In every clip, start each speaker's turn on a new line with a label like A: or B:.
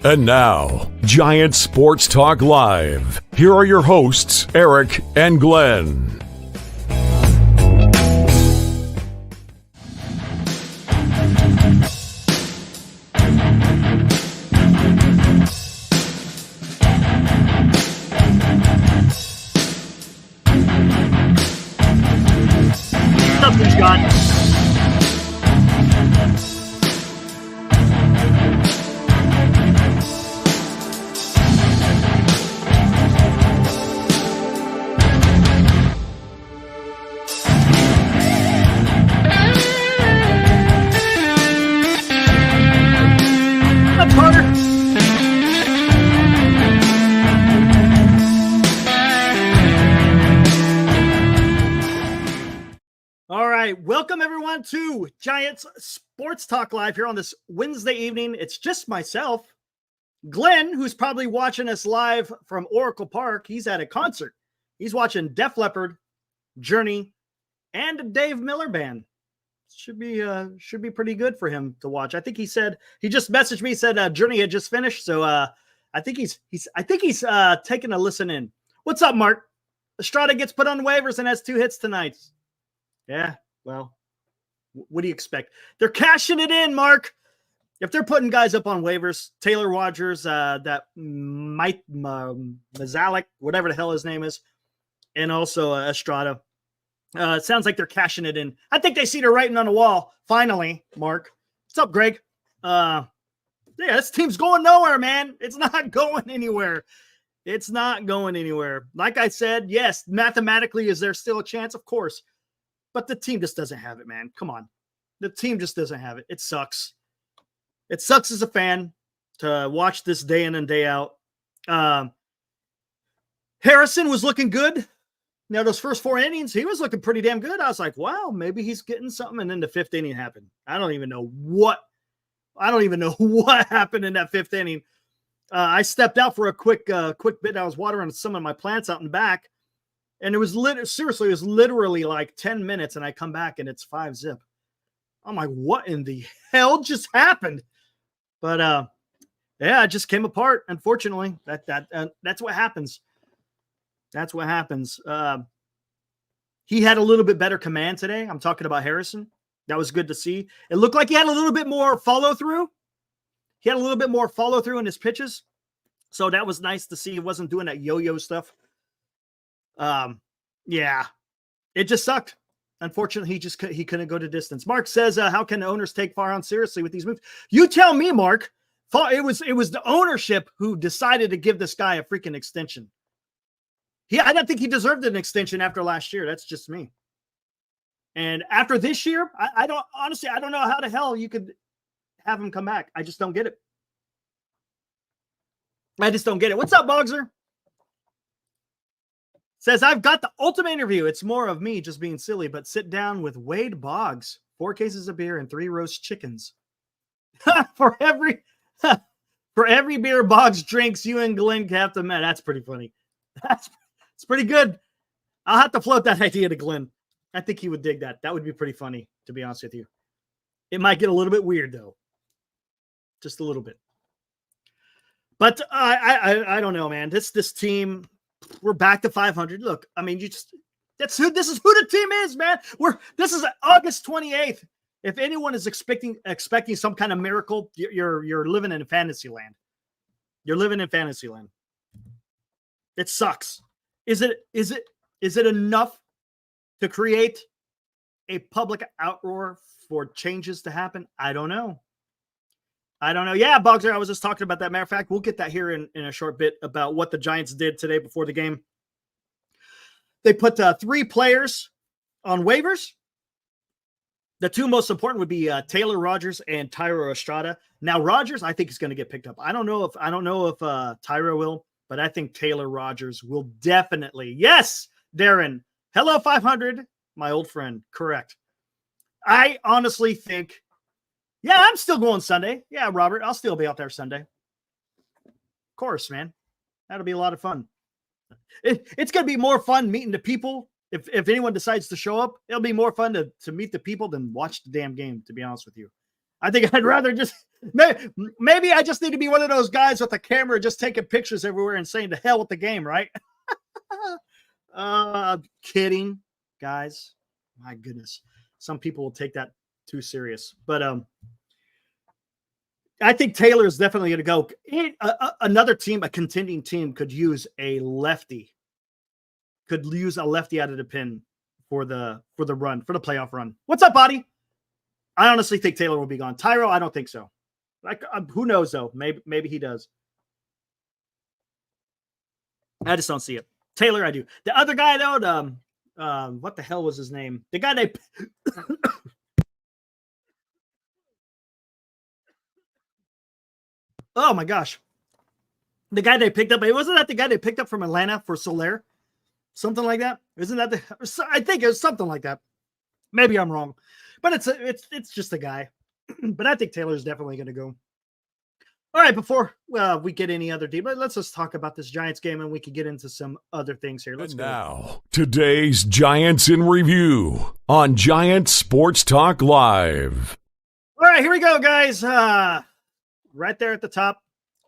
A: And now, Giant Sports Talk Live. Here are your hosts, Eric and Glenn.
B: Something's gone. Welcome everyone to Giants Sports Talk Live here on this Wednesday evening. It's just myself, Glenn, who's probably watching us live from Oracle Park. He's at a concert. He's watching Def Leppard, Journey, and a Dave Miller Band. Should be pretty good for him to watch. I think he said he just messaged me, said Journey had just finished, so I think he's taking a listen in. What's up, Mark? Estrada gets put on waivers and has 2 hits tonight. Yeah. Well, what do you expect? They're cashing it in, Mark. If they're putting guys up on waivers, Taylor Rogers, that Mike Mazalik, whatever the hell his name is, and also Estrada, it sounds like they're cashing it in. I think they see the writing on the wall. Finally, Mark. What's up, Greg? Yeah, this team's going nowhere, man. It's not going anywhere. It's not going anywhere. Like I said, yes, mathematically, is there still a chance? Of course. But the team just doesn't have it, man. Come on. The team just doesn't have it. It sucks. It sucks as a fan to watch this day in and day out. Harrison was looking good. Now, those first 4 innings, he was looking pretty damn good. I was like, wow, maybe he's getting something. And then the 5th inning happened. I don't even know what happened in that 5th inning. I stepped out for a quick bit. I was watering some of my plants out in back. And it was literally like 10 minutes, and I come back and it's 5-zip. I'm like, what in the hell just happened? But yeah, it just came apart. Unfortunately, that's what happens. That's what happens. He had a little bit better command today. I'm talking about Harrison. That was good to see. It looked like he had a little bit more follow through. He had a little bit more follow through in his pitches, so that was nice to see. He wasn't doing that yo-yo stuff. Yeah, it just sucked. Unfortunately, he couldn't go to distance. Mark says, how can the owners take Farhan seriously with these moves? You tell me, Mark. It was the ownership who decided to give this guy a freaking extension. I don't think he deserved an extension after last year. That's just me. And after this year, I don't know how the hell you could have him come back. I just don't get it. What's up, Bogser? Says, I've got the ultimate interview. It's more of me just being silly, but sit down with Wade Boggs, 4 cases of beer and 3 roast chickens. for every beer Boggs drinks, you and Glenn have to met. That's pretty funny. It's pretty good. I'll have to float that idea to Glenn. I think he would dig that. That would be pretty funny, to be honest with you. It might get a little bit weird, though. Just a little bit. But I don't know, man. This team... We're back to 500. Look, I mean, this is who the team is, man. This is August 28th. If anyone is expecting some kind of miracle, you're living in fantasy land. You're living in fantasy land. It sucks. Is it enough to create a public outroar for changes to happen? I don't know. Yeah, Bogser, I was just talking about that. Matter of fact, we'll get that here in a short bit about what the Giants did today before the game. They put 3 players on waivers. The 2 most important would be Taylor Rogers and Tyro Estrada. Now, Rogers, I think is going to get picked up. I don't know if Tyro will, but I think Taylor Rogers will definitely. Yes, Darren. Hello, 500, my old friend. Correct. I honestly think. Yeah, I'm still going Sunday. Yeah, Robert, I'll still be out there Sunday. Of course, man. That'll be a lot of fun. It's going to be more fun meeting the people. If anyone decides to show up, it'll be more fun to meet the people than watch the damn game, to be honest with you. I think I'd rather just maybe I just need to be one of those guys with a camera just taking pictures everywhere and saying to hell with the game, right? Kidding, guys. My goodness. Some people will take that too serious. But I think Taylor is definitely going to go. Another team, a contending team, could use a lefty. Could use a lefty out of the pen for the playoff run. What's up, buddy? I honestly think Taylor will be gone. Tyro, I don't think so. Like, who knows though? Maybe he does. I just don't see it. Taylor, I do. The other guy though, what the hell was his name? The guy they oh my gosh. The guy they picked up, wasn't that the guy they picked up from Atlanta for Soler? Something like that? Isn't that I think it was something like that. Maybe I'm wrong. But it's just a guy. But I think Taylor's definitely going to go. All right, before we get any other deep, let's just talk about this Giants game and we can get into some other things here. Let's go.
A: Now, today's Giants in review on Giants Sports Talk Live.
B: All right, here we go, guys. Right there at the top.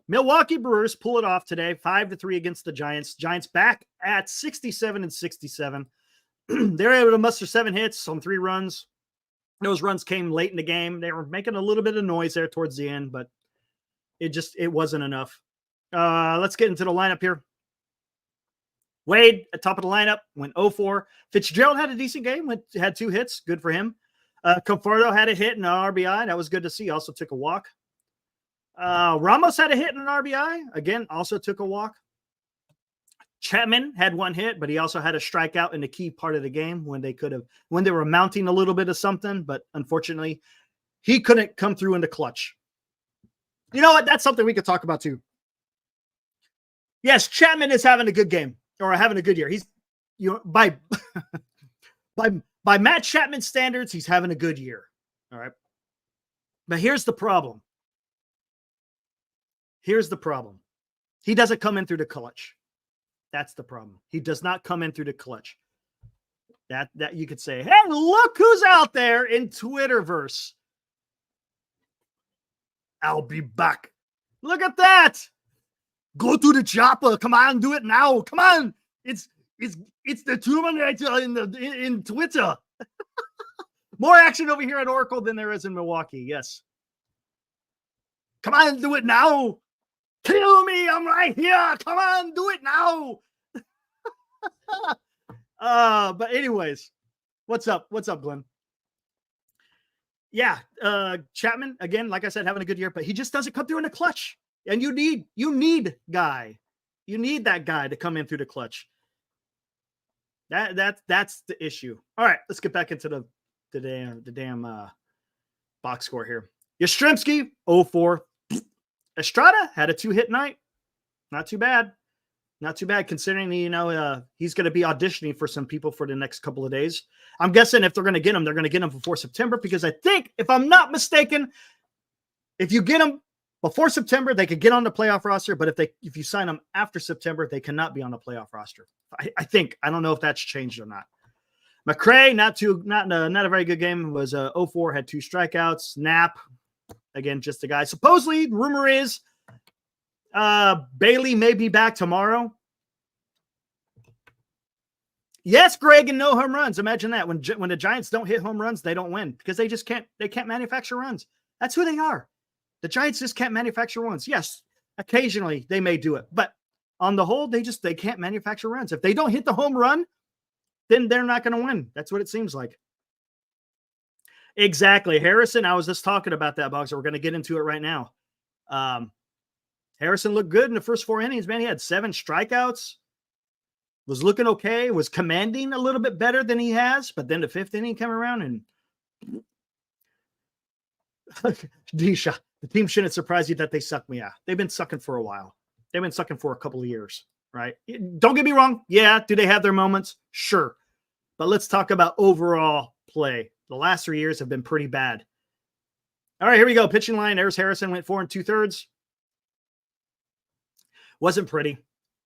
B: Milwaukee Brewers pull it off today, 5-3 against the Giants. Giants back at 67-67. They're able to muster 7 hits on 3 runs. Those runs came late in the game. They were making a little bit of noise there towards the end, but it wasn't enough. Let's get into the lineup here. Wade at top of the lineup went 0-4. Fitzgerald had a decent game. Had 2 hits. Good for him. Conforto had a hit and an RBI. That was good to see. Also took a walk. Ramos had a hit and an RBI. Again, also took a walk. Chapman had 1 hit, but he also had a strikeout in the key part of the game when they were mounting a little bit of something, but unfortunately he couldn't come through in the clutch. You know what? That's something we could talk about too. Yes, Chapman is having a good game or having a good year. He's, by Matt Chapman standards, he's having a good year. All right. But here's the problem. He doesn't come in through the clutch. That's the problem. He does not come in through the clutch. That you could say, hey, look who's out there in Twitterverse. I'll be back. Look at that. Go to the chopper. Come on, do it now. Come on. It's the Terminator in Twitter. More action over here at Oracle than there is in Milwaukee. Yes. Come on, do it now. Kill me. I'm right here. Come on, do it now. But anyways, what's up? What's up, Glenn? Yeah, Chapman, again, like I said, having a good year, but he just doesn't come through in the clutch. And you need that guy to come in through the clutch. That's the issue. All right, let's get back into the damn box score here. Yastrzemski, 0-4. Estrada had a 2-hit night. Not too bad. Not too bad considering, he's going to be auditioning for some people for the next couple of days. I'm guessing if they're going to get him before September, because I think, if I'm not mistaken, if you get him before September, they could get on the playoff roster. But if you sign them after September, they cannot be on the playoff roster. I think. I don't know if that's changed or not. McRae, not a very good game. Was 0-4, had 2 strikeouts. Knapp, again, just a guy. Supposedly, the rumor is Bailey may be back tomorrow. Yes, Greg, and no home runs. Imagine that. When the Giants don't hit home runs, they don't win because they can't manufacture runs. That's who they are. The Giants just can't manufacture runs. Yes, occasionally they may do it, but on the whole, they can't manufacture runs. If they don't hit the home run, then they're not going to win. That's what it seems like. Exactly. Harrison, I was just talking about that, Boxer. We're going to get into it right now. Harrison looked good in the first 4 innings, man. He had 7 strikeouts. Was looking okay. Was commanding a little bit better than he has. But then the 5th inning came around and Disha, the team shouldn't surprise you that they suck me. Yeah, they've been sucking for a while. They've been sucking for a couple of years, right? Don't get me wrong. Yeah, do they have their moments? Sure. But let's talk about overall play. The last 3 years have been pretty bad. All right, here we go. Pitching line. There's Harrison. Went 4 2/3. Wasn't pretty.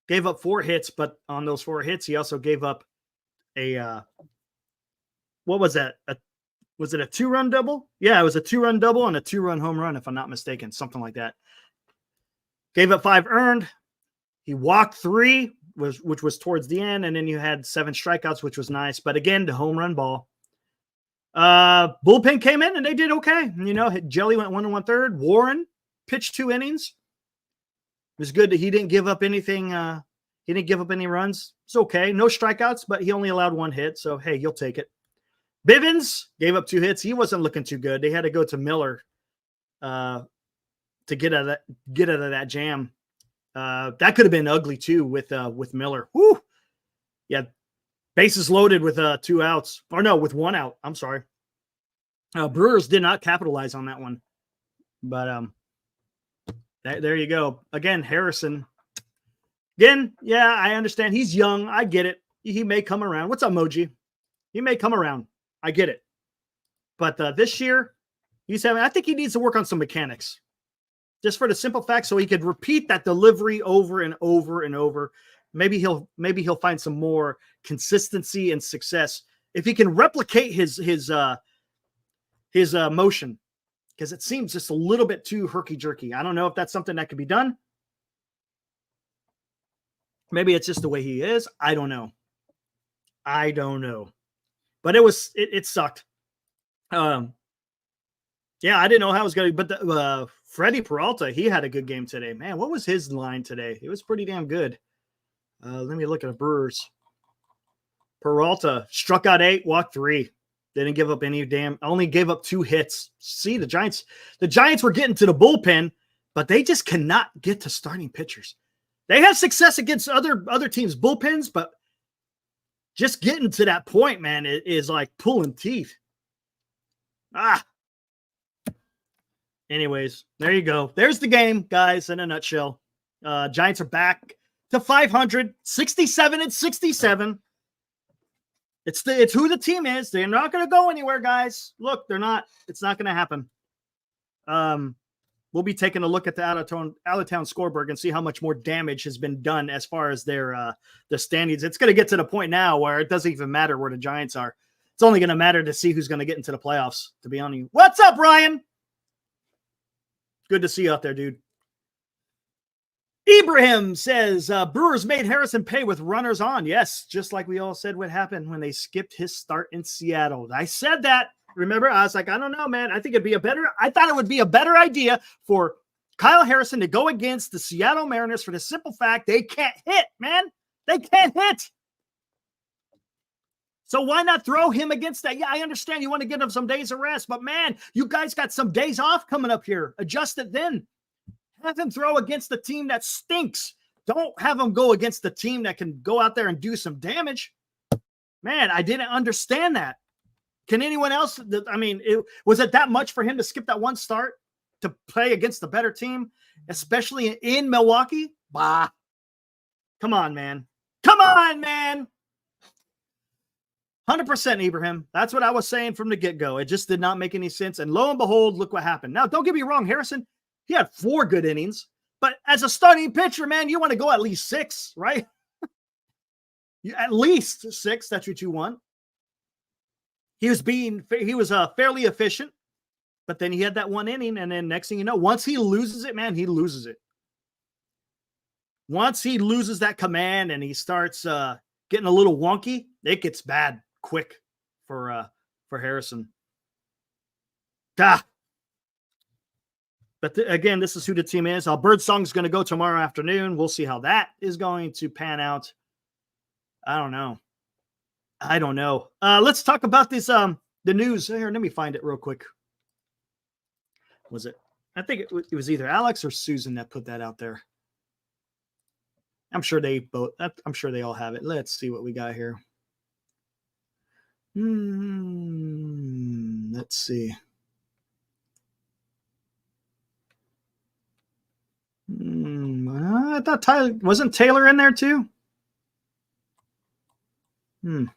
B: Gave up 4 hits, but on those 4 hits, he also gave up what was that? Was it a 2-run double? Yeah, it was a 2-run double and a 2-run home run, if I'm not mistaken. Something like that. Gave up 5 earned. He walked 3, which was towards the end, and then you had 7 strikeouts, which was nice. But again, the home run ball. Bullpen came in and they did okay. You know, Jelly went 1 1/3. Warren pitched 2 innings. It was good that he didn't give up anything. He didn't give up any runs. It's okay. No strikeouts, but he only allowed 1 hit. So, hey, you'll take it. Bivens gave up 2 hits. He wasn't looking too good. They had to go to Miller to get out of that jam. That could have been ugly too with Miller. Woo! Yeah, bases loaded with 2 outs. Or no, with 1 out. I'm sorry. Brewers did not capitalize on that one. But there you go. Again, Harrison. Again, yeah, I understand. He's young. I get it. He may come around. What's up, Moji? He may come around. I get it. But this year, I think he needs to work on some mechanics. Just for the simple fact so he could repeat that delivery over and over and over. Maybe he'll find some more consistency and success if he can replicate his motion, because it seems just a little bit too herky-jerky. I don't know if that's something that could be done. Maybe it's just the way he is. I don't know. But it sucked. Yeah, I didn't know how it was going to, but Freddie Peralta, he had a good game today. Man, what was his line today? It was pretty damn good. Let me look at the Brewers. Peralta struck out 8, walked 3. Didn't give up any only gave up 2 hits. See, the Giants were getting to the bullpen, but they just cannot get to starting pitchers. They have success against other teams' bullpens, but just getting to that point, man, it is like pulling teeth. Anyways, there you go. There's the game, guys, in a nutshell. Giants are back to 500, 67-67. It's who the team is. They're not going to go anywhere, guys. Look, they're not. It's not going to happen. We'll be taking a look at the out-of-town scoreboard and see how much more damage has been done as far as their standings. It's going to get to the point now where it doesn't even matter where the Giants are. It's only going to matter to see who's going to get into the playoffs, to be honest. What's up, Ryan? Good to see you out there, dude. Ibrahim says, Brewers made Harrison pay with runners on. Yes, just like we all said what happened when they skipped his start in Seattle. I said that. Remember, I was like, I don't know, man. I thought it would be a better idea for Kyle Harrison to go against the Seattle Mariners for the simple fact they can't hit, man. They can't hit. So why not throw him against that? Yeah, I understand you want to give him some days of rest, but man, you guys got some days off coming up here. Adjust it then. Have him throw against the team that stinks. Don't have him go against the team that can go out there and do some damage. Man, I didn't understand that. Can anyone else? I mean, was it that much for him to skip that one start to play against the better team, especially in Milwaukee? Bah. Come on, man. 100% Ibrahim. That's what I was saying from the get-go. It just did not make any sense. And lo and behold, look what happened. Now, don't get me wrong, Harrison, he had 4 good innings. But as a starting pitcher, man, you want to go at least 6, right? At least 6. That's what you want. He was fairly efficient. But then he had that 1 inning. And then next thing you know, once he loses it, man, he loses it. Once he loses that command and he starts getting a little wonky, it gets bad quick for Harrison. But again, this is who the team is. Birdsong's going to go tomorrow afternoon. We'll see how that is going to pan out. I don't know. Let's talk about this. The news here. Let me find it real quick. Was it? I think it was either Alex or Susan that put that out there. I'm sure they all have it. Let's see what we got here. Let's see. I thought wasn't Taylor in there too? I'm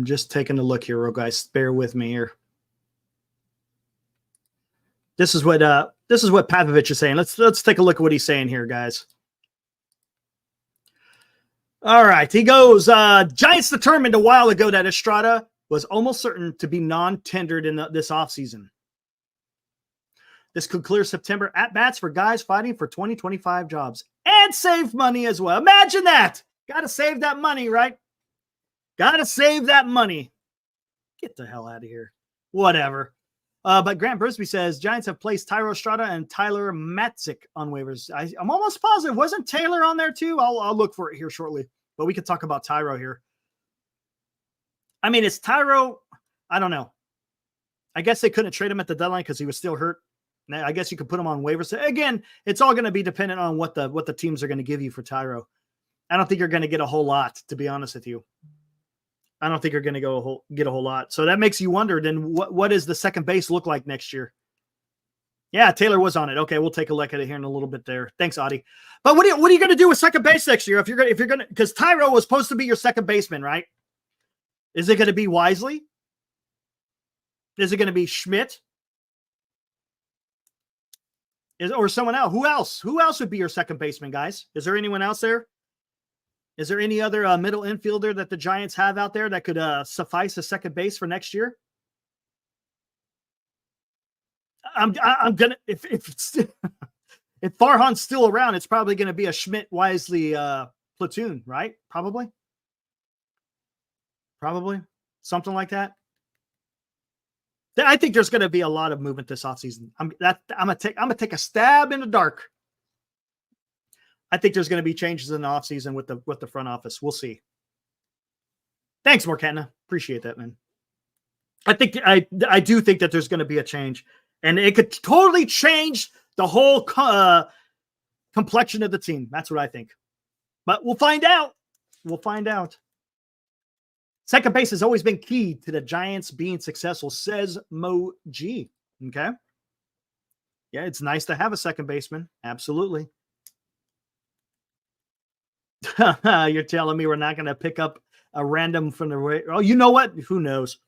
B: just taking a look here, real guys. Bear with me here. This is what Pavlovich is saying. Let's take a look at what he's saying here, guys. All right, he goes. Giants determined a while ago that Estrada was almost certain to be non-tendered in this offseason. This could clear September at-bats for guys fighting for 2025 jobs and save money as well. Imagine that. Got to save that money, right? Got to save that money. Get the hell out of here. Whatever. But Grant Brisby says Giants have placed Thairo Estrada and Tyler Matzik on waivers. I'm almost positive. Wasn't Taylor on there too? I'll look for it here shortly. But we could talk about Thairo here. I mean, it's Thairo. I don't know. I guess they couldn't trade him at the deadline because he was still hurt. Now, I guess you could put him on waivers. Again, it's all going to be dependent on what the teams are going to give you for Thairo. I don't think you're going to get a whole lot, to be honest with you. I don't think you're going to get a whole lot. So that makes you wonder, then what does the second base look like next year? Yeah, Taylor was on it. Okay, we'll take a look at it here in a little bit there. Thanks, Audie. But what are you going to do with second base next year if you're going to because Thairo was supposed to be your second baseman, right? Is it going to be Wisely? Is it going to be Schmidt? Or someone else? Who else? Who else would be your second baseman, guys? Is there anyone else there? Is there any other middle infielder that the Giants have out there that could suffice a second base for next year? I'm gonna if if Farhan's still around, it's probably going to be a Schmidt Wisely platoon, right? Probably something like that. I think there's going to be a lot of movement this offseason. I'm gonna take a stab in the dark. I think there's going to be changes in the offseason with the front office. We'll see. Thanks, Morkana. Appreciate that, man. I do think that there's going to be a change, and it could totally change the whole complexion of the team. That's what I think. But we'll find out. We'll find out. Second base has always been key to the Giants being successful, says Mo G. Okay. Yeah, it's nice to have a second baseman. Absolutely. You're telling me we're not going to pick up a random from the... Oh, you know what? Who knows?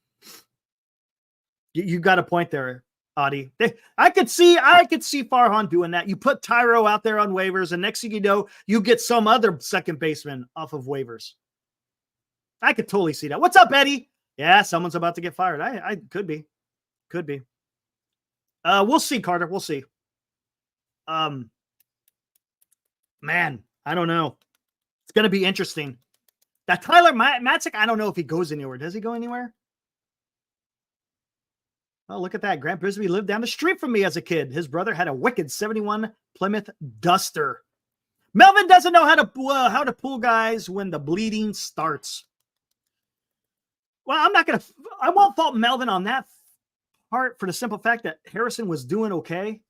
B: You got a point there, Audie. I could see Farhan doing that. You put Thairo out there on waivers, and next thing you know, you get some other second baseman off of waivers. I could totally see that. What's up, Eddie? Yeah, someone's about to get fired. I could be. We'll see, Carter. We'll see. Man, I don't know. It's going to be interesting. That Tyler Matzik, I don't know if he goes anywhere. Does he go anywhere? Oh, look at that. Grant Brisby lived down the street from me as a kid. His brother had a wicked 71 Plymouth Duster. Melvin doesn't know how to pull guys when the bleeding starts. Well, I won't fault Melvin on that part for the simple fact that Harrison was doing okay.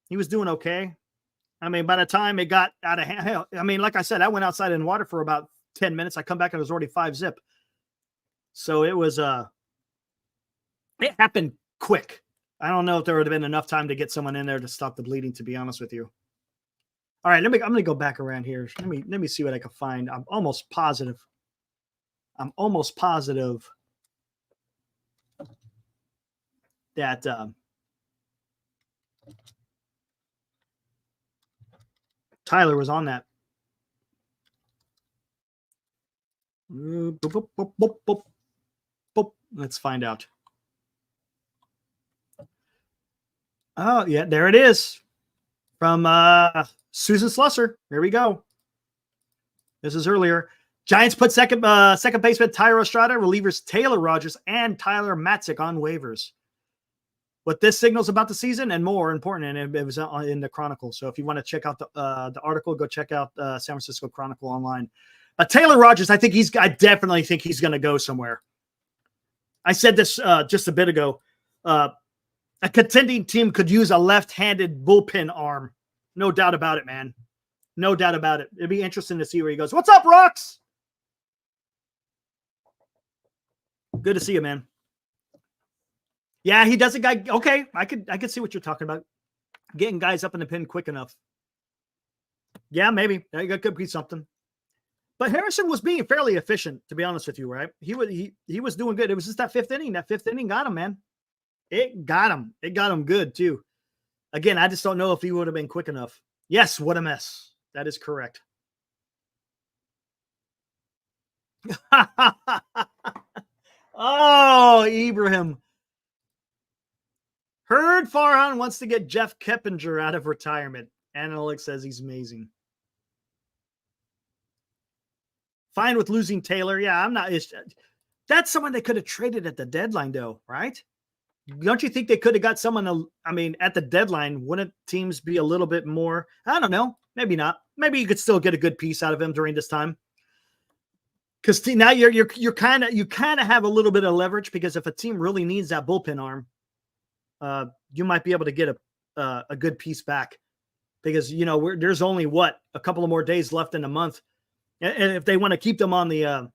B: He was doing okay. I mean, by the time it got out of hand, I mean, like I said, I went outside in water for about 10 minutes. I come back and it was already 5-zip. So it was, it happened quick. I don't know if there would have been enough time to get someone in there to stop the bleeding, to be honest with you. All right, I'm going to go back around here. Let me see what I can find. I'm almost positive that Tyler was on that. Let's find out. Oh, yeah, there it is. From Susan Slusser. Here we go. This is earlier. Giants put second baseman Thairo Estrada, relievers Taylor Rogers, and Tyler Matzik on waivers. What this signals about the season and more important, and it was in the Chronicle. So if you want to check out the article, go check out San Francisco Chronicle online. Taylor Rogers, I definitely think he's going to go somewhere. I said this just a bit ago. A contending team could use a left-handed bullpen arm. No doubt about it, man. No doubt about it. It'd be interesting to see where he goes. What's up, Rocks? Good to see you, man. Yeah, he does a guy. Okay, I could see what you're talking about. Getting guys up in the pin quick enough. Yeah, maybe. That could be something. But Harrison was being fairly efficient, to be honest with you, right? He was doing good. It was just that fifth inning. That fifth inning got him, man. It got him. It got him good, too. Again, I just don't know if he would have been quick enough. Yes, what a mess. That is correct. Oh, Ibrahim. Heard Farhan wants to get Jeff Keppinger out of retirement. Analytics says he's amazing. Fine with losing Taylor. Yeah, I'm not. That's someone they could have traded at the deadline, though, right? Don't you think they could have got someone? I mean, at the deadline, wouldn't teams be a little bit more? I don't know. Maybe not. Maybe you could still get a good piece out of him during this time. Because now you kind of have a little bit of leverage, because if a team really needs that bullpen arm, you might be able to get a good piece back, because there's only a couple of more days left in the month, and if they want to keep them on the,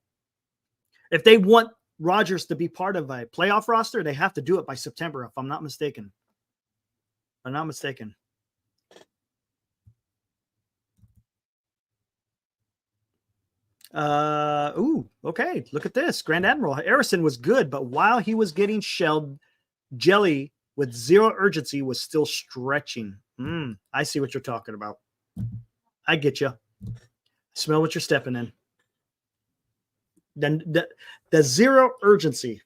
B: if they want Rodgers to be part of a playoff roster, they have to do it by September, if I'm not mistaken. Okay. Look at this. Grand Admiral Harrison was good, but while he was getting shelled, Jelly with zero urgency was still stretching. I see what you're talking about. I get you. Smell what you're stepping in. Then the zero urgency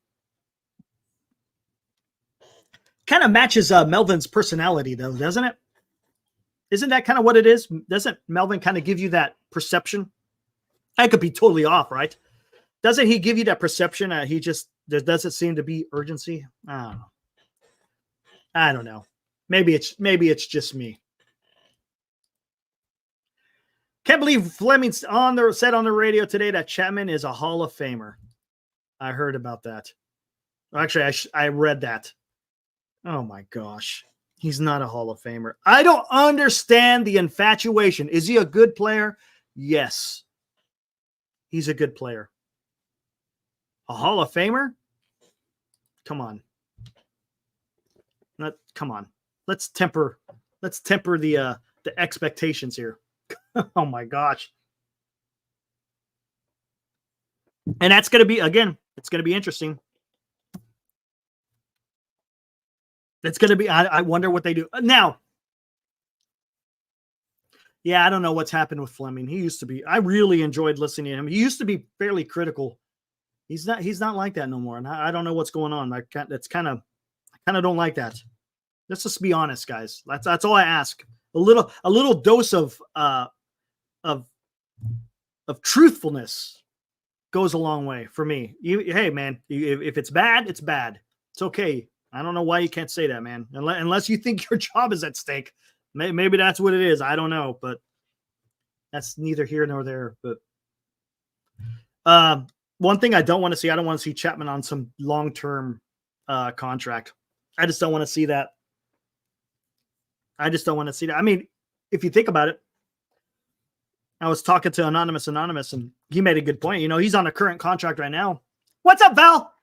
B: kind of matches Melvin's personality, though, doesn't it? Isn't that kind of what it is? Doesn't Melvin kind of give you that perception? I could be totally off, right? Doesn't he give you that perception? There doesn't seem to be urgency. I don't know. Maybe it's just me. Can't believe Fleming's said on the radio today that Chapman is a Hall of Famer. I heard about that. Actually, I read that. Oh my gosh. He's not a Hall of Famer. I don't understand the infatuation. Is he a good player? Yes. He's a good player. A Hall of Famer? Come on. Come on. Let's temper the expectations here. Oh my gosh. And that's going to be, again, it's going to be interesting. It's going to be, I wonder what they do. Now, yeah, I don't know what's happened with Fleming. He used to be, I really enjoyed listening to him. He used to be fairly critical. He's not like that no more. And I don't know what's going on. I kind of don't like that. Let's just be honest, guys. That's all I ask. A little dose of truthfulness goes a long way for me. Hey man, if it's bad, it's bad. It's okay. I don't know why you can't say that, man. Unless you think your job is at stake. Maybe that's what it is. I don't know, but that's neither here nor there. But one thing I don't want to see, I don't want to see Chapman on some long-term contract. I just don't want to see that. I mean, if you think about it, I was talking to Anonymous, and he made a good point. He's on a current contract right now. What's up, Val?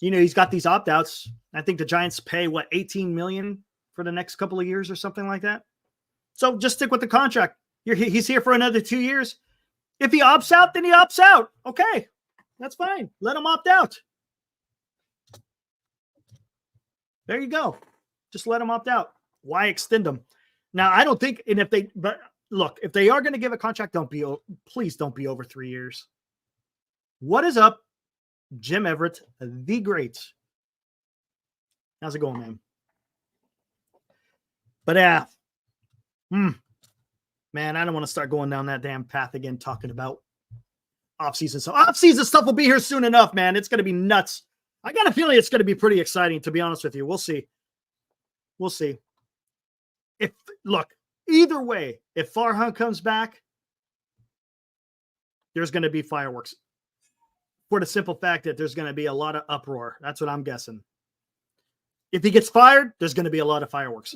B: He's got these opt-outs. I think the Giants pay $18 million for the next couple of years or something like that. So just stick with the contract. He's here for another 2 years. If he opts out, then he opts out. Okay, that's fine. Let him opt out. There you go. Just let him opt out. Why extend him? Now, I don't think, if they are going to give a contract, please don't be over 3 years. What is up, Jim Everett, the great? How's it going, man? But man, I don't want to start going down that damn path again, talking about offseason. So offseason stuff will be here soon enough, man. It's going to be nuts. I got a feeling it's going to be pretty exciting, to be honest with you. We'll see. Either way, if Farhan comes back, there's going to be fireworks. For the simple fact that there's going to be a lot of uproar. That's what I'm guessing. If he gets fired, there's going to be a lot of fireworks.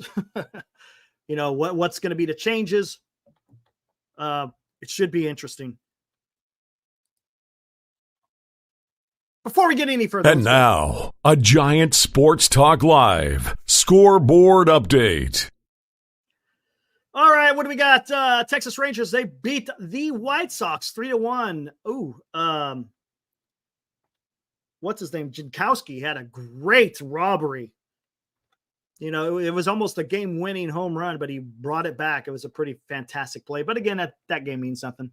B: What's going to be the changes? It should be interesting. Before we get any further.
A: And now, a Giant Sports Talk Live scoreboard update.
B: All right, what do we got? Texas Rangers, they beat the White Sox 3-1. What's his name? Jankowski had a great robbery. It was almost a game-winning home run, but he brought it back. It was a pretty fantastic play. But again, that game means nothing.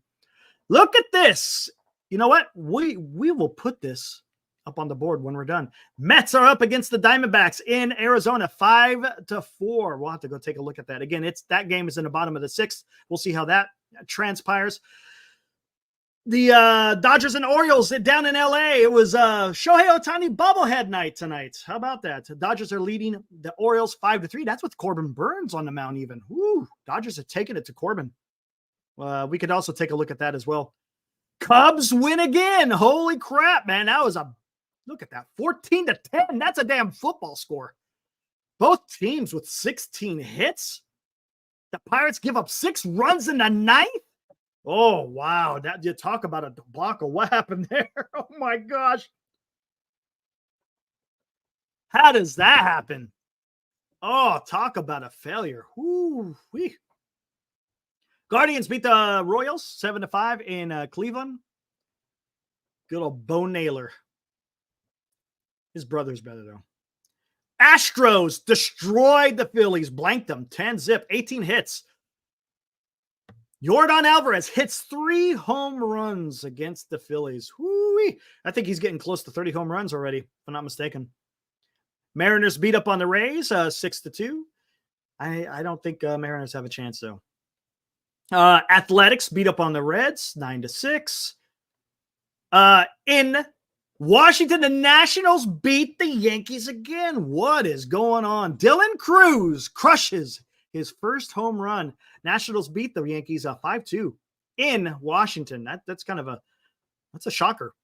B: Look at this. You know what? We will put this up on the board when we're done. Mets are up against the Diamondbacks in Arizona, 5-4. We'll have to go take a look at that. Again, that game is in the bottom of the sixth. We'll see how that transpires. The Dodgers and Orioles down in LA. It was Shohei Ohtani bobblehead night tonight. How about that? The Dodgers are leading the Orioles 5-3. That's with Corbin Burns on the mound even. Woo, Dodgers are taking it to Corbin. We could also take a look at that as well. Cubs win again. Holy crap, man. That was look at that, 14-10. That's a damn football score. Both teams with 16 hits. The Pirates give up 6 runs in the ninth. Oh, wow. That you talk about a debacle. What happened there? Oh, my gosh. How does that happen? Oh, talk about a failure. Woo-wee. Guardians beat the Royals 7-5 in Cleveland. Good old Bo Naylor. His brother's better, though. Astros destroyed the Phillies, blanked them 10-0, 18 hits. Yordan Alvarez hits 3 home runs against the Phillies. Woo-wee. I think he's getting close to 30 home runs already, if I'm not mistaken. Mariners beat up on the Rays 6-2. I don't think Mariners have a chance, though. Athletics beat up on the Reds 9-6. In Washington, the Nationals beat the Yankees again. What is going on? Dylan Cruz crushes his first home run. Nationals beat the Yankees 5-2 in Washington. That's kind of that's a shocker.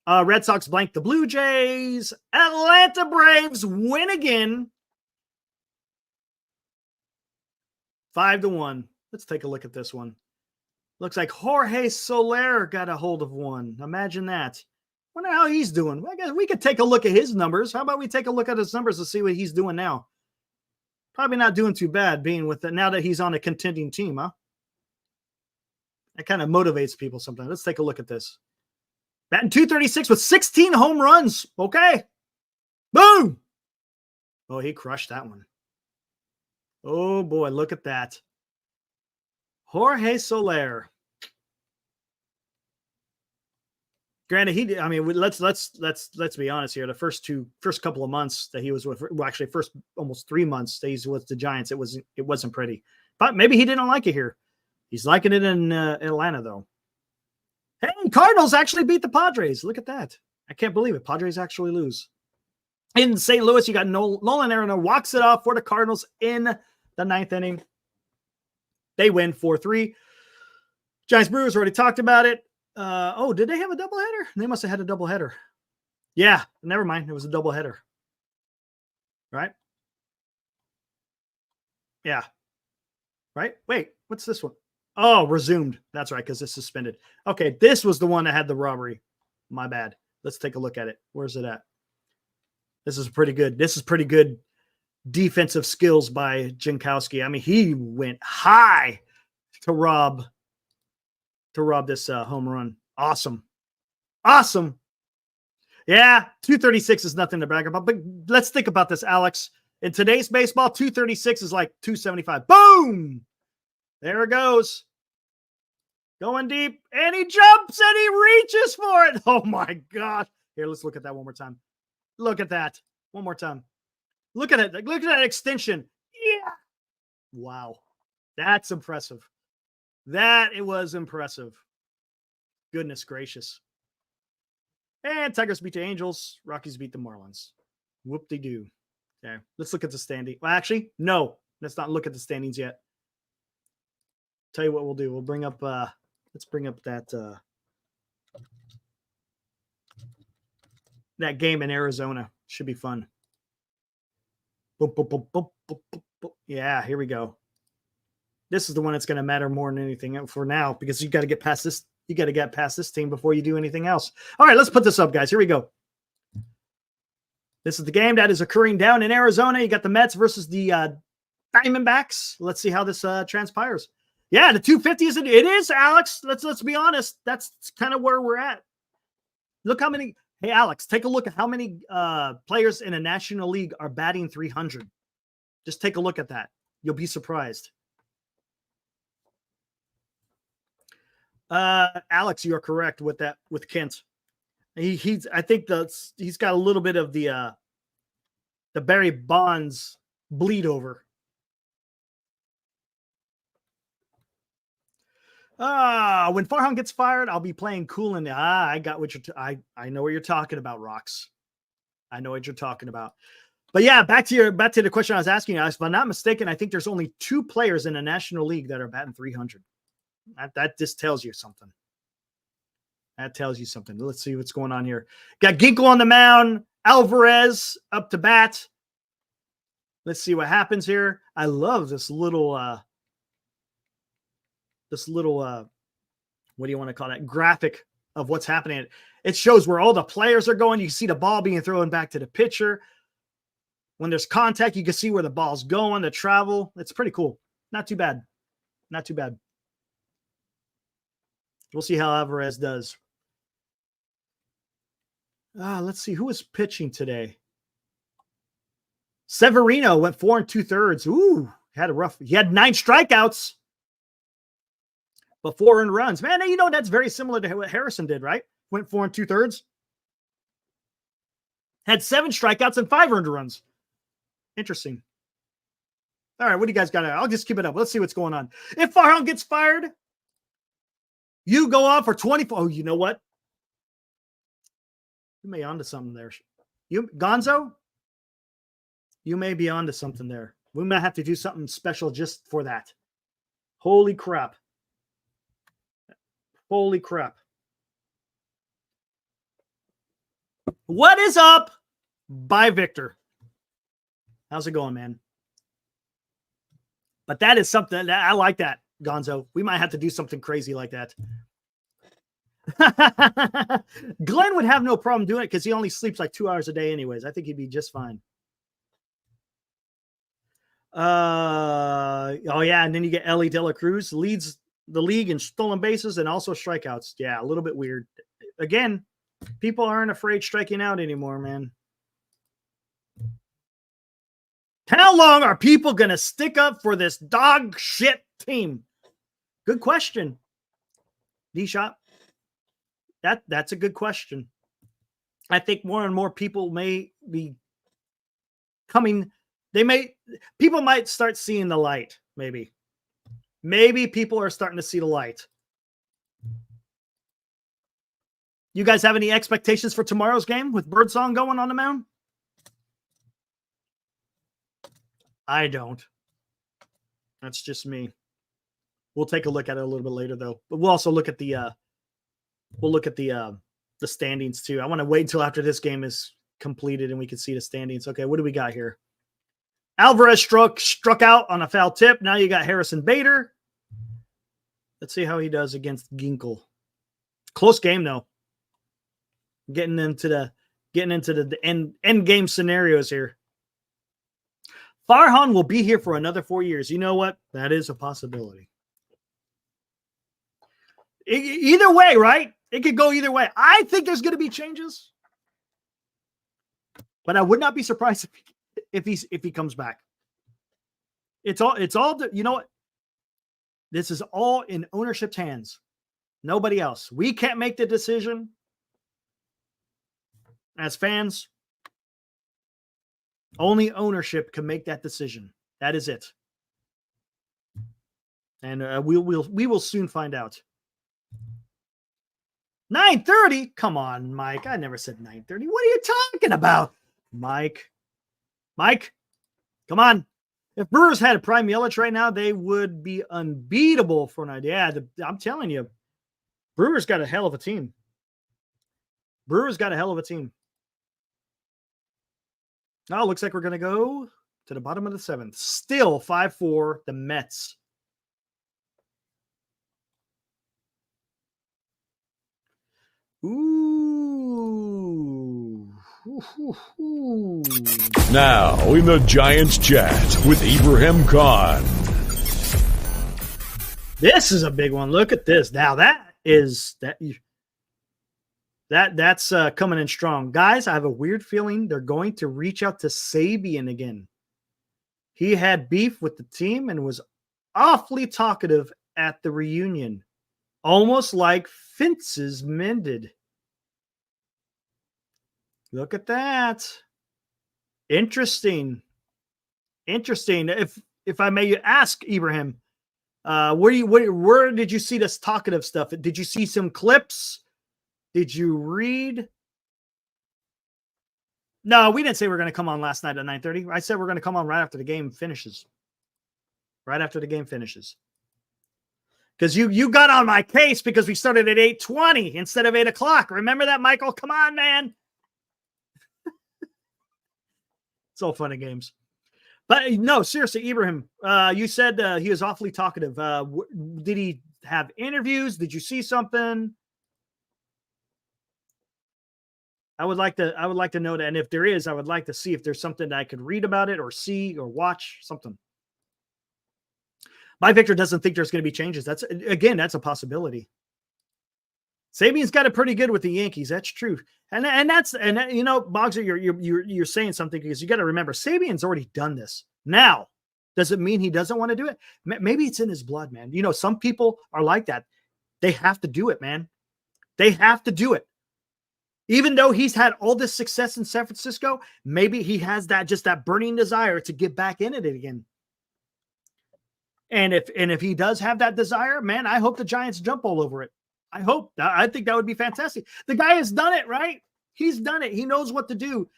B: Red Sox blank the Blue Jays. Atlanta Braves win again. 5-1. Let's take a look at this one. Looks like Jorge Soler got a hold of one. Imagine that. Wonder how he's doing. I guess we could take a look at his numbers. How about we take a look at his numbers to see what he's doing now? Probably not doing too bad being with it now that he's on a contending team, huh? That kind of motivates people sometimes. Let's take a look at this. Batting .236 with 16 home runs. Okay. Boom. Oh, he crushed that one. Oh, boy. Look at that. Jorge Soler. Granted, let's be honest here. The first couple of months that he was with, well, actually, first almost 3 months that he's with the Giants, it wasn't pretty. But maybe he didn't like it here. He's liking it in Atlanta, though. Hey, Cardinals actually beat the Padres. Look at that. I can't believe it. Padres actually lose. In St. Louis, you got Nolan Arenado walks it off for the Cardinals in the 9th inning. They win 4-3. Giants Brewers already talked about it. Did they have a doubleheader? They must have had a doubleheader. Yeah, never mind. It was a doubleheader. Right? Yeah. Right? Wait, what's this one? Oh, resumed. That's right, because it's suspended. Okay, this was the one that had the robbery. My bad. Let's take a look at it. Where's it at? This is pretty good. This is pretty good defensive skills by Jankowski. I mean, he went high to rob this home run. Awesome. Yeah, 236 is nothing to brag about, but let's think about this, Alex. In today's baseball, 236 is like 275. Boom! There it goes. Going deep, and he jumps and he reaches for it. Oh my gosh. Here, let's look at that one more time. Look at that. One more time. Look at it. Look at that extension. Yeah. Wow. That's impressive. It was impressive. Goodness gracious. And Tigers beat the Angels. Rockies beat the Marlins. Whoop-de-doo. Okay. Let's look at the standing. Well, actually, no. Let's not look at the standings yet. Tell you what we'll do. We'll bring up let's bring up that game in Arizona. Should be fun. Boop, boop, boop, boop, boop, boop, boop. Yeah, here we go. This is the one that's going to matter more than anything for now, because you got to get past this. You got to get past this team before you do anything else. All right, let's put this up, guys. Here we go. This is the game that is occurring down in Arizona. You got the Mets versus the Diamondbacks. Let's see how this transpires. Yeah, the 250 is it is, Alex. Let's be honest. That's kind of where we're at. Look how many. Hey, Alex, take a look at how many players in a National League are batting 300. Just take a look at that. You'll be surprised. Alex, you're correct with that with Kent. I think he's got a little bit of the Barry Bonds bleed over. When Farhan gets fired, I'll be playing cool in the I got what you're I know what you're talking about, Rocks. I know what you're talking about. But yeah, back to the question I was asking you. If I'm not mistaken, I think there's only 2 players in the National League that are batting 300. That just tells you something. That tells you something. Let's see what's going on here. Got Ginkel on the mound, Alvarez up to bat. Let's see what happens here. I love this little what do you want to call that? Graphic of what's happening. It shows where all the players are going. You can see the ball being thrown back to the pitcher. When there's contact, you can see where the ball's going, the travel. It's pretty cool. Not too bad. Not too bad. We'll see how Alvarez does. Let's see. Who was pitching today? Severino went 4 2/3. Ooh, he had 9 strikeouts, but 4 earned runs. Man, you know, that's very similar to what Harrison did, right? Went 4 2/3. Had 7 strikeouts and 5 earned runs. Interesting. All right, what do you guys got? I'll just keep it up. Let's see what's going on. If Farhan gets fired, you go off for 24. Oh, you know what? You may be onto something there. Gonzo? You may be onto something there. We might have to do something special just for that. Holy crap. Holy crap. What is up? Bye, Victor. How's it going, man? But that is something that I like that, Gonzo. We might have to do something crazy like that. Glenn would have no problem doing it because he only sleeps like 2 hours a day anyways. I think he'd be just fine. Oh yeah, and then you get Ellie De La Cruz, leads the league in stolen bases and also strikeouts. Yeah, a little bit weird. Again, people aren't afraid striking out anymore, man. How long are people going to stick up for this dog shit team? Good question. D-Shot. That's a good question. I think more and more people may be coming. People might start seeing the light. Maybe people are starting to see the light. You guys have any expectations for tomorrow's game with Birdsong going on the mound? I don't. That's just me. We'll take a look at it a little bit later, though. But we'll also look at the standings too. I want to wait until after this game is completed and we can see the standings. Okay, what do we got here? Alvarez struck out on a foul tip. Now you got Harrison Bader. Let's see how he does against Ginkel. Close game though. Getting into the end game scenarios here. Farhan will be here for another 4 years. You know what? That is a possibility. Either way, right? It could go either way. I think there's going to be changes, but I would not be surprised if he comes back. It's all you know what? This is all in ownership's hands. Nobody else. We can't make the decision as fans. Only ownership can make that decision. That is it. And we will soon find out. 9:30? Come on, Mike. I never said 9:30. What are you talking about? Mike, come on. If Brewers had a Prime Yelich right now, they would be unbeatable for an idea. I'm telling you, Brewers got a hell of a team. Oh, looks like we're going to go to the bottom of the 7th. Still 5-4, the Mets. Ooh.
A: Now, in the Giants chat with Ibrahim Khan.
B: This is a big one. Look at this. Now that's coming in strong. Guys, I have a weird feeling they're going to reach out to Sabian again. He had beef with the team and was awfully talkative at the reunion. Almost like fences mended. Look at that. Interesting. Interesting. If I may ask, Ibrahim, where did you see this talkative stuff? Did you see some clips? Did you read? No, we didn't say we are going to come on last night at 9:30. I said we're going to come on right after the game finishes. Right after the game finishes. Because you got on my case because we started at 8:20 instead of 8 o'clock. Remember that, Michael? Come on, man. It's all fun and games. But no, seriously, Ibrahim, you said he was awfully talkative. Did he have interviews? Did you see something? I would like to know that. And if there is, I would like to see if there's something that I could read about it or see or watch something. My Victor doesn't think there's going to be changes. That's a possibility. Sabian's got it pretty good with the Yankees. That's true. And you know, Bogser, you're saying something because you got to remember Sabian's already done this. Now, does it mean he doesn't want to do it? Maybe it's in his blood, man. You know, some people are like that. They have to do it, man. They have to do it. Even though he's had all this success in San Francisco, maybe he has that burning desire to get back in it again. And if he does have that desire, man, I hope the Giants jump all over it. I think that would be fantastic. The guy has done it, right? He's done it. He knows what to do.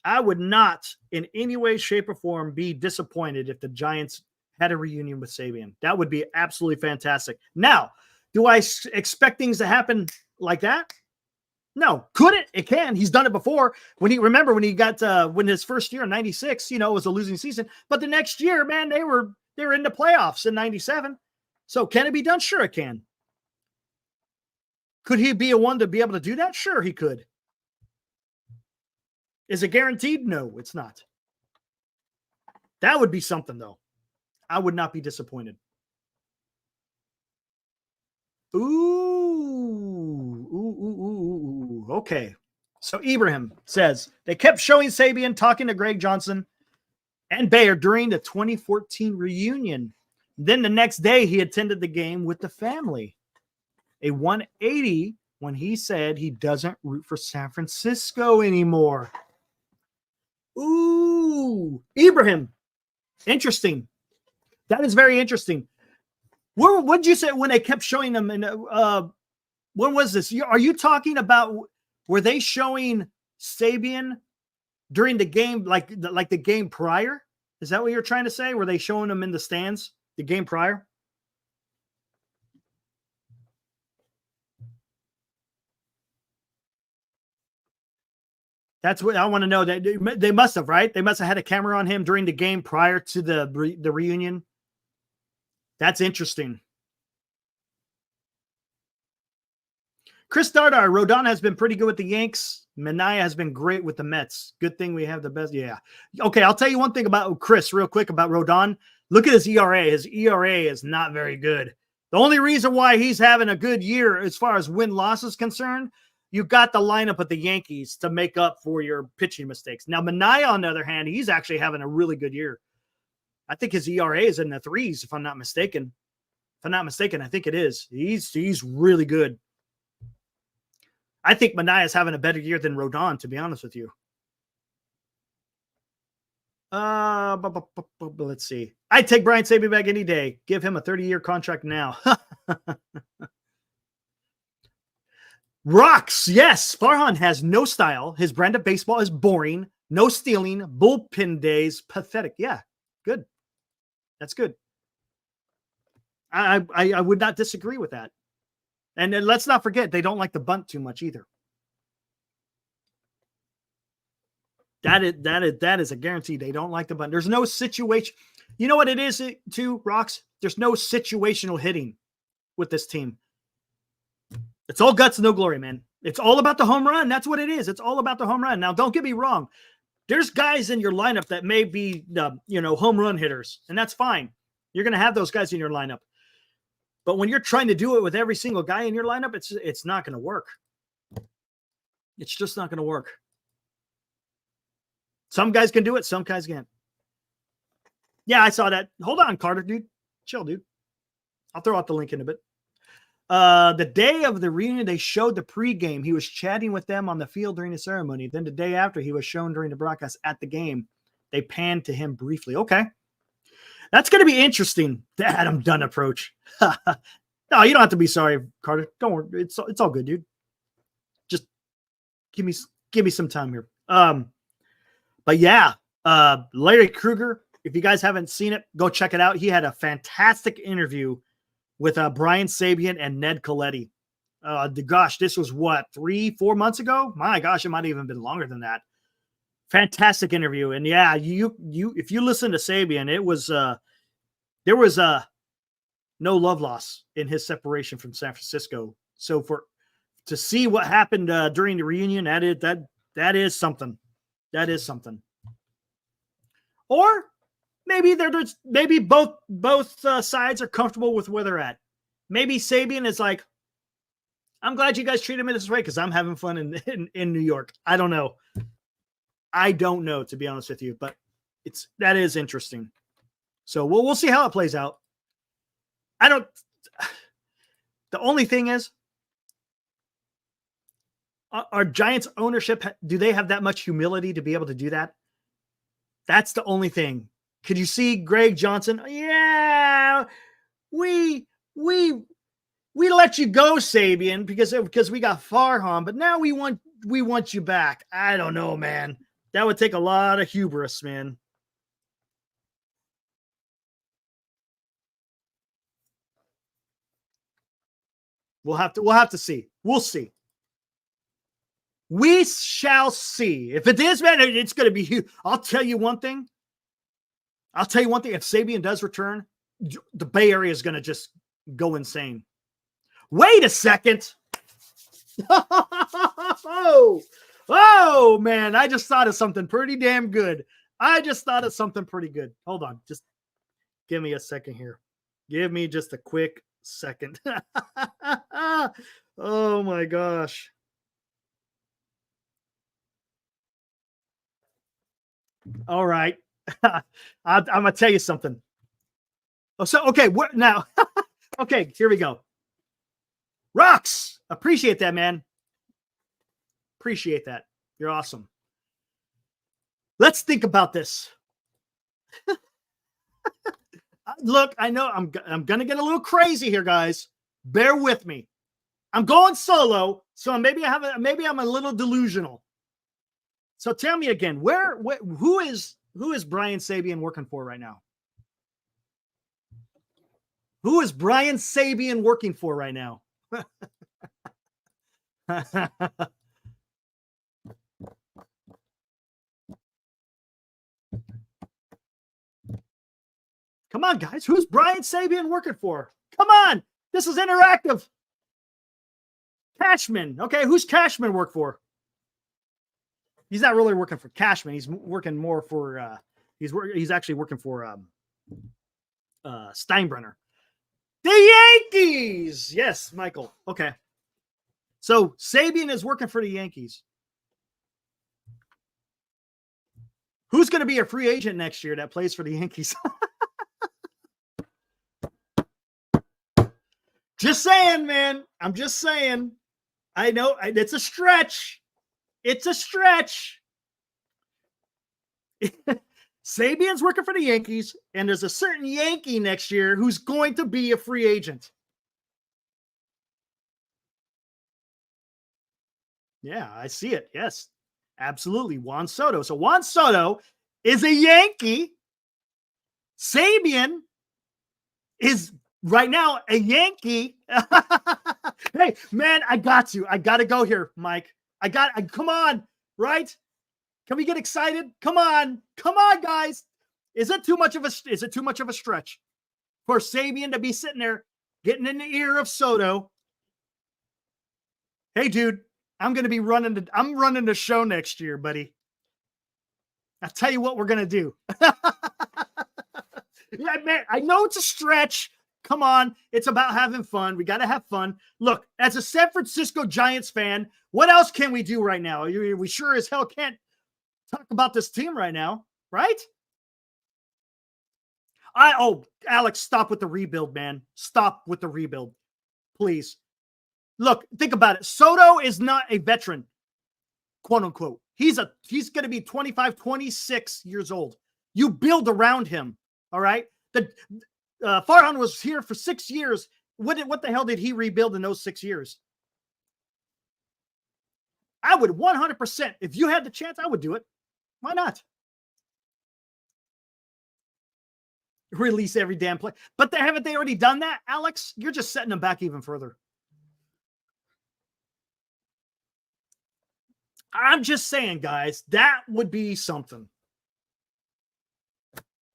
B: I would not in any way, shape, or form be disappointed if the Giants had a reunion with Sabian. That would be absolutely fantastic. Now, do I expect things to happen like that? No. Could it? It can. He's done it before. When he got when his first year in 96, you know, it was a losing season. But the next year, man, they were in the playoffs in 97. So can it be done? Sure it can. Could he be a one to be able to do that? Sure he could. Is it guaranteed? No, it's not. That would be something, though. I would not be disappointed. Ooh. Okay. So Ibrahim says they kept showing Sabian talking to Greg Johnson and Bayer during the 2014 reunion. Then the next day he attended the game with the family. A 180 when he said he doesn't root for San Francisco anymore. Ooh, Ibrahim. Interesting. That is very interesting. What did you say when they kept showing them? And when was this? Are you talking about? Were they showing Sabian during the game, like the game prior? Is that what you're trying to say? Were they showing him in the stands the game prior? That's what I want to know. That they must have, right? They must have had a camera on him during the game prior to the reunion. That's interesting. Chris Dardar, Rodon has been pretty good with the Yanks. Minaya has been great with the Mets. Good thing we have the best. Yeah. Okay, I'll tell you one thing about Chris real quick about Rodon. Look at his ERA. His ERA is not very good. The only reason why he's having a good year as far as win-loss is concerned, you got the lineup of the Yankees to make up for your pitching mistakes. Now, Minaya, on the other hand, he's actually having a really good year. I think his ERA is in the threes, if I'm not mistaken. If I'm not mistaken, I think it is. He's really good. I think Minaya is having a better year than Rodon, to be honest with you. Let's see. I'd take Brian Sabian back any day. Give him a 30-year contract now. Rocks, yes. Farhan has no style. His brand of baseball is boring. No stealing. Bullpen days. Pathetic. Yeah, good. That's good. I would not disagree with that. And then let's not forget, they don't like the bunt too much either. That is a guarantee. They don't like the bunt. There's no situation. You know what it is too, Rocks? There's no situational hitting with this team. It's all guts, no glory, man. It's all about the home run. That's what it is. It's all about the home run. Now, don't get me wrong. There's guys in your lineup that may be, home run hitters, and that's fine. You're going to have those guys in your lineup. But when you're trying to do it with every single guy in your lineup, it's not going to work. It's just not going to work. Some guys can do it. Some guys can't. Yeah, I saw that. Hold on, Carter, dude. Chill, dude. I'll throw out the link in a bit. The day of the reunion, they showed the pregame. He was chatting with them on the field during the ceremony. Then the day after, he was shown during the broadcast at the game. They panned to him briefly. Okay. That's going to be interesting, the Adam Dunn approach. No, you don't have to be sorry, Carter. Don't worry. It's all good, dude. Just give me some time here. But yeah, Larry Krueger, if you guys haven't seen it, go check it out. He had a fantastic interview with Brian Sabian and Ned Colletti. Gosh, this was what, 3-4 months ago? My gosh, it might have even been longer than that. Fantastic interview. And yeah, you if you listen to Sabian, it was there was no love loss in his separation from San Francisco. So to see what happened during the reunion, that is something. That is something. Or maybe both sides are comfortable with where they're at. Maybe Sabian is like, I'm glad you guys treat him in this way because I'm having fun in New York. I don't know. To be honest with you, but that is interesting. So we'll see how it plays out. The only thing is, our Giants ownership, do they have that much humility to be able to do that? That's the only thing. Could you see Greg Johnson? Yeah, we let you go, Sabian, because we got Farhan, but now we want you back. I don't know, man. That would take a lot of hubris, man. We'll have to see. We'll see. We shall see. If it is, man, it's going to be huge. I'll tell you one thing. If Sabian does return, the Bay Area is going to just go insane. Wait a second. Oh, man. I just thought of something pretty damn good. Hold on. Just give me a second here. Give me just a quick second. Oh, my gosh. All right. I'm going to tell you something. Oh, so, okay. Now, okay, here we go. Rocks. Appreciate that, man. Appreciate that. You're awesome. Let's think about this. Look, I know I'm going to get a little crazy here, guys. Bear with me. I'm going solo, so maybe I'm a little delusional. So tell me again, who is Brian Sabian working for right now? Who is Brian Sabian working for right now? Come on, guys. Who's Brian Sabian working for? Come on. This is interactive. Cashman. Okay, who's Cashman work for? He's not really working for Cashman. He's working more for he's actually working for Steinbrenner. The Yankees. Yes, Michael. Okay. So Sabian is working for the Yankees. Who's going to be a free agent next year that plays for the Yankees? Just saying, man. I'm just saying. I know it's a stretch. It's a stretch. Sabian's working for the Yankees, and there's a certain Yankee next year who's going to be a free agent. Yeah, I see it. Yes, absolutely. Juan Soto. So Juan Soto is a Yankee. Sabian is right now a Yankee. Hey, man, I got to go here, Mike. Come on, right? Can we get excited? Come on, guys. Is it too much of a stretch for Sabian to be sitting there getting in the ear of Soto? Hey, dude, I'm running the show next year, buddy. I'll tell you what we're gonna do. Yeah, man, I know it's a stretch. Come on, it's about having fun. We got to have fun. Look, as a San Francisco Giants fan, what else can we do right now? We sure as hell can't talk about this team right now, right? Alex, stop with the rebuild, man. Stop with the rebuild. Please. Look, think about it. Soto is not a veteran, quote unquote. He's going to be 25, 26 years old. You build around him. All right. The Farhan was here for 6 years. What the hell did he rebuild in those 6 years? I would 100%. If you had the chance, I would do it. Why not? Release every damn play. But haven't they already done that, Alex? You're just setting them back even further. I'm just saying, guys, that would be something.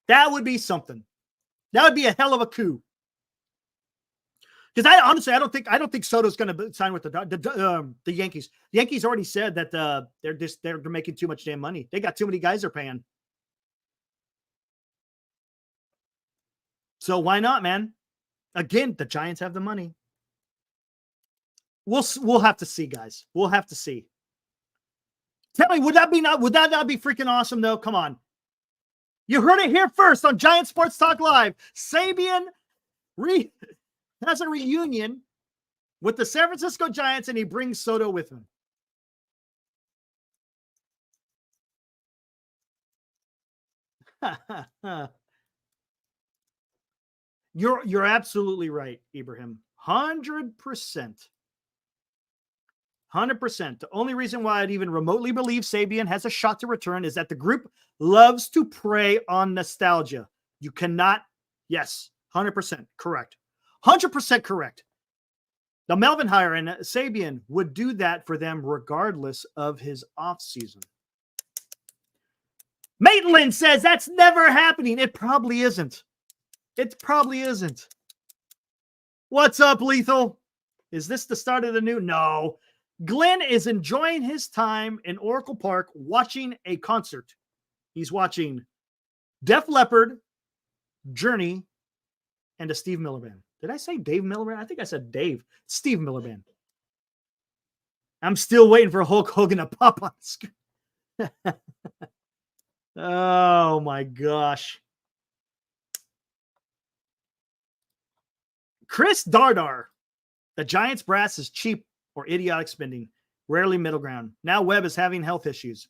B: That would be something. That would be a hell of a coup. Because I don't think Soto's going to sign with the Yankees. The Yankees already said that they're making too much damn money. They got too many guys they're paying. So why not, man? Again, the Giants have the money. We'll have to see, guys. We'll have to see. Tell me, would that not be freaking awesome though? Come on. You heard it here first on Giant Sports Talk Live. Sabian has a reunion with the San Francisco Giants, and he brings Soto with him. You're absolutely right, Ibrahim. 100%. 100%. The only reason why I'd even remotely believe Sabian has a shot to return is that the group loves to prey on nostalgia. You cannot. Yes, 100% correct. 100% correct. Now, Melvin Hire and Sabian would do that for them regardless of his offseason. Maitland says that's never happening. It probably isn't. It probably isn't. What's up, Lethal? Is this the start of the new? No. Glenn is enjoying his time in Oracle Park watching a concert. He's watching Def Leppard, Journey, and a Steve Miller Band. Did I say Dave Miller Band? I think I said Dave. Steve Miller Band. I'm still waiting for Hulk Hogan to pop on the screen. Oh, my gosh. Chris Dardar. The Giants brass is cheap or idiotic spending. Rarely middle ground. Now Webb is having health issues.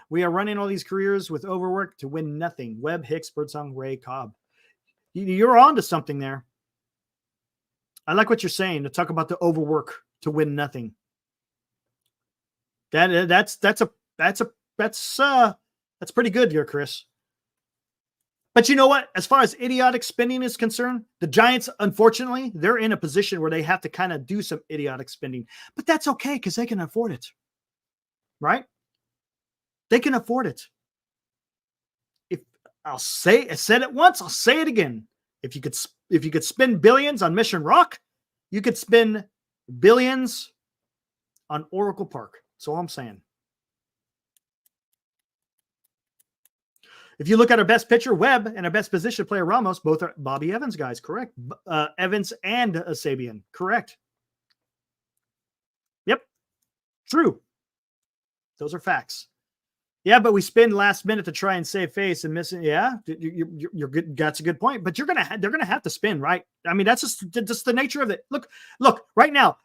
B: We are running all these careers with overwork to win nothing. Webb, Hicks, Birdsong, Ray, Cobb. You're on to something there. I like what you're saying to talk about the overwork to win nothing. That's pretty good here, Chris. But you know what? As far as idiotic spending is concerned, the Giants, unfortunately, they're in a position where they have to kind of do some idiotic spending. But that's okay because they can afford it. Right? They can afford it. I said it once, I'll say it again. If you could spend billions on Mission Rock, you could spend billions on Oracle Park. That's all I'm saying. If you look at our best pitcher, Webb, and our best position player, Ramos, both are Bobby Evans guys, correct? Evans and Sabian, correct. Yep, true. Those are facts. Yeah, but we spend last minute to try and save face and missing. Yeah, you're good. That's a good point. But they're gonna have to spin, right? I mean, that's just the nature of it. Look, right now.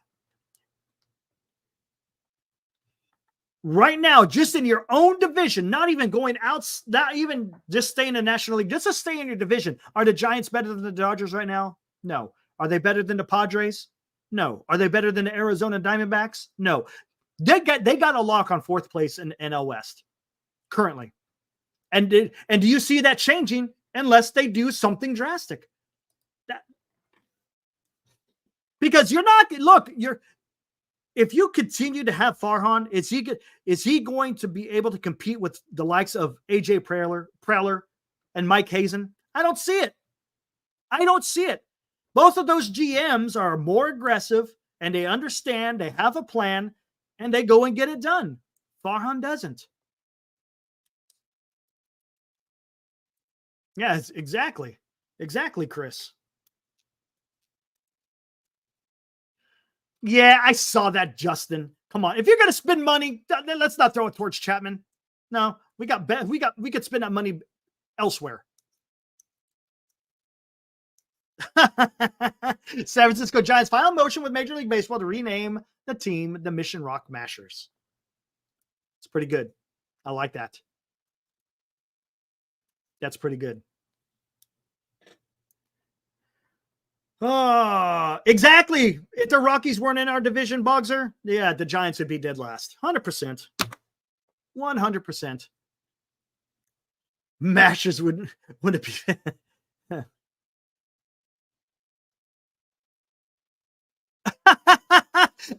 B: Right now, just in your own division, not even going out, not even just staying in the National League, just to stay in your division. Are the Giants better than the Dodgers right now? No. Are they better than the Padres? No. Are they better than the Arizona Diamondbacks? No. They got a lock on fourth place in NL West currently. And do you see that changing unless they do something drastic? Because if you continue to have Farhan, is he going to be able to compete with the likes of AJ Preller and Mike Hazen? I don't see it. Both of those GMs are more aggressive and they understand, they have a plan, and they go and get it done. Farhan doesn't. Yes, exactly. Exactly, Chris. Yeah, I saw that, Justin. Come on. If you're going to spend money, then let's not throw it towards Chapman. No, we could spend that money elsewhere. San Francisco Giants file a motion with Major League Baseball to rename the team the Mission Rock Mashers. It's pretty good. I like that. That's pretty good. Oh, exactly. If the Rockies weren't in our division, Bogser, yeah, the Giants would be dead last. 100%. 100%. Mashers would it be?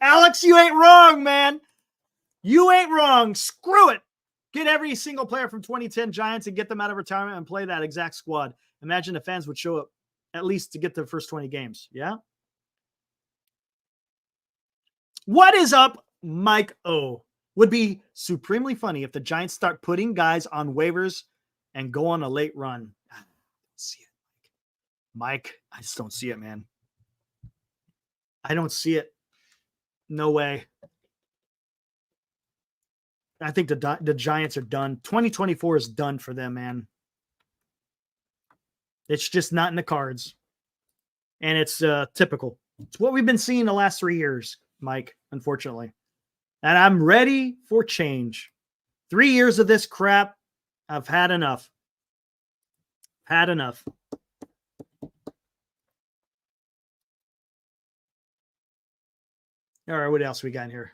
B: Alex, you ain't wrong, man. You ain't wrong. Screw it. Get every single player from 2010 Giants and get them out of retirement and play that exact squad. Imagine the fans would show up at least to get the first 20 games. Yeah. What is up, Mike O? Would be supremely funny if the Giants start putting guys on waivers and go on a late run. I don't see it, Mike. I just don't see it, man. I don't see it. No way. I think the Giants are done. 2024 is done for them, man. It's just not in the cards. And it's typical. It's what we've been seeing the last 3 years, Mike, unfortunately. And I'm ready for change. 3 years of this crap. I've had enough. Had enough. All right, what else we got in here?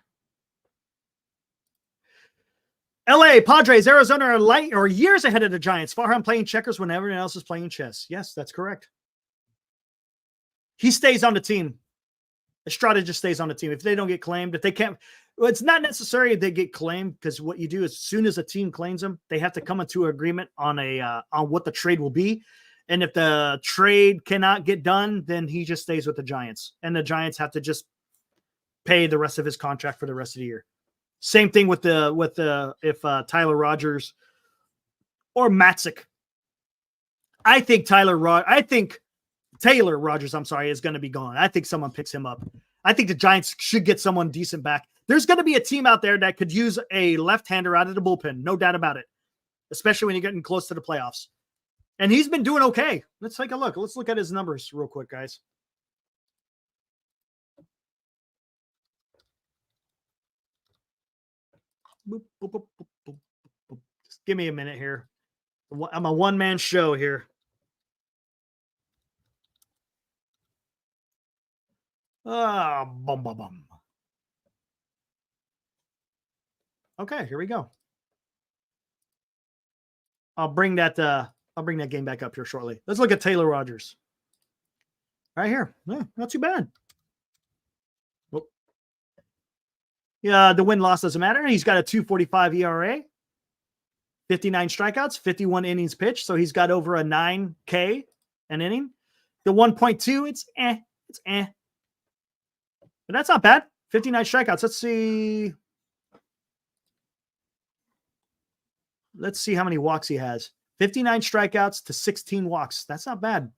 B: LA, Padres, Arizona are light or years ahead of the Giants. Farhan playing checkers when everyone else is playing chess. Yes, that's correct. He stays on the team. Estrada just stays on the team. If they don't get claimed, if they can't, well, it's not necessary they get claimed, because what you do is as soon as a team claims them, they have to come into agreement on what the trade will be. And if the trade cannot get done, then he just stays with the Giants. And the Giants have to just pay the rest of his contract for the rest of the year. Same thing with if Tyler Rogers or Matzik. I think Taylor Rogers, I'm sorry, is going to be gone. I think someone picks him up. I think the Giants should get someone decent back. There's going to be a team out there that could use a left-hander out of the bullpen. No doubt about it. Especially when you're getting close to the playoffs. And he's been doing okay. Let's take a look. Let's look at his numbers real quick, guys. Boop, boop, boop, boop, boop, boop. Just give me a minute here. I'm a one-man show here. Bum, bum, bum. Okay, here we go. I'll bring that game back up here shortly. Let's look at Taylor Rogers. Right here. Yeah, not too bad. Whoop. Yeah, the win-loss doesn't matter. He's got a 2.45 ERA, 59 strikeouts, 51 innings pitched, so he's got over a 9K an inning. The 1.2, it's eh. But that's not bad. 59 strikeouts. Let's see how many walks he has. 59 strikeouts to 16 walks. That's not bad.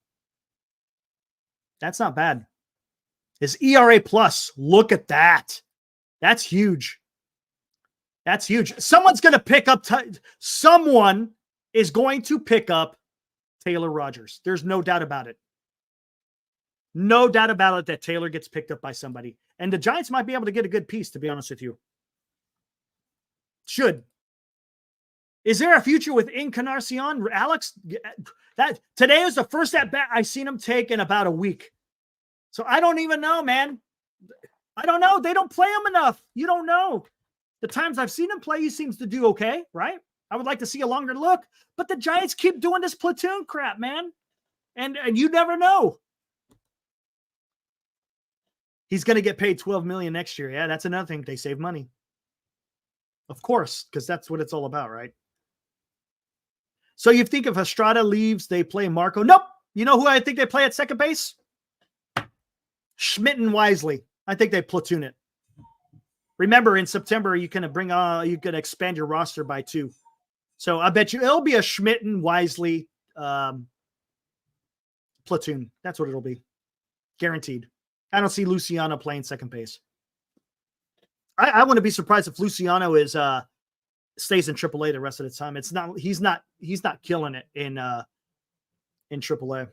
B: That's not bad. His ERA plus, look at that. That's huge. That's huge. Someone is going to pick up Taylor Rogers. There's no doubt about it. No doubt about it that Taylor gets picked up by somebody. And the Giants might be able to get a good piece, to be honest with you. Should. Is there a future with Encarnacion? Alex, that today is the first at-bat I've seen him take in about a week. So I don't even know, man. I don't know. They don't play him enough. You don't know. The times I've seen him play, he seems to do okay, right? I would like to see a longer look. But the Giants keep doing this platoon crap, man. And you never know. He's going to get paid $12 million next year. Yeah, that's another thing. They save money. Of course, because that's what it's all about, right? So you think if Estrada leaves, they play Marco? Nope. You know who I think they play at second base? Schmidt and Wisely. I think they platoon it. Remember, in September, you can expand your roster by 2. So I bet you it'll be a Schmidt and Wisely platoon. That's what it'll be. Guaranteed. I don't see Luciano playing second base. I wouldn't be surprised if Luciano stays in AAA the rest of the time. He's not killing it in AAA.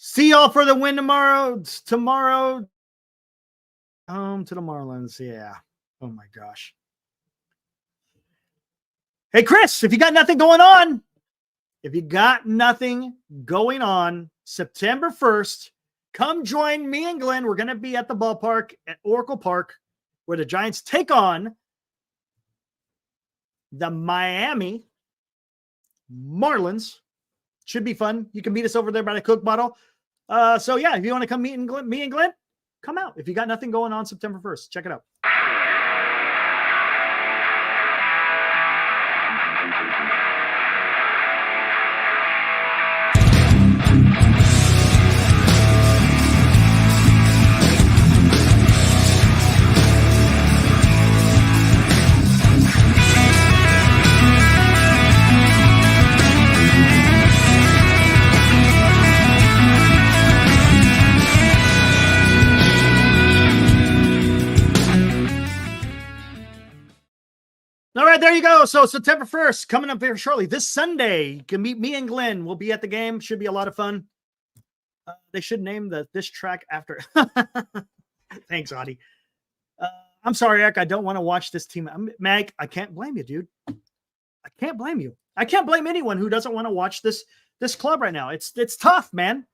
B: See y'all for the win tomorrow. Home to the Marlins. Yeah. Oh my gosh. Hey, Chris, if you got nothing going on, September 1st, come join me and Glenn. We're going to be at the ballpark at Oracle Park where the Giants take on the Miami Marlins. Should be fun. You can meet us over there by the Coke bottle. So yeah, if you want to come meet me and Glenn, come out. If you got nothing going on September 1st, check it out. All right, there you go. So September 1st, coming up very shortly. This Sunday, you can meet me and Glenn. We'll be at the game. Should be a lot of fun. They should name this track after. Thanks, Audie. I'm sorry, Eric. I don't want to watch this team. Mag, I can't blame you, dude. I can't blame you. I can't blame anyone who doesn't want to watch this club right now. It's tough, man.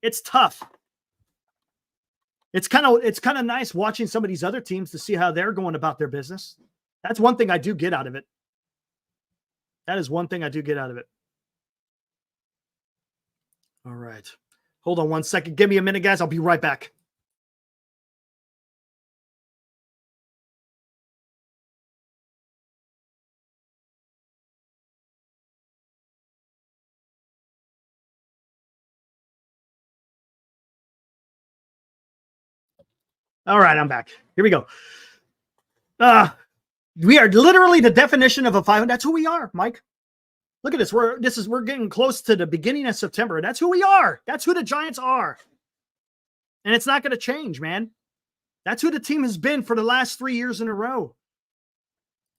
B: It's tough. It's kind of nice watching some of these other teams to see how they're going about their business. That's one thing I do get out of it. That is one thing I do get out of it. All right. Hold on one second. Give me a minute, guys. I'll be right back. All right, I'm back. Here we go. We are literally the definition of a 500. That's who we are, Mike. Look at this. We're getting close to the beginning of September. That's who we are. That's who the Giants are. And it's not going to change, man. That's who the team has been for the last 3 years in a row.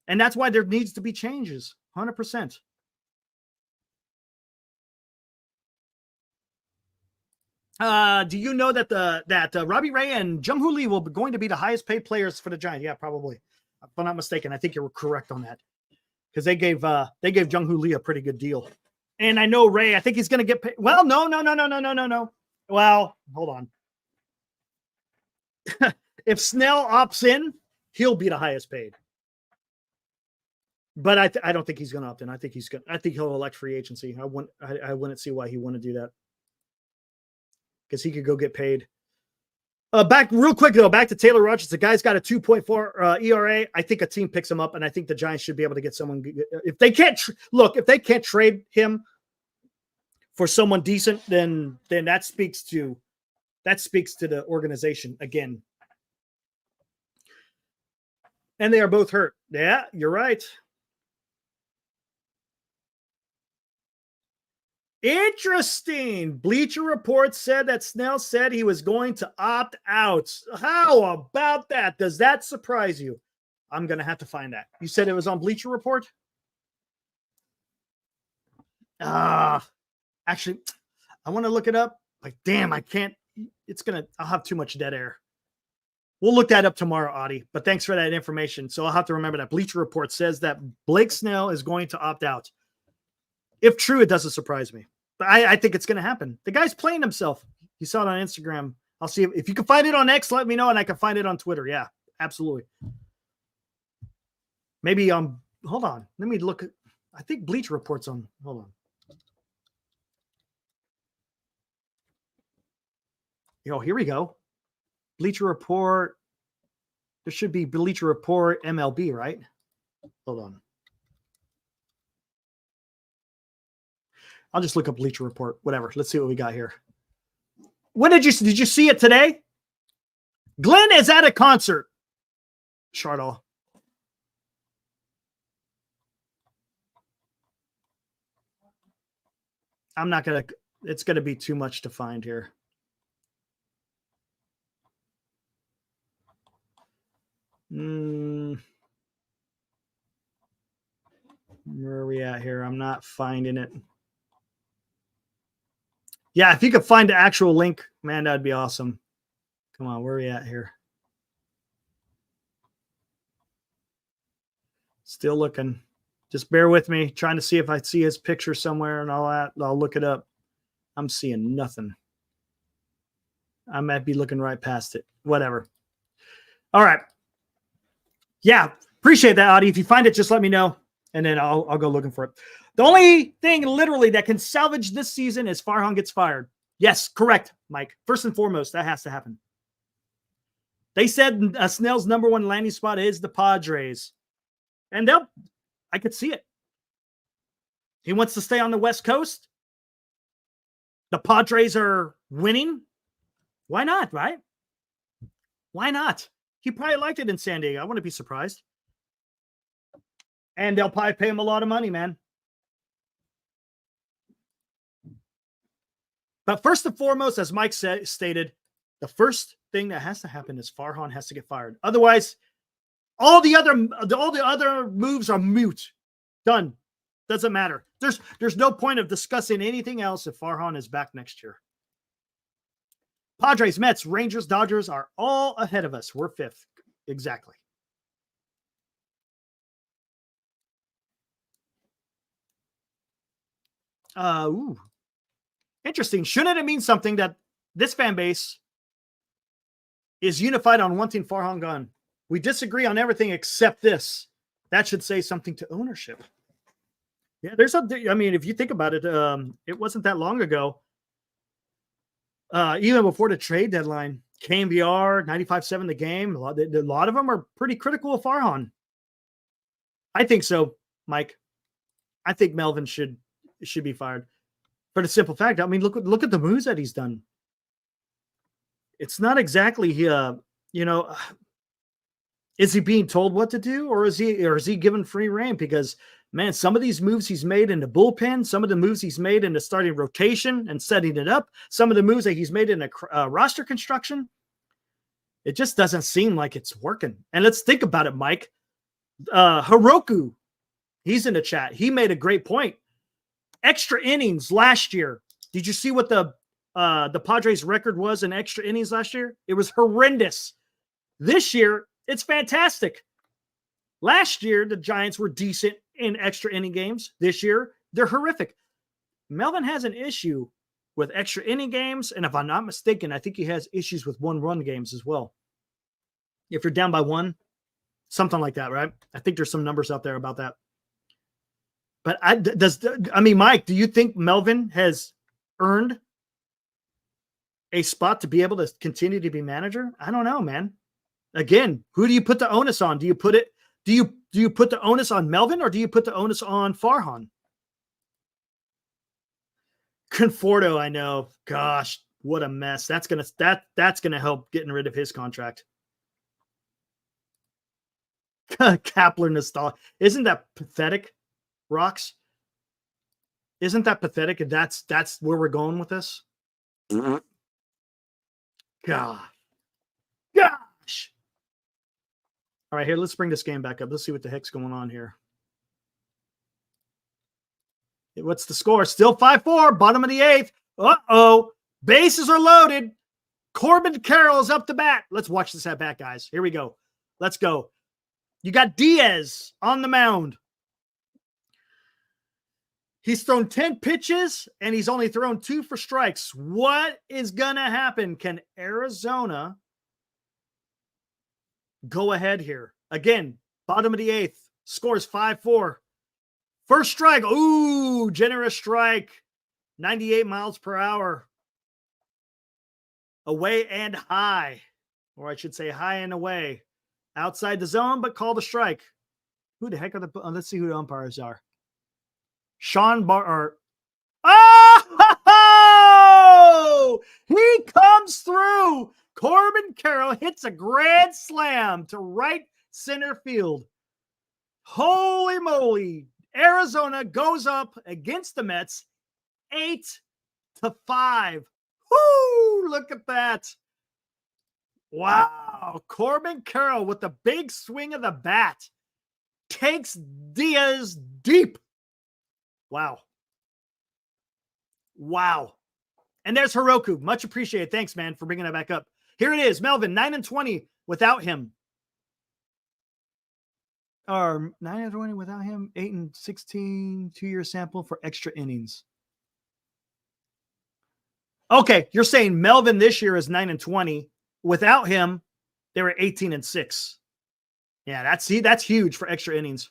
B: And that's why there needs to be changes. 100%. Do you know that Robbie Ray and Jung-Hoo Lee will be going to be the highest paid players for the Giants? Yeah, probably. If I'm not mistaken, I think you were correct on that. Because they gave Jung-Hoo Lee a pretty good deal. And I know Ray, I think he's going to get paid. Well, no. Well, hold on. If Snell opts in, he'll be the highest paid. But I don't think he's going to opt in. I think he'll elect free agency. I wouldn't see why he wouldn't do that. Because he could go get paid. Back real quick though, back to Taylor Rogers. The guy's got a 2.4 ERA. I think a team picks him up, and I think the Giants should be able to get someone. If they can't if they can't trade him for someone decent, then that speaks to the organization again. And they are both hurt. Yeah, you're right. Interesting. Bleacher Report said that Snell said he was going to opt out. How about that? Does that surprise you? I'm going to have to find that. You said it was on Bleacher Report? Actually, I want to look it up. Like, damn, I can't. I'll have too much dead air. We'll look that up tomorrow, Audie. But thanks for that information. So I'll have to remember that Bleacher Report says that Blake Snell is going to opt out. If true, it doesn't surprise me. But I think it's going to happen. The guy's playing himself. You saw it on Instagram. I'll see if you can find it on X, let me know, and I can find it on Twitter. Yeah, absolutely. Maybe hold on. Let me look at I think Bleacher Report's on. Hold on. Here we go. Bleacher Report. There should be Bleacher Report MLB, right? Hold on. I'll just look up Bleacher Report. Whatever. Let's see what we got here. When did you see it today? Glenn is at a concert. Shardall. I'm not going to, it's going to be too much to find here. Where are we at here? I'm not finding it. Yeah, if you could find the actual link, man, that'd be awesome. Come on, where are we at here? Still looking. Just bear with me, trying to see if I see his picture somewhere and all that. I'll look it up. I'm seeing nothing. I might be looking right past it. Whatever. All right. Yeah, appreciate that, Audie. If you find it, just let me know, and then I'll go looking for it. The only thing literally that can salvage this season is Farhan gets fired. Yes, correct, Mike. First and foremost, that has to happen. They said Snell's number one landing spot is the Padres. And I could see it. He wants to stay on the West Coast. The Padres are winning. Why not, right? Why not? He probably liked it in San Diego. I wouldn't be surprised. And they'll probably pay him a lot of money, man. But first and foremost, as Mike stated, the first thing that has to happen is Farhan has to get fired. Otherwise, all the other moves are moot. Done. Doesn't matter. There's no point of discussing anything else if Farhan is back next year. Padres, Mets, Rangers, Dodgers are all ahead of us. We're fifth. Exactly. Interesting. Shouldn't it mean something that this fan base is unified on wanting Farhan gone? We disagree on everything except this. That should say something to ownership. Yeah, if you think about it, it wasn't that long ago. Even before the trade deadline, KMBR, 95.7 the game. A lot of them are pretty critical of Farhan. I think so, Mike. I think Melvin should be fired. For the simple fact, I mean, look at the moves that he's done. It's not exactly is he being told what to do, or is he given free rein? Because man, some of these moves he's made in the bullpen, some of the moves he's made in the starting rotation and setting it up, some of the moves that he's made in a roster construction, it just doesn't seem like it's working. And let's think about it, Mike. Hiroku, he's in the chat. He made a great point. Extra innings last year. Did you see what the Padres record was in extra innings last year? It was horrendous. This year, it's fantastic. Last year, the Giants were decent in extra inning games. This year, they're horrific. Melvin has an issue with extra inning games, and if I'm not mistaken, I think he has issues with one-run games as well. If you're down by one, something like that, right? I think there's some numbers out there about that. But Mike, do you think Melvin has earned a spot to be able to continue to be manager? I don't know, man. Again, who do you put the onus on? Do you put the onus on Melvin, or do you put the onus on Farhan? Conforto, I know. Gosh, what a mess. That's gonna help getting rid of his contract. Kapler nostalgia. Isn't that pathetic, Rocks? Isn't that pathetic? And that's where we're going with this. God. Gosh. All right, here, let's bring this game back up. Let's see what the heck's going on here. What's the score? Still 5-4, bottom of the eighth. Uh-oh. Bases are loaded. Corbin Carroll is up to bat. Let's watch this at bat, guys. Here we go. Let's go. You got Diaz on the mound. He's thrown 10 pitches, and he's only thrown 2 for strikes. What is going to happen? Can Arizona go ahead here? Again, bottom of the eighth. Scores 5-4. First strike. Ooh, generous strike. 98 miles per hour. Away and high. Or I should say high and away. Outside the zone, but called a strike. Who the heck are let's see who the umpires are. Sean Oh! He comes through. Corbin Carroll hits a grand slam to right center field. Holy moly. Arizona goes up against the Mets 8-5. Woo! Look at that. Wow. Corbin Carroll with the big swing of the bat takes Diaz deep. Wow. And there's Hiroku. Much appreciated. Thanks, man, for bringing that back up. Here it is. Melvin, 9-20 without him. Or 9-20 without him. 8-16, 2-year sample for extra innings. Okay, you're saying Melvin this year is 9-20. Without him, they were 18-6. Yeah, that's huge for extra innings.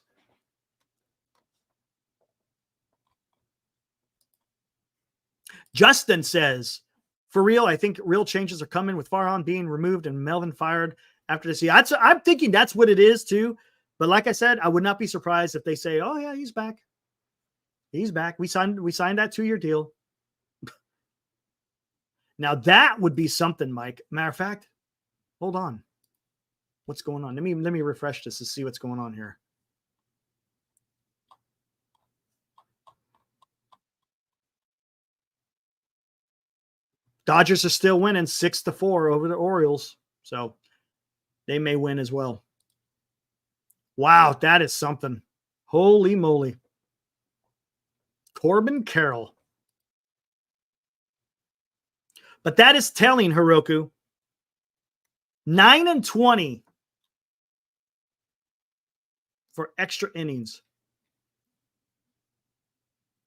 B: Justin says, for real, I think real changes are coming with Farhan being removed and Melvin fired after this year. I'm thinking that's what it is too. But like I said, I would not be surprised if they say, "Oh yeah, he's back. He's back. We signed that 2-year deal." Now that would be something, Mike. Matter of fact, hold on. What's going on? Let me refresh this to see what's going on here. Dodgers are still winning 6-4 over the Orioles. So they may win as well. Wow, that is something. Holy moly. Corbin Carroll. But that is telling, Hiroku. 9-20 for extra innings.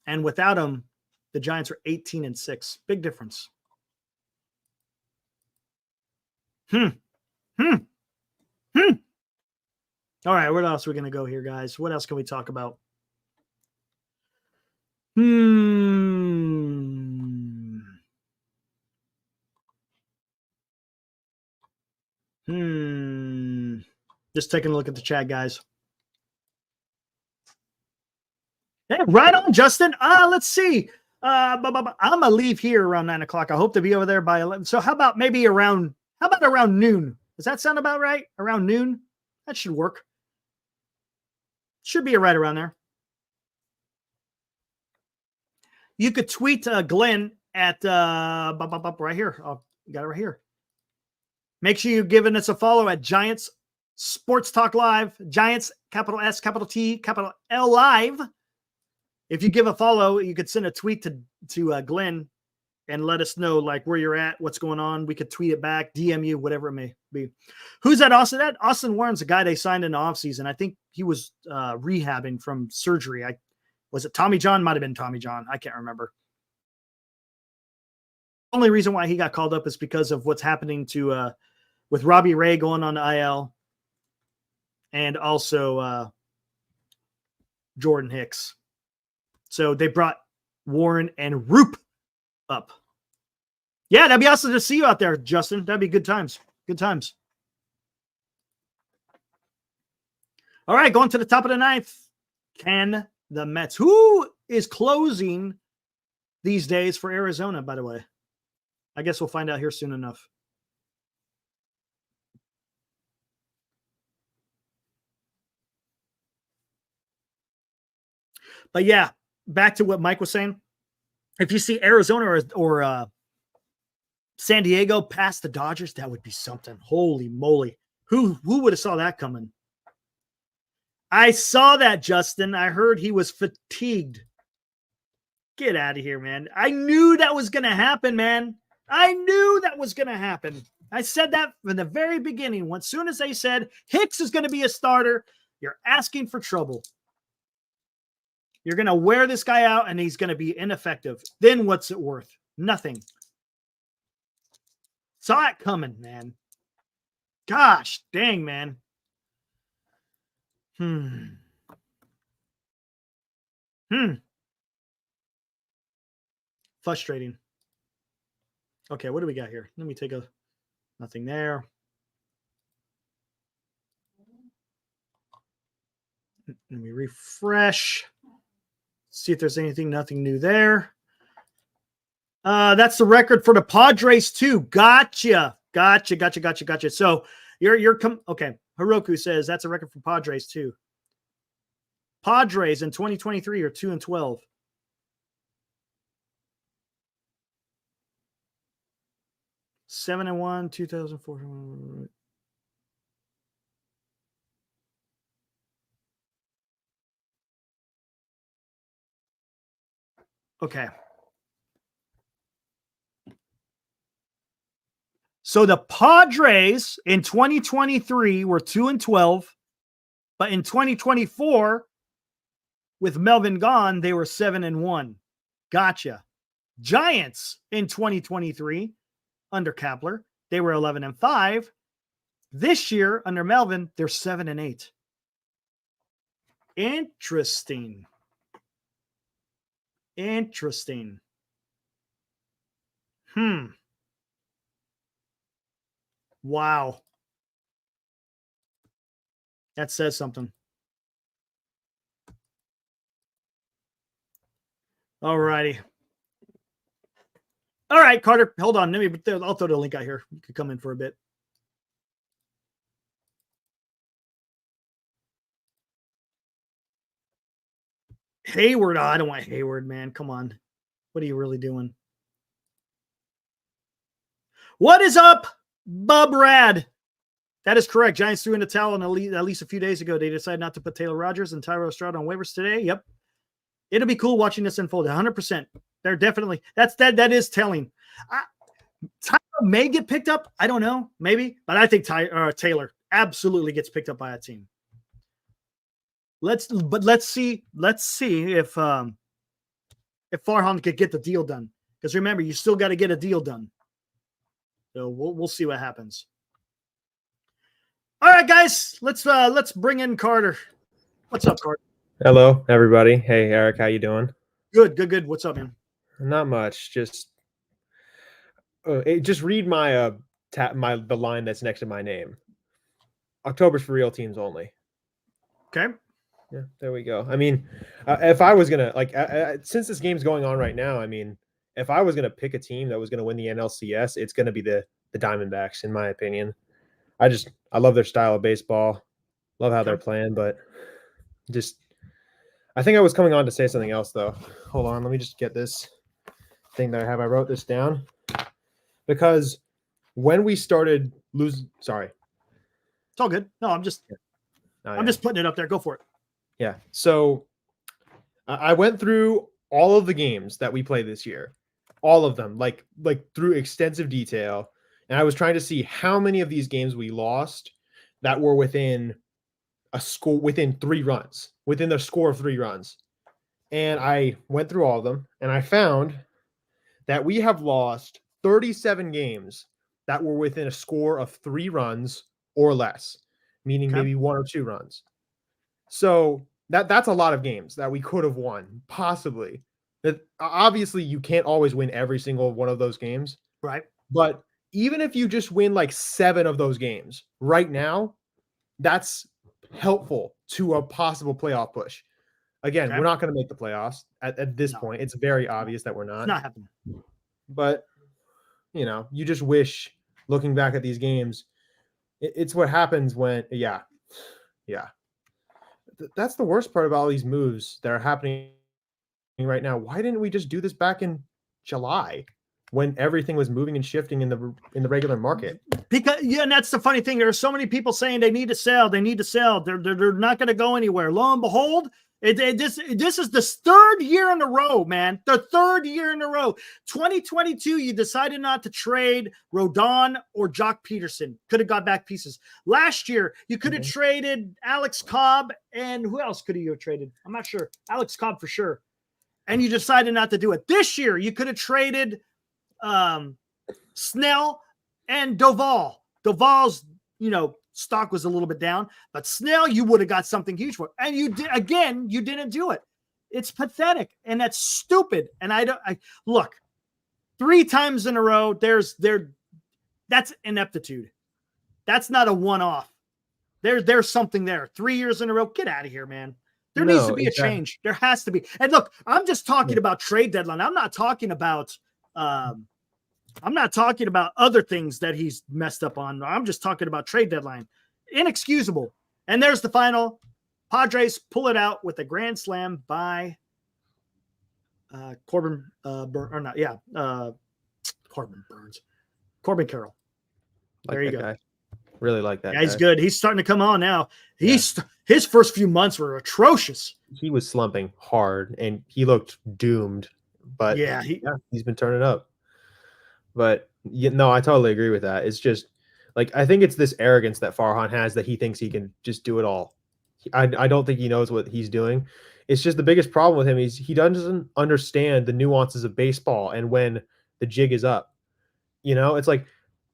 B: And without him, the Giants are 18-6. Big difference. All right, where else are we going to go here, guys? What else can we talk about? Just taking a look at the chat, guys. Hey, right on, Justin. Let's see. I'm going to leave here around 9 o'clock. I hope to be over there by 11. So how about around noon? Does that sound about right? Around noon? That should work. Should be right around there. You could tweet Glenn at right here. Oh, you got it right here. Make sure you're giving us a follow at Giants Sports Talk Live. Giants, capital S, capital T, capital L Live. If you give a follow, you could send a tweet to Glenn and let us know like where you're at, what's going on. We could tweet it back, DM you, whatever it may be. Who's that, Austin? That Austin Warren's a guy they signed in the offseason. I think he was rehabbing from surgery. Was it Tommy John? Might have been Tommy John. I can't remember. The only reason why he got called up is because of what's happening to with Robbie Ray going on the IL and also Jordan Hicks. So they brought Warren and Roop up. Yeah, that'd be awesome to see you out there, Justin. That'd be good times. Good times. All right, going to the top of the ninth. Can the Mets, who is closing these days for Arizona, by the way? I guess we'll find out here soon enough. But yeah, back to what Mike was saying. If you see Arizona or San Diego past the Dodgers, that would be something. Holy moly. Who would have saw that coming? I saw that, Justin. I heard he was fatigued. Get out of here, man. I knew that was going to happen, man. I knew that was going to happen. I said that from the very beginning. As soon as they said Hicks is going to be a starter, you're asking for trouble. You're going to wear this guy out, and he's going to be ineffective. Then what's it worth? Nothing. Saw it coming, man. Gosh, dang, man. Frustrating. Okay, what do we got here? Let me take nothing there. Let me refresh. See if there's nothing new there. That's the record for the Padres too. Gotcha. So you're okay. Hiroku says that's a record for Padres too. Padres in 2023 are 2-12. Seven and 1, 2004. Okay. So the Padres in 2023 were 2-12, but in 2024, with Melvin gone, they were 7-1. Gotcha. Giants in 2023 under Kapler, they were 11-5. This year under Melvin, they're 7-8. Interesting. Wow. That says something. All righty. All right, Carter, hold on. I'll throw the link out here. You could come in for a bit. Hayward. Oh, I don't want Hayward, man. Come on. What are you really doing? What is up, Bub Rad? That is correct. Giants threw in the towel at least a few days ago. They decided not to put Taylor Rogers and Tyro Stroud on waivers today. Yep. It'll be cool watching this unfold. 100%. They're definitely that is telling. Tyro may get picked up. I don't know. Maybe. But I think Taylor absolutely gets picked up by a team. Let's see if Farhan could get the deal done. Because remember, you still got to get a deal done. So we'll see what happens. All right, guys, let's bring in Carter. What's up, Carter?
C: Hello, everybody. Hey, Eric, how you doing?
B: Good. What's up, man?
C: Not much. Just read my the line that's next to my name. October's for real teams only.
B: Okay.
C: Yeah, there we go. I mean, if I was gonna since this game's going on right now, I mean, if I was gonna pick a team that was gonna win the NLCS, it's gonna be the Diamondbacks, in my opinion. I love their style of baseball, love how they're playing, but I think I was coming on to say something else though. Hold on, let me just get this thing that I have. I wrote this down because when we started losing, sorry,
B: it's all good. No, I'm just putting it up there. Go for it.
C: Yeah. So I went through all of the games that we played this year, all of them, like through extensive detail. And I was trying to see how many of these games we lost that were within a score, within 3 runs, within the score of 3 runs. And I went through all of them and I found that we have lost 37 games that were within a score of 3 runs or less, meaning maybe 1 or 2 runs. So that's a lot of games that we could have won, possibly. That obviously you can't always win every single one of those games.
B: Right.
C: But even if you just win like 7 of those games right now, that's helpful to a possible playoff push. Again, we're not going to make the playoffs at this point. It's very obvious that we're not.
B: It's not happening.
C: But, you just wish, looking back at these games, it's what happens when, yeah. That's the worst part about all these moves that are happening right now. Why didn't we just do this back in July when everything was moving and shifting in the regular market?
B: Because and that's the funny thing. There are so many people saying they need to sell. They're not going to go anywhere. Lo and behold, this is the 3rd year in a row, man. The 3rd year in a row. 2022, you decided not to trade Rodon or Jock Peterson. Could have got back pieces. Last year, you could have traded Alex Cobb, and who else could you have traded? I'm not sure. Alex Cobb for sure. And you decided not to do it. This year, you could have traded Snell and Doval. Doval's, stock was a little bit down, but Snell, you would have got something huge for it. And you didn't do it. It's pathetic. And that's stupid. And look, 3 times in a row, that's ineptitude. That's not a one-off. There's something there. 3 years in a row. Get out of here, man. There needs to be a change. There has to be. And look, I'm just talking about trade deadline. I'm not talking about other things that he's messed up on. I'm just talking about trade deadline. Inexcusable. And there's the final. Padres pull it out with a grand slam by Corbin Burns. Corbin Carroll. There you go.
C: Guy. Really like that.
B: Yeah, he's good. He's starting to come on now. His first few months were atrocious.
C: He was slumping hard and he looked doomed. But he's been turning up. But Yeah, no, I totally agree with that. It's just like I think it's this arrogance that Farhan has that he thinks he can just do it all. I don't think he knows what he's doing. It's just the biggest problem with him is he doesn't understand the nuances of baseball and when the jig is up. It's like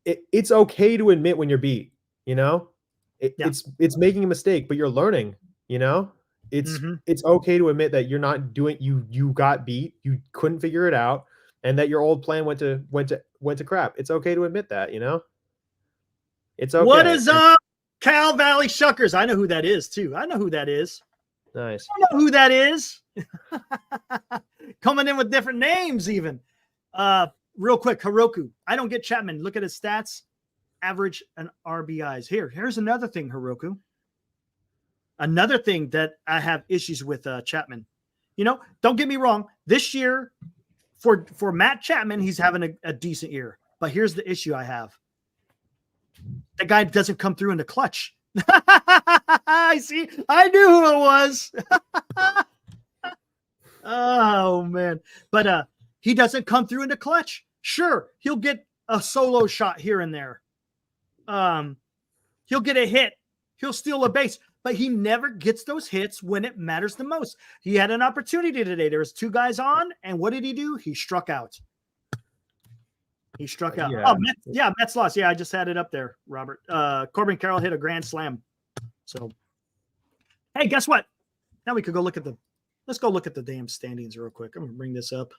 C: it's okay to admit when you're beat. You know,
B: Yeah.
C: it's making a mistake, but you're learning. You know, it's okay to admit that you're not doing you got beat, you couldn't figure it out, and that your old plan went to crap. It's okay to admit that. It's okay.
B: What is up, Cal Valley Shuckers? I know who that is too. I know who that is.
C: Nice.
B: I know who that is. Coming in with different names, even. Real quick, Hiroku. I don't get Chapman. Look at his stats, average and RBIs. Here's another thing, Hiroku. Another thing that I have issues with Chapman. Don't get me wrong. This year, for Matt Chapman, he's having a decent year. But here's the issue I have. The guy doesn't come through in the clutch. I see. I knew who it was. Oh, man. But he doesn't come through in the clutch. Sure, he'll get a solo shot here and there. He'll get a hit. He'll steal a base. But he never gets those hits when it matters the most. He had an opportunity today. There was 2 guys on, and what did he do? He struck out. He struck out.
C: Yeah.
B: Mets lost. Yeah, I just had it up there, Robert. Corbin Carroll hit a grand slam. So, hey, guess what? Now we could go let's go look at the damn standings real quick. I'm going to bring this up.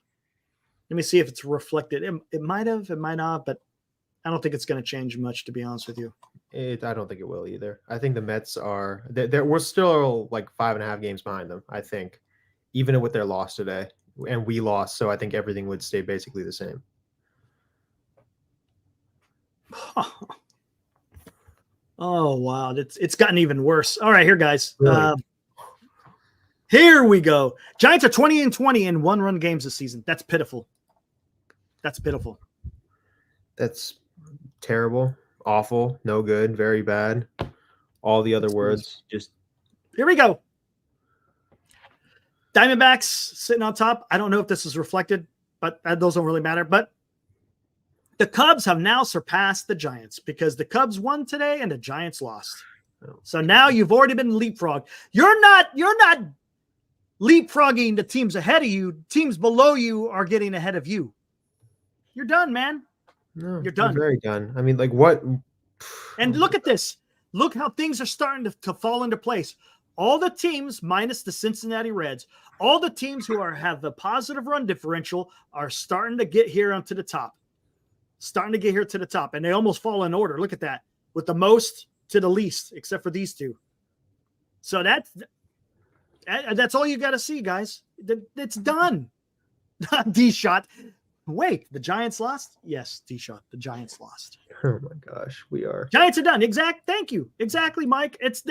B: Let me see if it's reflected. It might have, it might not, but I don't think it's going to change much, to be honest with you.
C: I don't think it will either. I think the Mets we're still like 5.5 games behind them, I think, even with their loss today. And we lost, so I think everything would stay basically the same.
B: Oh, wow. It's gotten even worse. All right, here, guys.
C: Really?
B: Here we go. Giants are 20-20 in 1-run games this season. That's pitiful. That's pitiful.
C: That's terrible, awful, no good, very bad. All the other words. Just
B: here we go. Diamondbacks sitting on top. I don't know if this is reflected, but those don't really matter. But the Cubs have now surpassed the Giants because the Cubs won today and the Giants lost. So now you've already been leapfrogged. You're not leapfrogging the teams ahead of you. Teams below you are getting ahead of you. You're done, man.
C: no,
B: You're done.
C: I'm very done. I mean, like what?
B: And look at this. Look how things are starting to fall into place. All the teams, minus the Cincinnati Reds, all the teams who have a positive run differential are starting to get here onto the top. Starting to get here to the top. And they almost fall in order. Look at that. With the most to the least, except for these 2. So that's all you got to see, guys. It's done. D-Shot. Wait, the Giants lost? Yes, D-Shot. The Giants lost.
C: Oh my gosh, we are.
B: Giants are done. Thank you. Exactly, Mike. It's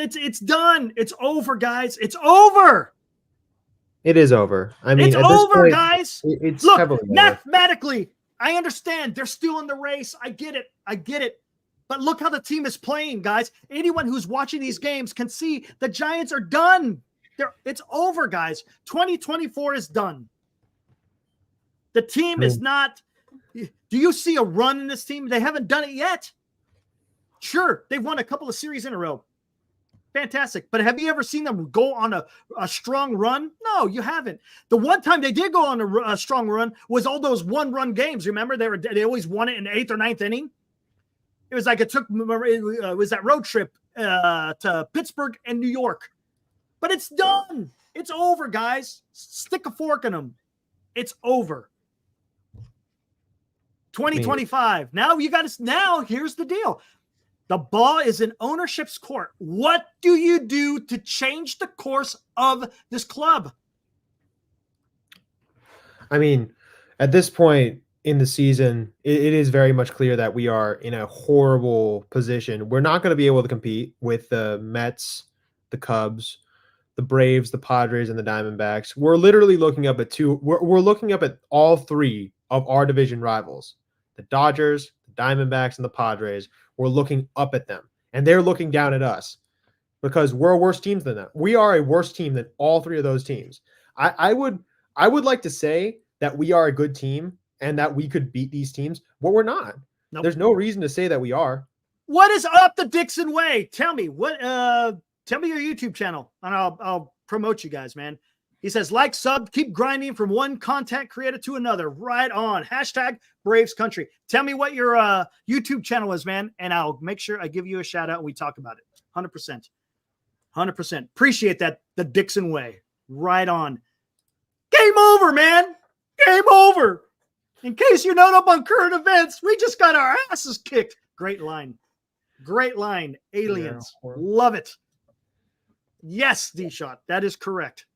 B: done. It's over, guys. It's over.
C: It is over. I mean,
B: it's
C: at this
B: over,
C: point,
B: guys.
C: It's
B: Look,
C: heavily over.
B: mathematically, I understand they're still in the race. I get it. But look how the team is playing, guys. Anyone who's watching these games can see the Giants are done. It's over, guys. 2024 is done. The team is not. Do you see a run in this team? They haven't done it yet. Sure, they've won a couple of series in a row. Fantastic. But have you ever seen them go on a strong run? No, you haven't. The one time they did go on a strong run was all those 1-run games. Remember, they always won it in the 8th or 9th inning. It was like it was that road trip to Pittsburgh and New York. But it's done. It's over, guys. Stick a fork in them. It's over. 2025. Now here's the deal. The ball is in ownership's court. What do you do to change the course of this club?
C: I mean, at this point in the season, it is very much clear that we are in a horrible position. We're not going to be able to compete with the Mets, the Cubs, the Braves, the Padres, and the Diamondbacks. We're literally looking up at we're looking up at all 3 of our division rivals. The Dodgers, the Diamondbacks, and the Padres. We're looking up at them, and they're looking down at us because we're worse teams than them. We are a worse team than all 3 of those teams. I would like to say that we are a good team and that we could beat these teams. Well, we're not.
B: Nope.
C: There's no reason to say that we are.
B: What is up the Dixon way? Tell me tell me your YouTube channel and I'll promote you guys, man. He says, like, sub, keep grinding from one content creator to another. Right on. Hashtag Braves Country. Tell me what your YouTube channel is, man, and I'll make sure I give you a shout out and we talk about it. 100%. 100%. Appreciate that. The Dixon way. Right on. Game over, man. Game over. In case you're not up on current events, we just got our asses kicked. Great line. Great line. Aliens. Yeah. Love it. Yes, D-Shot. That is correct.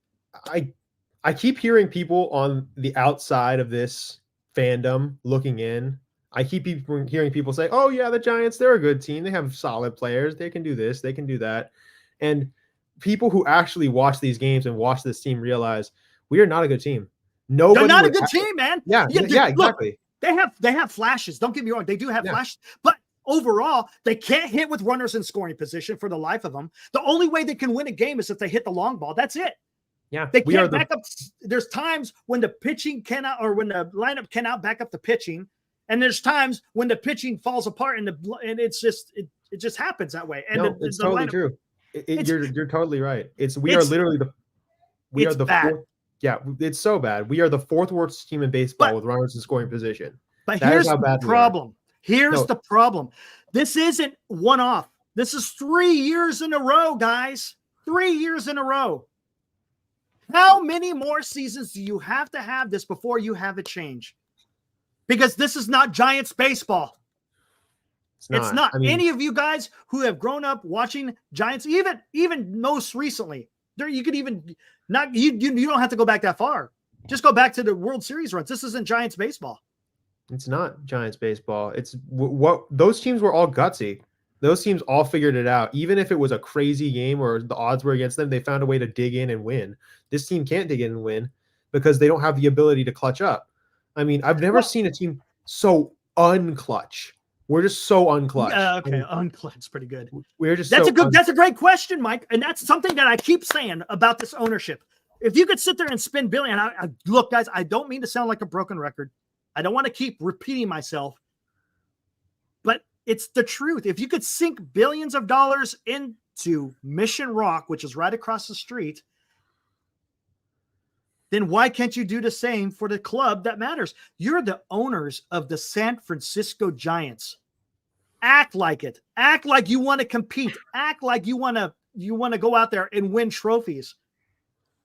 C: I keep hearing people on the outside of this fandom looking in. I keep hearing people say, oh, yeah, the Giants, they're a good team. They have solid players. They can do this. They can do that. And people who actually watch these games and watch this team realize we are not a good team. Nobody.
B: They're not a good team, man.
C: Yeah, exactly.
B: Look, they have flashes. Don't get me wrong. They do have flashes. But overall, they can't hit with runners in scoring position for the life of them. The only way they can win a game is if they hit the long ball. That's it.
C: Yeah,
B: they can't back up. There's times when the pitching cannot, or when the lineup cannot back up the pitching, and there's times when the pitching falls apart, and it's just it just happens that way. And
C: it's totally
B: lineup,
C: true. You're totally right. We are literally the fourth. Yeah, it's so bad. We are the fourth worst team in baseball with runners in scoring position.
B: But here's the problem. Here's the problem. This isn't one off. This is 3 years in a row, guys. 3 years in a row. How many more seasons do you have to have this before you have a change? Because this is not Giants baseball. It's not. I mean, any of you guys who have grown up watching Giants, even most recently, you could even not. You don't have to go back that far. Just go back to the World Series runs. This isn't Giants baseball.
C: It's not Giants baseball. It's what those teams were all gutsy. Those teams all figured it out. Even if it was a crazy game or the odds were against them, they found a way to dig in and win. This team can't dig in and win because they don't have the ability to clutch up. I mean, I've never seen a team so unclutch. We're just so unclutch.
B: Okay, unclutch, pretty good.
C: We're just
B: that's a great question, Mike, and that's something that I keep saying about this ownership. If you could sit there and spin billion, I look, guys, I don't mean to sound like a broken record. I don't want to keep repeating myself, but it's the truth. If you could sink billions of dollars into Mission Rock, which is right across the street, then why can't you do the same for the club that matters? You're the owners of the San Francisco Giants. Act like it. Act like you want to compete. Act like you want to go out there and win trophies.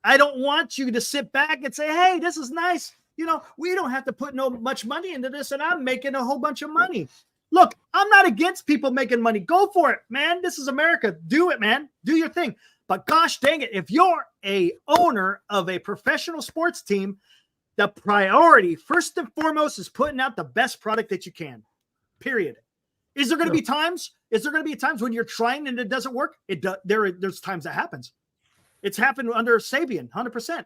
B: I don't want you to sit back and say, hey, this is nice. You know, we don't have to put much money into this, and I'm making a whole bunch of money. Look, I'm not against people making money. Go for it, man. This is America. Do it, man. Do your thing. But gosh dang it, if you're a owner of a professional sports team, the priority, first and foremost, is putting out the best product that you can. Period. Is there going to be times? Is there going to be times when you're trying and it doesn't work? There's times that happens. It's happened under Sabian, 100%.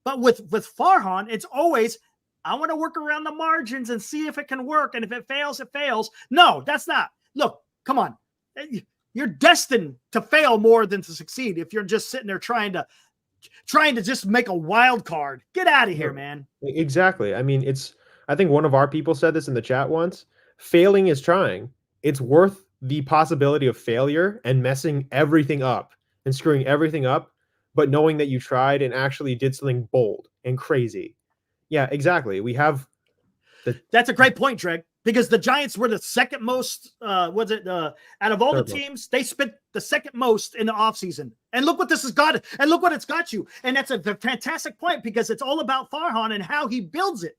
B: But with Farhan, it's always, I want to work around the margins and see if it can work. And if it fails, it fails. No, that's not. Look, come on. You're destined to fail more than to succeed if you're just sitting there trying to just make a wild card. Get out of here, man.
C: Exactly. I mean, I think one of our people said this in the chat once. Failing is trying. It's worth the possibility of failure and messing everything up and screwing everything up, but knowing that you tried and actually did something bold and crazy. Yeah, exactly. That's
B: a great point, Dreg, because the Giants were the second most, out of all the teams, they spent the second most in the offseason. And look what this has got, and look what it's got you. And that's a fantastic point because it's all about Farhan and how he builds it.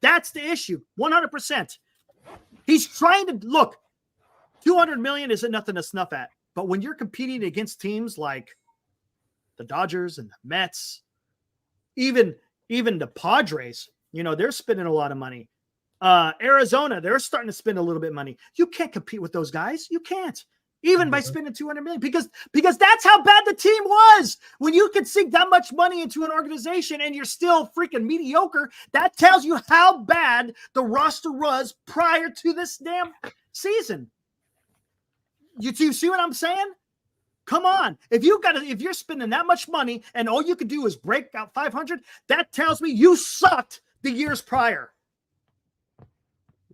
B: That's the issue, 100%. He's trying to, look, $200 million isn't nothing to snuff at. But when you're competing against teams like the Dodgers and the Mets, even the Padres, they're spending a lot of money. Arizona, they're starting to spend a little bit of money. You can't compete with those guys. You can't. Even by spending $200 million, because that's how bad the team was. When you can sink that much money into an organization and you're still freaking mediocre, that tells you how bad the roster was prior to this damn season. You see what I'm saying? Come on. If you're spending that much money and all you could do is break out 500, that tells me you sucked the years prior.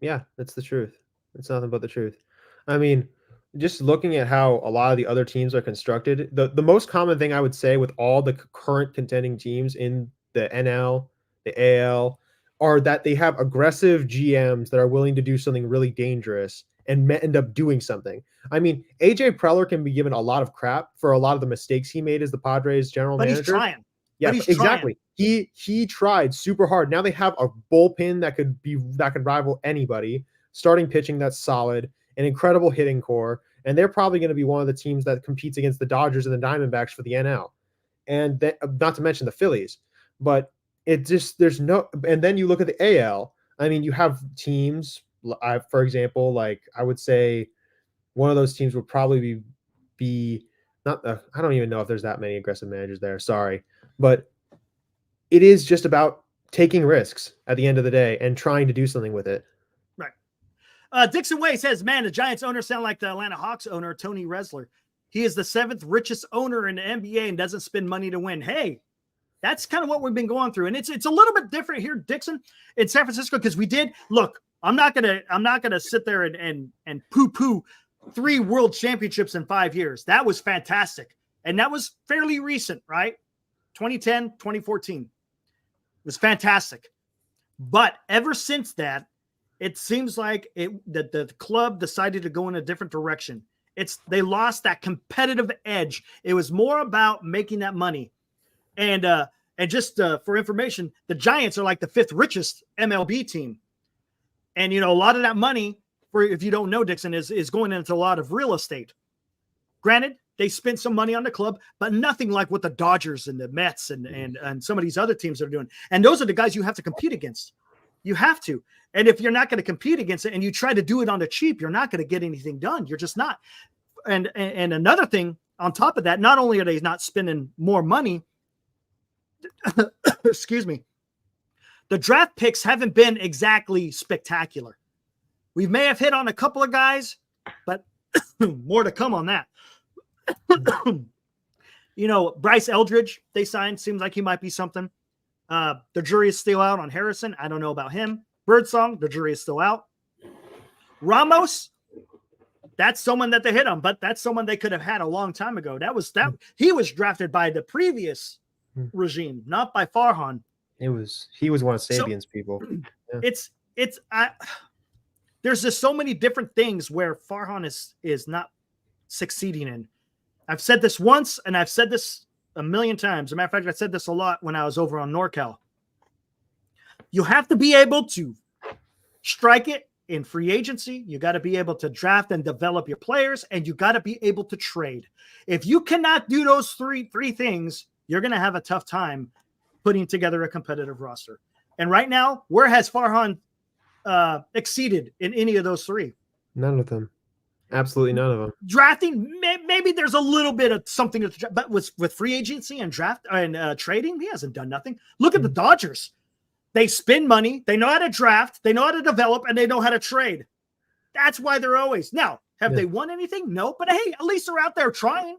C: Yeah, that's the truth. It's nothing but the truth. I mean, just looking at how a lot of the other teams are constructed, the most common thing I would say with all the current contending teams in the NL, the AL, are that they have aggressive GMs that are willing to do something really dangerous and end up doing something. I mean, AJ Preller can be given a lot of crap for a lot of the mistakes he made as the Padres general
B: But he's
C: manager.
B: trying.
C: Yeah,
B: But he's
C: exactly. He tried super hard. Now they have a bullpen that could rival anybody. Starting pitching that's solid, an incredible hitting core, and they're probably going to be one of the teams that competes against the Dodgers and the Diamondbacks for the NL, and not to mention the Phillies. But it just there's no. And then you look at the AL. I mean, you have teams. For example, like I would say, one of those teams would probably be not. I don't even know if there's that many aggressive managers there. Sorry, but it is just about taking risks at the end of the day and trying to do something with it.
B: Right. Dixon Way says, man, the Giants owner sound like the Atlanta Hawks owner, Tony Resler. He is the 7th richest owner in the NBA and doesn't spend money to win. Hey, that's kind of what we've been going through. And it's a little bit different here, Dixon, in San Francisco, because we did look, I'm not gonna sit there and poo-poo 3 world championships in 5 years. That was fantastic. And that was fairly recent, right? 2010, 2014. It was fantastic. But ever since that, it seems like that the club decided to go in a different direction. They lost that competitive edge. It was more about making that money. And just for information, the Giants are like the 5th richest MLB team. And, a lot of that money, if you don't know, Dixon, is going into a lot of real estate. Granted, they spent some money on the club, but nothing like what the Dodgers and the Mets and some of these other teams are doing. And those are the guys you have to compete against. You have to. And if you're not going to compete against it and you try to do it on the cheap, you're not going to get anything done. You're just not. And another thing on top of that, not only are they not spending more money, excuse me, the draft picks haven't been exactly spectacular. We may have hit on a couple of guys, but more to come on that. Bryce Eldridge, they signed, seems like he might be something. The jury is still out on Harrison. I don't know about him. Birdsong, the jury is still out. Ramos, that's someone that they hit on, but that's someone they could have had a long time ago. He was drafted by the previous regime, not by Farhan.
C: He was one of Sabian's people. Yeah.
B: There's just so many different things where Farhan is not succeeding in. I've said this once, and I've said this a million times. As a matter of fact, I said this a lot when I was over on NorCal. You have to be able to strike it in free agency. You got to be able to draft and develop your players, and you got to be able to trade. If you cannot do those three things, you're going to have a tough time putting together a competitive roster. And right now, where has Farhan exceeded in any of those 3?
C: None of them. Absolutely none of them.
B: Drafting, maybe there's a little bit of something, but with free agency and draft and trading, he hasn't done nothing. Look at the Dodgers. They spend money. They know how to draft. They know how to develop, and they know how to trade. That's why they're always. Now, have they won anything? No, but hey, at least they're out there trying.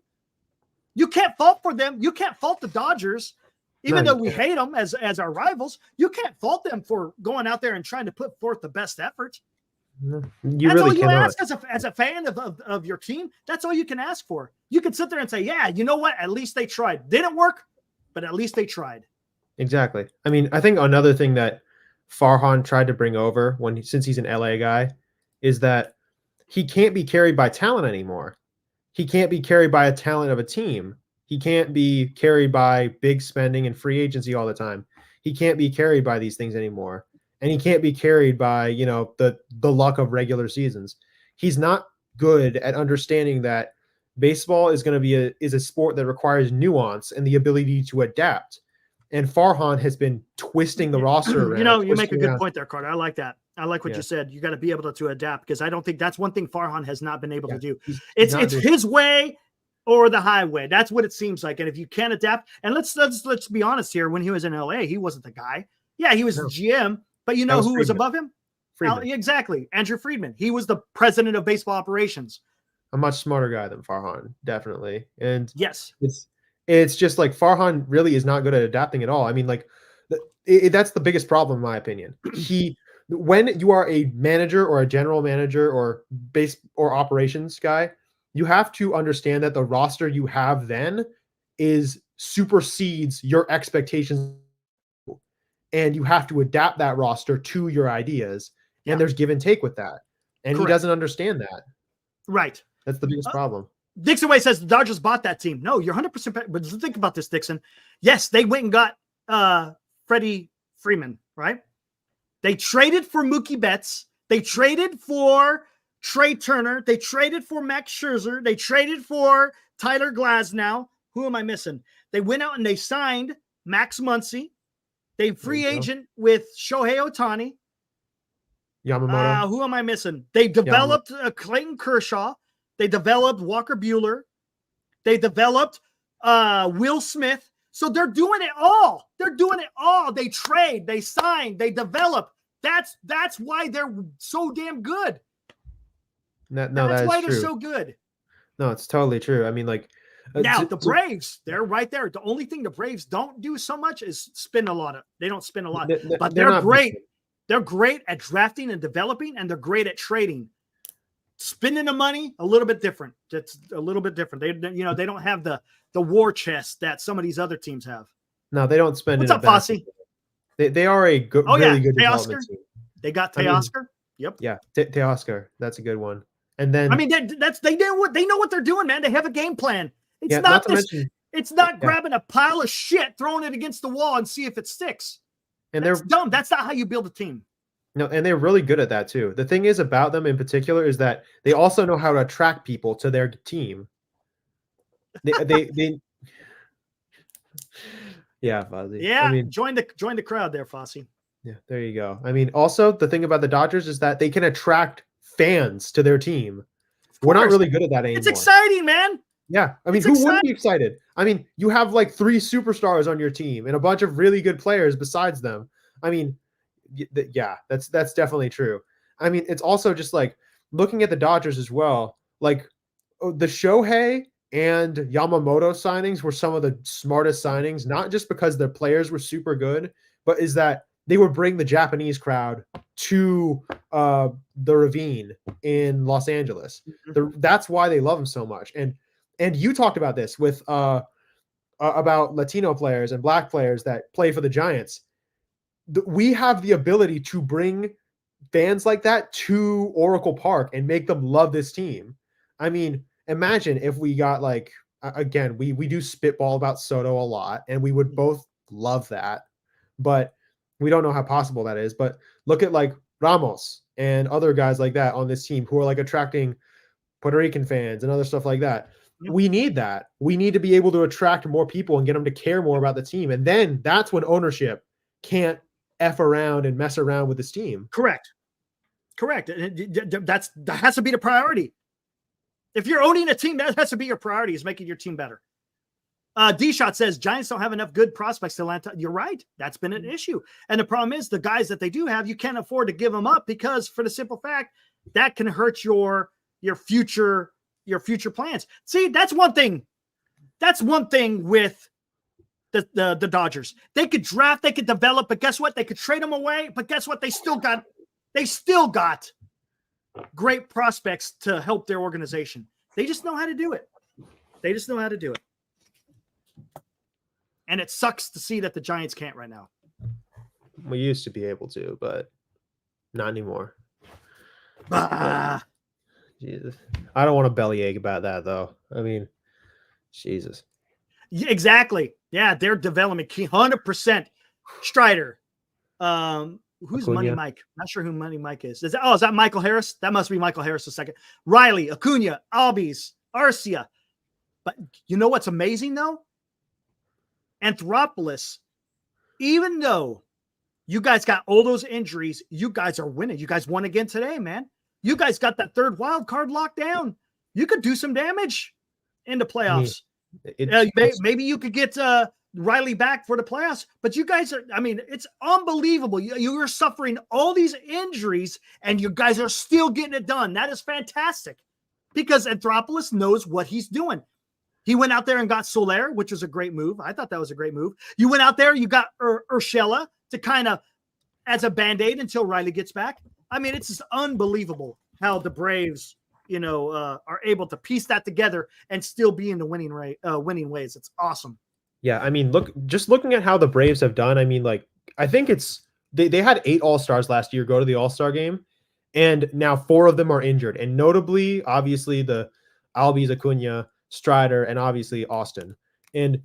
B: You can't fault for them. You can't fault the Dodgers, even though we hate them as our rivals. You can't fault them for going out there and trying to put forth the best effort.
C: You
B: that's
C: really
B: all you
C: cannot.
B: ask as a fan of your team. That's all you can ask for. You can sit there and say, yeah, you know what? At least they tried. Didn't work, but at least they tried.
C: Exactly. I mean, I think another thing that Farhan tried to bring over since he's an LA guy is that he can't be carried by talent anymore. He can't be carried by a talent of a team. He can't be carried by big spending and free agency all the time. He can't be carried by these things anymore. And he can't be carried by, the luck of regular seasons. He's not good at understanding that baseball is going to be a sport that requires nuance and the ability to adapt. And Farhan has been twisting the roster around.
B: You make a good point there, Carter. I like that. I like what you said. You got to be able to adapt, because I don't think that's one thing Farhan has not been able to do. It's his way or the highway. That's what it seems like. And if you can't adapt, and let's be honest here, when he was in LA, he wasn't the guy. Yeah, he was the GM, but who was above him? Exactly. Andrew Friedman. He was the president of baseball operations.
C: A much smarter guy than Farhan, definitely. And
B: yes,
C: it's just like Farhan really is not good at adapting at all. I mean, that's the biggest problem, in my opinion. when you are a manager or a general manager or base or operations guy, you have to understand that the roster you have then is supersedes your expectations, and you have to adapt that roster to your ideas.
B: Yeah.
C: And there's give and take with that. And he
B: Correct.
C: doesn't understand that.
B: Right.
C: That's the biggest problem.
B: Dixon Way says the Dodgers bought that team. No, you're 100%. But think about this, Dixon. Yes, they went and got Freddie Freeman, right? They traded for Mookie Betts. They traded for Trey Turner. They traded for Max Scherzer. They traded for Tyler Glasnow. Who am I missing? They went out and they signed Max Muncy. They free agent with Shohei Ohtani.
C: Yamamoto.
B: Who am I missing? They developed Clayton Kershaw. They developed Walker Buehler. They developed Will Smith. So they're doing it all. They're doing it all. They trade, they sign, they develop. That's why they're so damn good.
C: That's
B: why
C: true.
B: they're so good.
C: No, it's totally true. I mean, like
B: now the Braves, they're right there. The only thing the Braves don't do so much is spend a lot. They don't spend a lot, but they're great. They're great at drafting and developing, and they're great at trading. Spending the money, a little bit different. It's a little bit different. They don't have the war chest that some of these other teams have.
C: No, they don't spend.
B: What's up, Fosse?
C: They are a good, really good development team.
B: They got Teoscar. Yep.
C: Yeah, Teoscar. That's a good one. And then
B: they know what they're doing, man. They have a game plan. It's it's not grabbing a pile of shit, throwing it against the wall, and see if it sticks. And that's dumb. That's not how you build a team.
C: No, and they're really good at that too. The thing is about them in particular is that they also know how to attract people to their team. They yeah, Fosse.
B: Yeah, I mean, join the crowd there, Fosse.
C: Yeah, there you go. I mean, also the thing about the Dodgers is that they can attract fans to their team. We're not really good at that anymore.
B: It's exciting, man.
C: Yeah, I mean, who wouldn't be excited? I mean, you have like 3 superstars on your team and a bunch of really good players besides them. I mean, yeah, that's definitely true. I mean, it's also just like looking at the Dodgers as well. Like the Shohei and Yamamoto signings were some of the smartest signings, not just because their players were super good, but is that they would bring the Japanese crowd to the Ravine in Los Angeles. That's why they love them so much. And you talked about this with about Latino players and Black players that play for the Giants. We have the ability to bring fans like that to Oracle Park and make them love this team. I mean, imagine if we got like, again, we do spitball about Soto a lot, and we would both love that, but we don't know how possible that is. But look at like Ramos and other guys like that on this team who are like attracting Puerto Rican fans and other stuff like that. Yep. We need that. We need to be able to attract more people and get them to care more about the team. And then that's when ownership can't F around and mess around with this team.
B: Correct. That has to be the priority. If you're owning a team, that has to be your priority, is making your team better. D-Shot says Giants don't have enough good prospects to land. You're right. That's been an issue. And the problem is the guys that they do have, you can't afford to give them up, because for the simple fact that can hurt your future plans. See, that's one thing. That's one thing with the Dodgers. They could draft, they could develop, but guess what? They could trade them away, but guess what? They still got great prospects to help their organization. They just know how to do it. And it sucks to see that the Giants can't right now.
C: We used to be able to, but not anymore. Jesus. I don't want to bellyache about that, though. I mean, Jesus.
B: Yeah, exactly. Yeah, their development key, 100%. Strider. Who's
C: Acuna.
B: Money Mike? Not sure who Money Mike is. Is that Michael Harris? That must be Michael Harris the second. Riley, Acuna, Albies, Arcia. But you know what's amazing, though? Anthopoulos, even though you guys got all those injuries, you guys are winning. You guys won again today, man. You guys got that third wild card locked down. You could do some damage in the playoffs. Maybe you could get Riley back for the playoffs, but you guys are, I mean, it's unbelievable. You are suffering all these injuries and you guys are still getting it done. That is fantastic, because Anthopoulos knows what he's doing. He went out there and got Soler, which was a great move. I thought that was a great move. You went out there, you got Urshela to kind of as a Band-Aid until Riley gets back. I mean, it's just unbelievable how the Braves, are able to piece that together and still be in the winning ways. It's awesome.
C: Yeah, I mean, just looking at how the Braves have done, I mean, like, I think they had 8 All-Stars last year go to the All-Star game, and now 4 of them are injured. And notably, obviously, the Albies, Acuna, Strider, and obviously Austin. And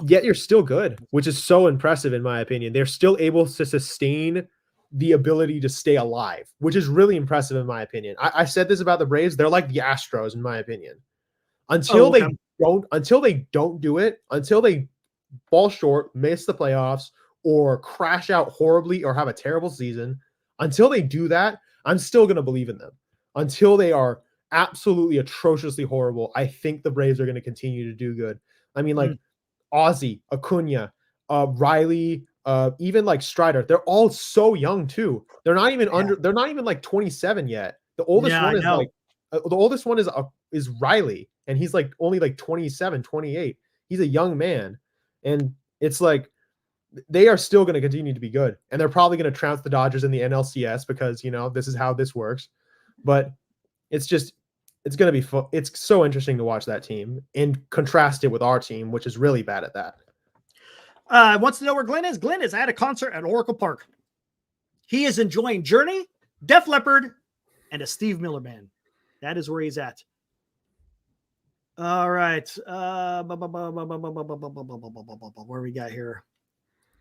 C: yet you're still good, which is so impressive in my opinion. They're still able to sustain the ability to stay alive, which is really impressive in my opinion. I said this about the Braves. They're like the Astros in my opinion. Until they don't do it, until they fall short, miss the playoffs, or crash out horribly or have a terrible season, until they do that, I'm still going to believe in them. Until they are absolutely atrociously horrible, I think the Braves are going to continue to do good. I mean, like Ozzy, Acuna, Riley, even like Strider, they're all so young too. They're not even they're not even like 27 yet. The oldest one is the oldest one is Riley, and he's like only like 27, 28. He's a young man. And it's like they are still going to continue to be good. And they're probably going to trounce the Dodgers in the NLCS because, this is how this works. But it's going to be fun. It's so interesting to watch that team and contrast it with our team, which is really bad at that.
B: Wants to know where Glenn is. Glenn is at a concert at Oracle Park. He is enjoying Journey, Def Leppard, and a Steve Miller Band. That is where he's at. All right. Where we got here?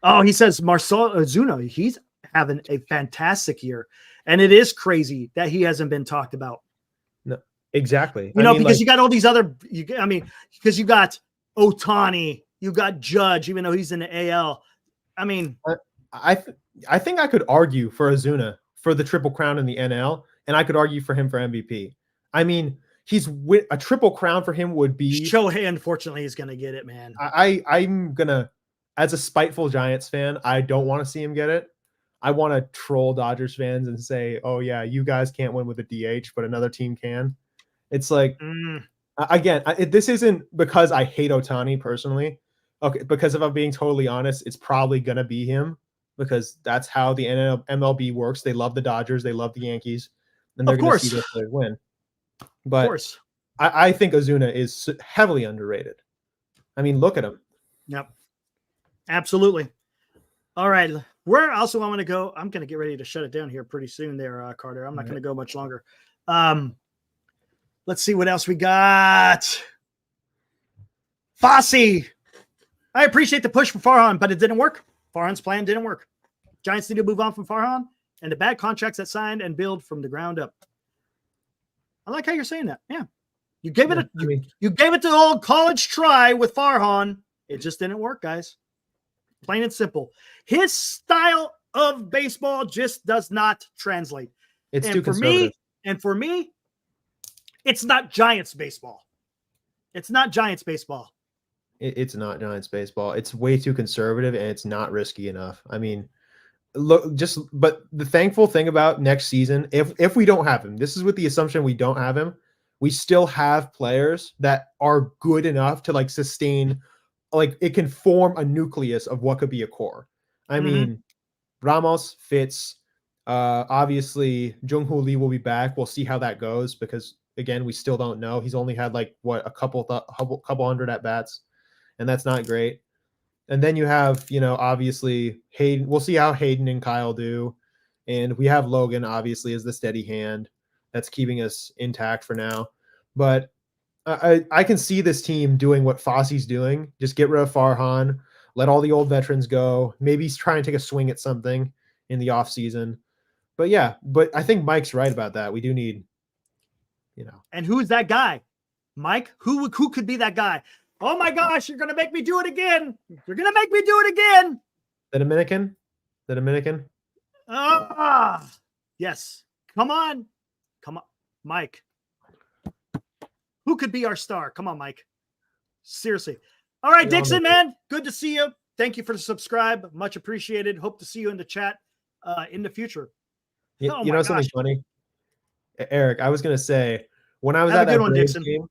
B: Oh, he says Marcell Ozuna. He's having a fantastic year. And it is crazy that he hasn't been talked about.
C: No, exactly.
B: Because you got all these other, because you got Ohtani, you got Judge, even though he's in the AL. I mean,
C: I think I could argue for Ozuna for the Triple Crown in the NL, and I could argue for him for MVP. I mean, a Triple Crown for him would be
B: Shohei. Unfortunately, he's going to get it, man.
C: I'm gonna, as a spiteful Giants fan, I don't want to see him get it. I want to troll Dodgers fans and say, "Oh yeah, you guys can't win with a DH, but another team can." It's like, again, this isn't because I hate Ohtani personally. Okay, because if I'm being totally honest, it's probably gonna be him because that's how the MLB works. They love the Dodgers, they love the Yankees, and they're going to see their win. But of course. I think Ozuna is heavily underrated. I mean, look at him.
B: Yep, absolutely. All right, where else do I want to go? I'm going to get ready to shut it down here pretty soon there, Carter. I'm not going to go much longer. Let's see what else we got. Fossey. I appreciate the push for Farhan, but it didn't work. Farhan's plan didn't work. Giants need to move on from Farhan and the bad contracts that signed and build from the ground up. I like how you're saying that. Yeah. You gave it you gave it the old college try with Farhan. It just didn't work, guys. Plain and simple. His style of baseball just does not translate.
C: It's too conservative.
B: For me, it's not Giants baseball. It's not Giants baseball.
C: It's not Giants baseball. It's way too conservative and it's not risky enough. I mean, but the thankful thing about next season, if we don't have him, this is with the assumption we don't have him, we still have players that are good enough to like sustain, like it can form a nucleus of what could be a core. I mean, Ramos fits. Obviously, Jung-Hoo Lee will be back. We'll see how that goes because again, we still don't know. He's only had like a couple hundred at bats, and that's not great. And then you have, obviously Hayden. We'll see how Hayden and Kyle do. And we have Logan, obviously, as the steady hand that's keeping us intact for now. But I can see this team doing what Fossey's doing. Just get rid of Farhan, let all the old veterans go. Maybe he's trying to take a swing at something in the offseason. But yeah, I think Mike's right about that. We do need,
B: And who's that guy? Mike? Who could be that guy? Oh my gosh, you're going to make me do it again. You're going to make me do it again.
C: The Dominican?
B: Yes. Come on. Mike. Who could be our star? Come on, Mike. Seriously. All right, Dixon, man. Good to see you. Thank you for the subscribe. Much appreciated. Hope to see you in the chat in the future.
C: Something funny? Eric, I was going to say, when I was at that Braves game,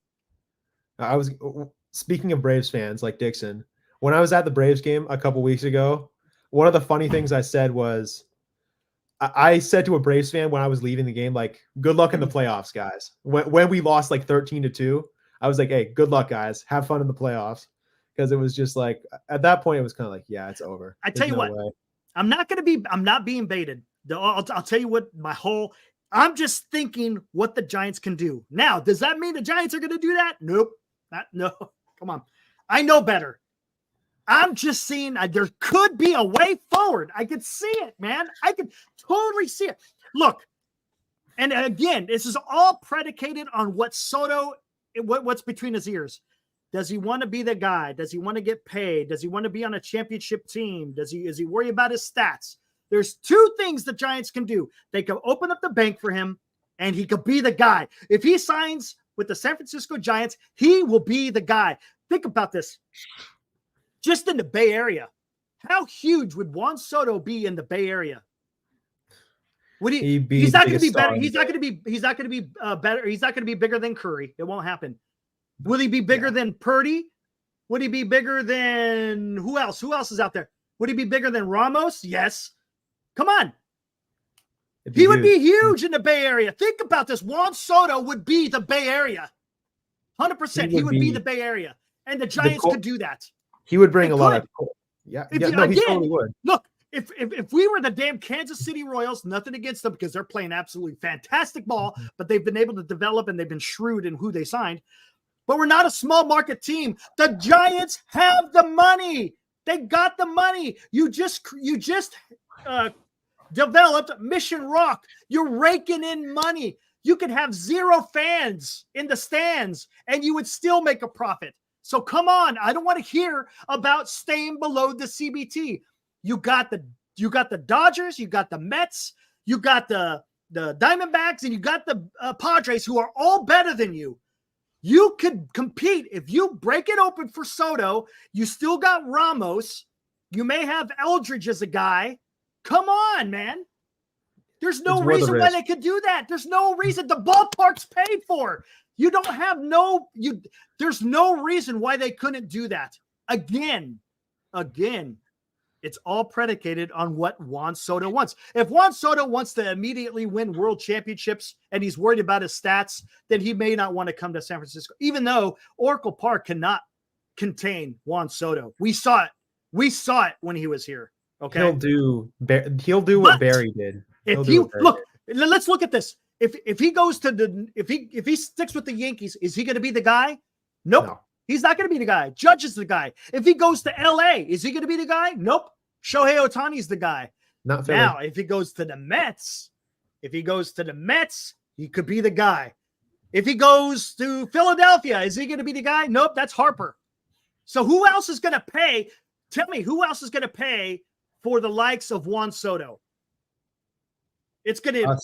C: speaking of Braves fans like Dixon, when I was at the Braves game a couple weeks ago, one of the funny things I said was, I said to a Braves fan when I was leaving the game, like, good luck in the playoffs, guys. When we lost like 13-2, I was like, hey, good luck, guys. Have fun in the playoffs. Because it was just like, at that point, it was kind of like, yeah, it's over.
B: I tell you what,
C: way.
B: I'm not being baited. I'll tell you what I'm just thinking what the Giants can do. Now, does that mean the Giants are going to do that? Nope. No. Come on. I know better. I'm just seeing there could be a way forward. I could see it, man. I could totally see it. Look, and again, this is all predicated on what Soto, what's between his ears. Does he want to be the guy? Does he want to get paid? Does he want to be on a championship team? Is he worry about his stats? There's two things the Giants can do. They can open up the bank for him, and he could be the guy. If he signs with the San Francisco Giants, he will be the guy. Think about this. Just in the Bay Area, how huge would Juan Soto be in the Bay Area? Would he? He's not going to be better. He's not going to be. He's not going to be better. He's not going to be bigger than Curry. It won't happen. Will he be bigger than Purdy? Would he be bigger than who else? Who else is out there? Would he be bigger than Ramos? Yes. Come on. He would be huge in the Bay Area. Think about this. Juan Soto would be the Bay Area. 100%. He would be the Bay Area. And the Giants could do that.
C: He would bring a lot of. Yeah.
B: He totally would. Look, if we were the damn Kansas City Royals, nothing against them because they're playing absolutely fantastic ball, but they've been able to develop and they've been shrewd in who they signed. But we're not a small market team. The Giants have the money. They got the money. You just developed Mission Rock. You're raking in money. You could have 0 fans in the stands and you would still make a profit. So come on. I don't want to hear about staying below the CBT. You got the Dodgers, you got the Mets, you got the Diamondbacks, and you got the Padres, who are all better than you. You could compete. If you break it open for Soto, you still got Ramos. You may have Eldridge as a guy. Come on, man. There's no reason why they could do that. There's no reason. The ballpark's paid for. You don't have there's no reason why they couldn't do that. Again, it's all predicated on what Juan Soto wants. If Juan Soto wants to immediately win world championships and he's worried about his stats, then he may not want to come to San Francisco, even though Oracle Park cannot contain Juan Soto. We saw it. We saw it when he was here. Okay.
C: He'll do what Barry did.
B: Let's look at this. If he goes to if he sticks with the Yankees, is he going to be the guy? Nope. No. He's not going to be the guy. Judge is the guy. If he goes to LA, is he going to be the guy? Nope. Shohei Ohtani's the guy.
C: Not Philly.
B: Now, if he goes to the Mets, he could be the guy. If he goes to Philadelphia, is he going to be the guy? Nope, that's Harper. So who else is going to pay? Tell me, who else is going to pay for the likes of Juan Soto? It's going to,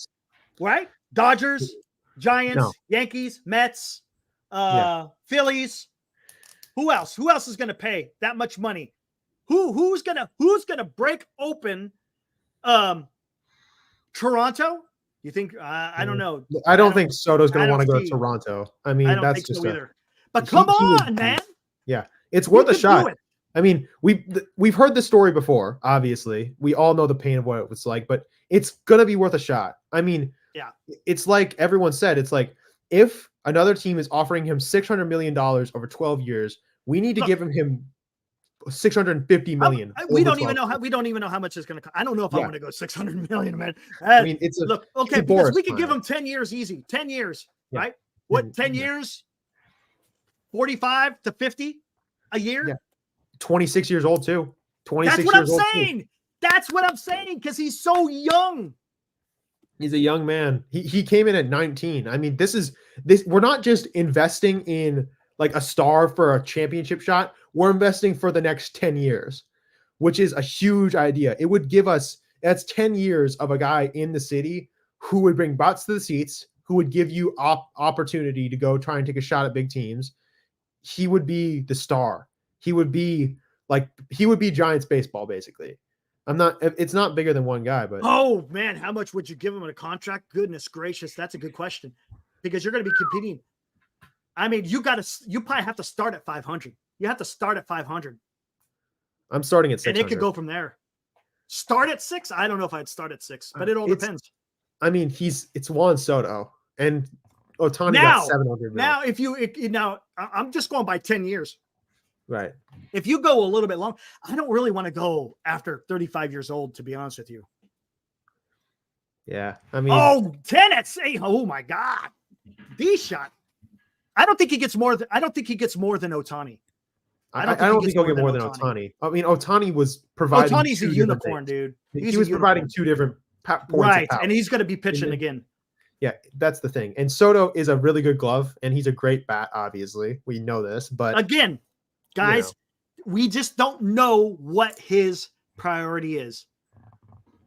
B: right? Dodgers, Giants, Yankees, Mets, Phillies. Who else? Who else is going to pay that much money? Who's gonna break open Toronto? You think I don't know.
C: I don't think Soto's going to want to go to Toronto. I mean, that's just so either.
B: But come on, man.
C: Yeah, it's worth a shot. I mean, we've heard the story before. Obviously, we all know the pain of what it was like, but it's going to be worth a shot. I mean,
B: yeah, it's
C: like everyone said. It's like if another team is offering him $600 million over 12 years, we need to give him $650 million.
B: We don't even know how much it's going to cost. I don't know if I want to go $600 million, man. I mean, because we could give him 10 years easy. 10 years, right? What, 10 years? 45 to 50 a year?
C: Yeah. 26 years old too. 26
B: That's what I'm saying. That's what I'm saying, because he's so young.
C: He's a young man. He came in at 19. I mean, we're not just investing in like a star for a championship shot. We're investing for the next 10 years, which is a huge idea. It would give us, that's 10 years of a guy in the city who would bring butts to the seats, who would give you opportunity to go try and take a shot at big teams. He would be the star. He would be Giants baseball, basically. It's not bigger than one guy, but.
B: Oh man, how much would you give him in a contract? Goodness gracious. That's a good question, because you're going to be competing. I mean, you probably have to start at 500. You have to start at 500.
C: I'm starting at 600.
B: And it could go from there. Start at 6? I don't know if I'd start at 6, but it all depends.
C: I mean, it's Juan Soto and Ohtani
B: Now,
C: got 700 mil.
B: Now, I'm just going by 10 years.
C: Right.
B: If you go a little bit long, I don't really want to go after 35 years old, to be honest with you.
C: Yeah. I mean,
B: 10 at 8. Oh my God. D shot. I don't think he gets more than Ohtani.
C: I don't think he'll get more than Ohtani. I mean, Ohtani was providing.
B: Ohtani's a unicorn, dude.
C: He was providing 2 different points.
B: Right, and he's going to be pitching again.
C: Yeah, that's the thing. And Soto is a really good glove, and he's a great bat. Obviously, we know this. But
B: again, guys, we just don't know what his priority is.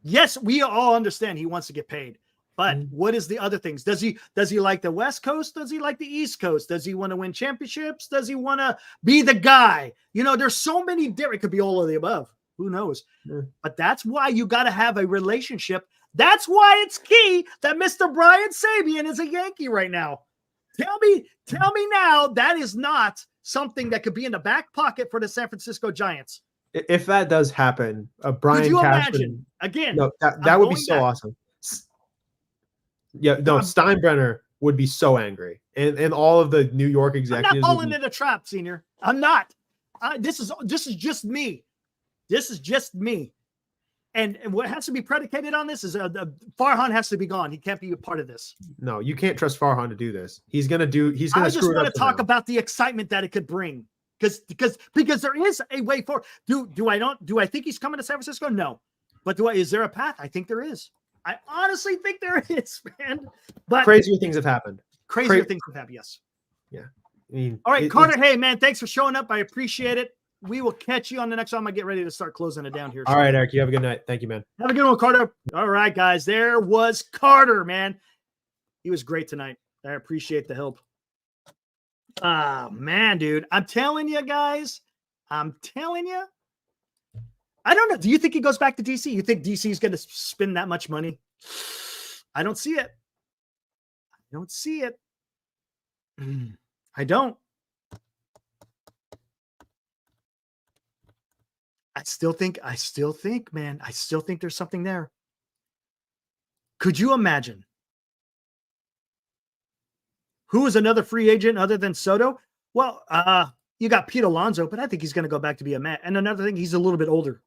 B: Yes, we all understand he wants to get paid. But what is the other things? Does he like the West Coast? Does he like the East Coast? Does he want to win championships? Does he want to be the guy? There's so many different. It could be all of the above. Who knows? Yeah. But that's why you got to have a relationship. That's why it's key that Mr. Brian Sabian is a Yankee right now. Tell me now that is not something that could be in the back pocket for the San Francisco Giants.
C: If that does happen, Brian
B: Could you
C: Cashman,
B: imagine? Again,
C: no, that would be so awesome. Yeah, no, Steinbrenner would be so angry, and all of the New York executives.
B: I'm not falling into the trap, Senior. I'm not. This is just me. This is just me. And what has to be predicated on this is Farhan has to be gone. He can't be a part of this.
C: No, you can't trust Farhan to do this. He's gonna.
B: I just want to talk about the excitement that it could bring, because there is a way forward. Do I think he's coming to San Francisco? No, but is there a path? I think there is. I honestly think there is, man. But
C: crazier things have happened.
B: Crazier things have happened. Yes.
C: Yeah. I mean,
B: all right, Carter. Hey, man, thanks for showing up. I appreciate it. We will catch you on the next one. I get ready to start closing it down here.
C: All right, Eric. You have a good night. Thank you, man.
B: Have a good one, Carter. All right, guys. There was Carter, man. He was great tonight. I appreciate the help. Man, dude. I'm telling you, guys. I'm telling you. I don't know. Do you think he goes back to DC? You think DC is going to spend that much money? I don't see it. I don't. I still think, man, I still think there's something there. Could you imagine? Who is another free agent other than Soto? Well, you got Pete Alonso, but I think he's going to go back to be a Met. And another thing, he's a little bit older.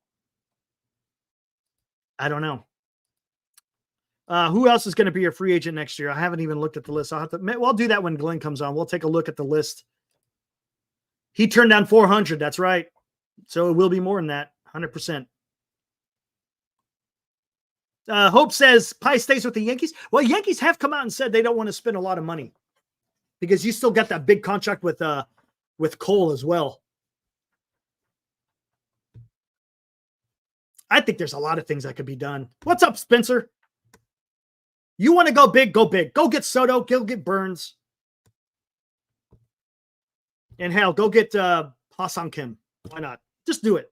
B: I don't know. Who else is going to be a free agent next year? I haven't even looked at the list. I'll do that when Glenn comes on. We'll take a look at the list. He turned down 400. That's right. So it will be more than that. 100%. Hope says Pie stays with the Yankees. Well, Yankees have come out and said they don't want to spend a lot of money because you still got that big contract with Cole as well. I think there's a lot of things that could be done. What's up, Spencer? You want to go big, go big. Go get Soto. Go get Burns. And hell, go get Ha-Seong Kim. Why not? Just do it.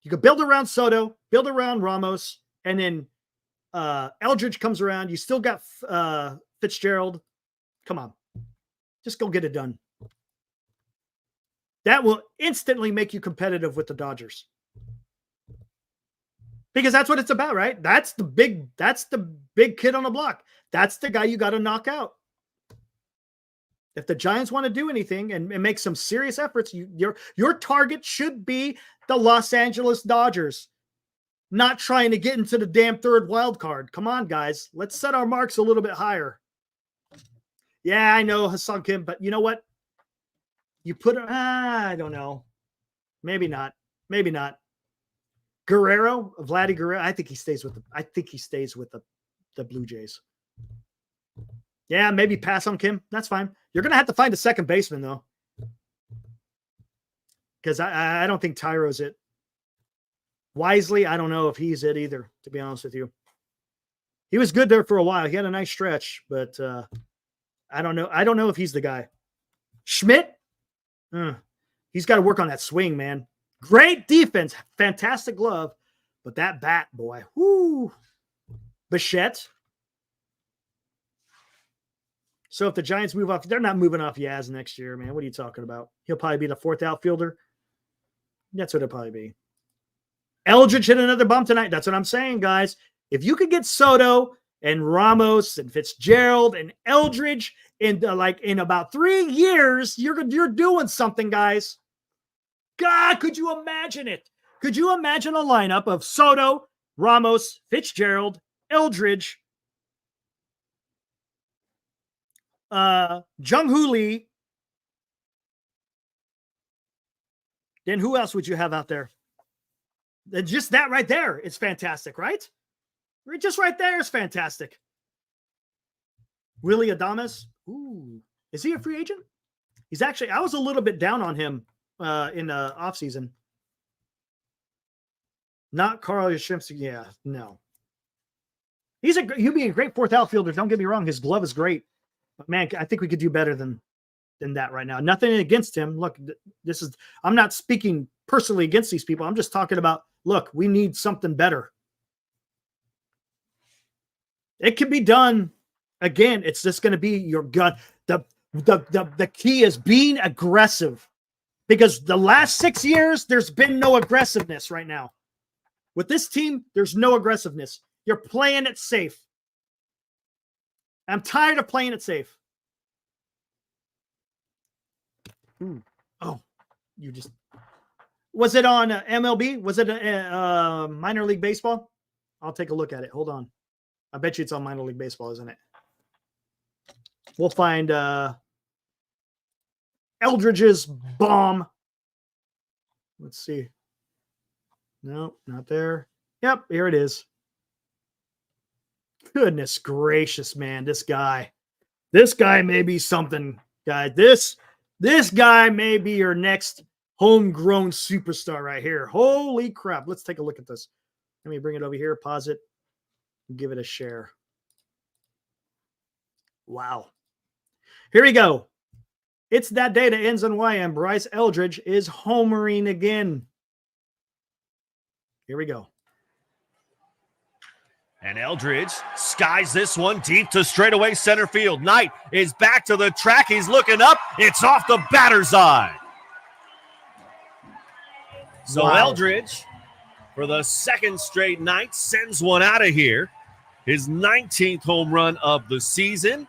B: You could build around Soto, build around Ramos, and then Eldridge comes around. You still got Fitzgerald. Come on. Just go get it done. That will instantly make you competitive with the Dodgers. Because that's what it's about, right? That's the big kid on the block. That's the guy you got to knock out. If the Giants want to do anything and make some serious efforts, your target should be the Los Angeles Dodgers, not trying to get into the damn third wild card. Come on, guys. Let's set our marks a little bit higher. Yeah, I know Ha-Seong Kim, but you know what? You put I don't know. Maybe not. Vladdy Guerrero. I think he stays with the Blue Jays. Yeah, maybe pass on Kim. That's fine. You're going to have to find a second baseman, though. Because I don't think Tyro's it. Wisely, I don't know if he's it either, to be honest with you. He was good there for a while. He had a nice stretch, but I don't know. I don't know if he's the guy. Schmidt? He's got to work on that swing, man. Great defense. Fantastic glove. But that bat, boy. Whoo. Bichette. So if the Giants move off, they're not moving off Yaz next year, man. What are you talking about? He'll probably be the fourth outfielder. That's what it'll probably be. Eldridge hit another bump tonight. That's what I'm saying, guys. If you could get Soto and Ramos and Fitzgerald and Eldridge in about 3 years, you're doing something, guys. God, could you imagine it? Could you imagine a lineup of Soto, Ramos, Fitzgerald, Eldridge, Jung-Hoo Lee? Then who else would you have out there? And just that right there is fantastic, right? Just right there is fantastic. Willie Adames. Ooh. Is he a free agent? He's actually, I was a little bit down on him in the offseason. Not Carl Yastrzemski. Yeah, no. He'd be a great fourth outfielder. Don't get me wrong. His glove is great. But man, I think we could do better than that right now. Nothing against him. Look, I'm not speaking personally against these people. I'm just talking about, look, we need something better. It can be done. Again, it's just going to be your gun. The key is being aggressive, because the last 6 years, there's been no aggressiveness right now. With this team, there's no aggressiveness. You're playing it safe. I'm tired of playing it safe. Ooh. Oh, was it on MLB? Was it minor league baseball? I'll take a look at it. Hold on. I bet you it's on minor league baseball, isn't it? We'll find Eldridge's bomb. Let's see. No, not there. Yep, here it is. Goodness gracious, man. This guy may be something, guy. This guy may be your next homegrown superstar right here. Holy crap. Let's take a look at this. Let me bring it over here, pause it, and give it a share. Wow. Here we go. It's that day that ends on YM. Bryce Eldridge is homering again. Here we go.
D: And Eldridge skies this one deep to straightaway center field. Knight is back to the track. He's looking up. It's off the batter's eye. So
B: Wow.
D: Eldridge, for the second straight night, sends one out of here. His 19th home run of the season.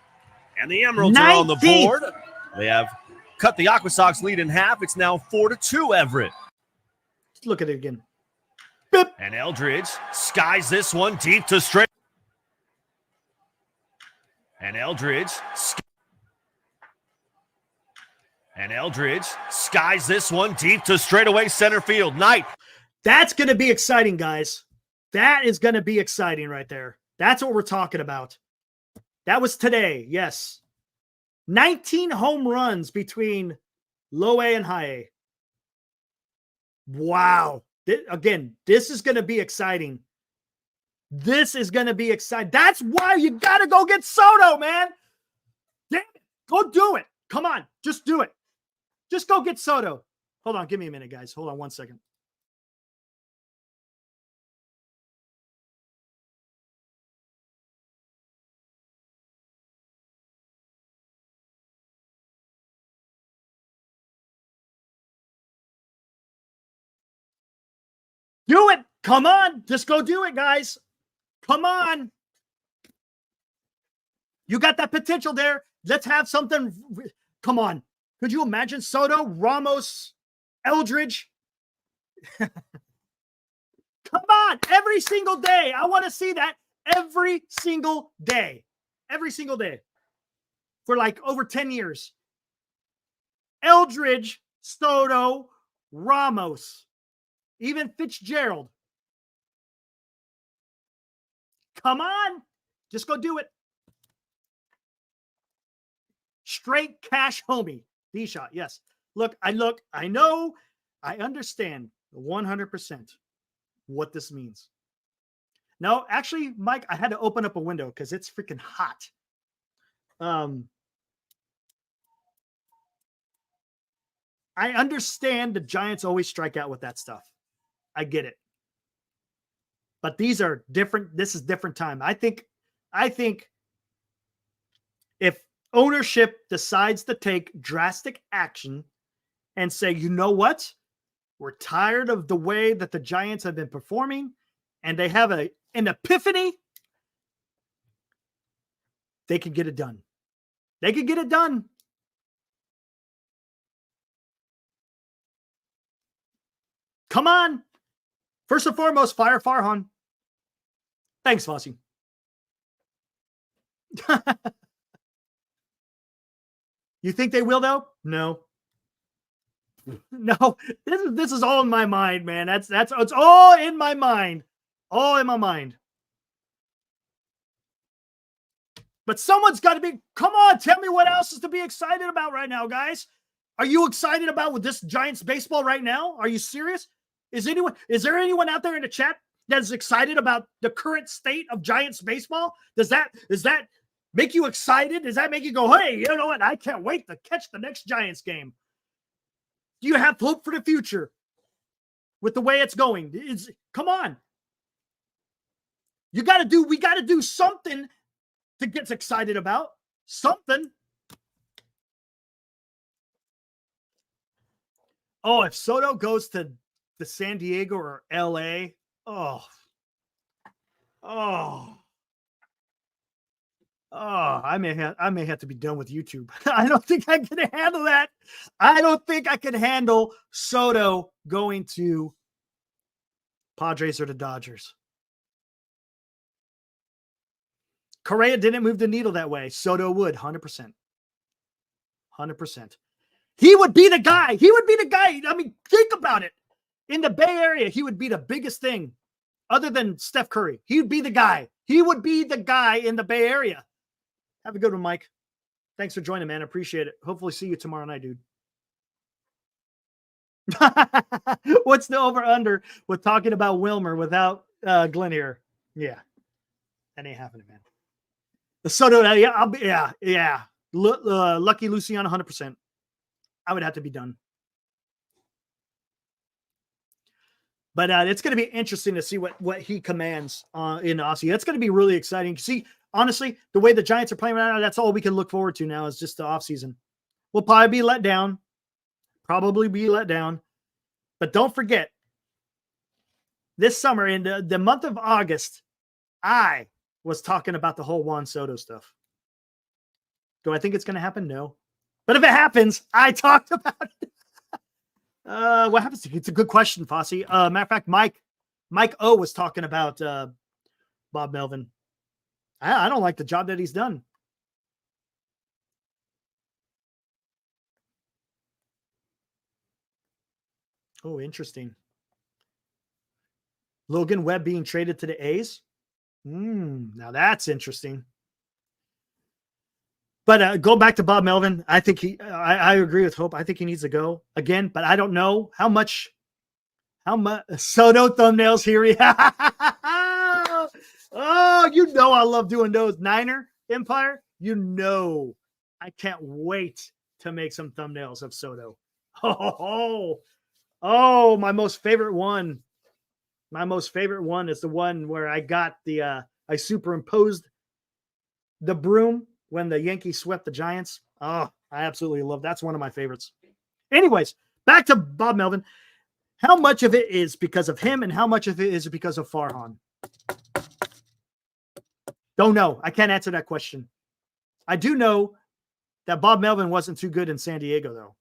D: And the Emeralds are on the board. They have cut the Aqua Sox lead in half. It's now 4-2, Everett.
B: Let's look at it again.
D: Boop. And Eldridge skies this one deep to straight. And Eldridge skies this one deep to straightaway center field. Knight.
B: That's going to be exciting, guys. That is going to be exciting right there. That's what we're talking about. That was today, yes. 19 home runs between low A and high A. Wow. Again, this is going to be exciting. This is going to be exciting. That's why you got to go get Soto, man. Damn it. Go do it. Come on. Just do it. Just go get Soto. Hold on. Give me a minute, guys. Hold on 1 second. Do it. Come on. Just go do it, guys. Come on. You got that potential there. Let's have something. Come on. Could you imagine Soto, Ramos, Eldridge? Come on. Every single day. I want to see that every single day. Every single day. For like over 10 years. Eldridge, Soto, Ramos. Even Fitzgerald. Come on. Just go do it. Straight cash homie. D-shot, yes. I know, I understand 100% what this means. No, actually, Mike, I had to open up a window because it's freaking hot. I understand the Giants always strike out with that stuff. I get it. But these are different. This is different time. I think if ownership decides to take drastic action and say, you know what? We're tired of the way that the Giants have been performing, and they have an epiphany. They can get it done. They can get it done. Come on. First and foremost, fire Farhan. Thanks, Fossey. You think they will, though? No. No. This is all in my mind, man. It's all in my mind. All in my mind. But someone's got to be. Come on, tell me what else is to be excited about right now, guys. Are you excited about with this Giants baseball right now? Are you serious? Is there anyone out there in the chat that's excited about the current state of Giants baseball? Does that make you excited? Does that make you go, hey, you know what? I can't wait to catch the next Giants game. Do you have hope for the future with the way it's going? Come on. We got to do something to get excited about. Something. Oh, if Soto goes to the San Diego or LA, I may have to be done with YouTube. I don't think I can handle that. I don't think I can handle Soto going to Padres or the Dodgers. Correa didn't move the needle that way. Soto would, 100%. 100%. He would be the guy. I mean, think about it. In the Bay Area, he would be the biggest thing other than Steph Curry. He would be the guy. He would be the guy in the Bay Area. Have a good one, Mike. Thanks for joining, man. Appreciate it. Hopefully see you tomorrow night, dude. What's the over-under with talking about Wilmer without Glenn here? Yeah. That ain't happening, man. The Soto, yeah. Lucky Luciano, 100%. I would have to be done. But it's going to be interesting to see what he commands in the offseason. It's going to be really exciting. See, honestly, the way the Giants are playing right now, that's all we can look forward to now is just the offseason. We'll probably be let down. But don't forget, this summer, in the month of August, I was talking about the whole Juan Soto stuff. Do I think it's going to happen? No. But if it happens, I talked about it. What happens? It's a good question, Fossey. Matter of fact, Mike O was talking about Bob Melvin. I don't like the job that he's done. Oh, interesting. Logan Webb being traded to the A's. Now that's interesting. But go back to Bob Melvin. I think I agree with Hope. I think he needs to go again, but I don't know how much Soto thumbnails here. Oh, you know, I love doing those. Niner Empire. You know, I can't wait to make some thumbnails of Soto. Oh, my most favorite one. My most favorite one is the one where I got I superimposed the broom when the Yankees swept the Giants. Oh, I absolutely love that's one of my favorites. Anyways, back to Bob Melvin. How much of it is because of him and how much of it is because of Farhan? Don't know. I can't answer that question. I do know that Bob Melvin wasn't too good in San Diego, though.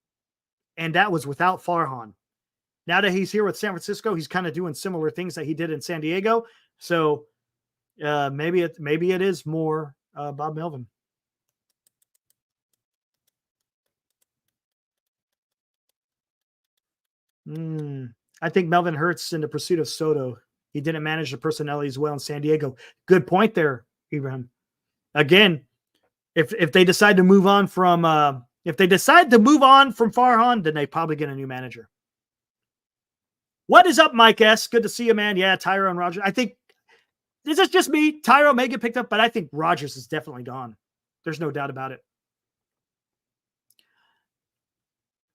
B: And that was without Farhan. Now that he's here with San Francisco, he's kind of doing similar things that he did in San Diego. So maybe it is more Bob Melvin. I think Melvin hurts in the pursuit of Soto. He didn't manage the personalities well in San Diego. Good point there, Ibrahim. Again, if they decide to move on from Farhan, then they probably get a new manager. What is up, Mike S? Good to see you, man. Yeah, Tyro and Rogers. I think this is just me. Tyro may get picked up, but I think Rogers is definitely gone. There's no doubt about it.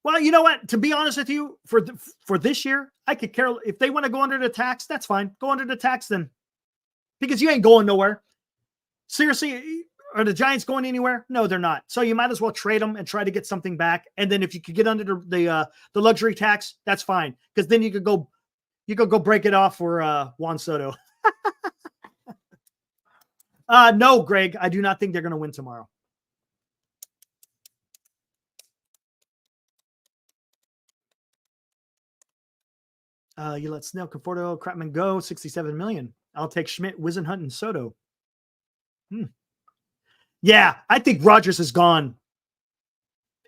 B: Well, you know what? To be honest with you, for this year, I could care if they want to go under the tax. That's fine. Go under the tax then, because you ain't going nowhere. Seriously, Are the Giants going anywhere? No, they're not. So you might as well trade them and try to get something back. And then if you could get under the luxury tax, that's fine. Because then you could go break it off for Juan Soto. No, Greg, I do not think they're going to win tomorrow. You let Snell, Conforto, Kratman go, $67 million. I'll take Schmidt, Wisenhunt, and Soto. Yeah, I think Rogers is gone.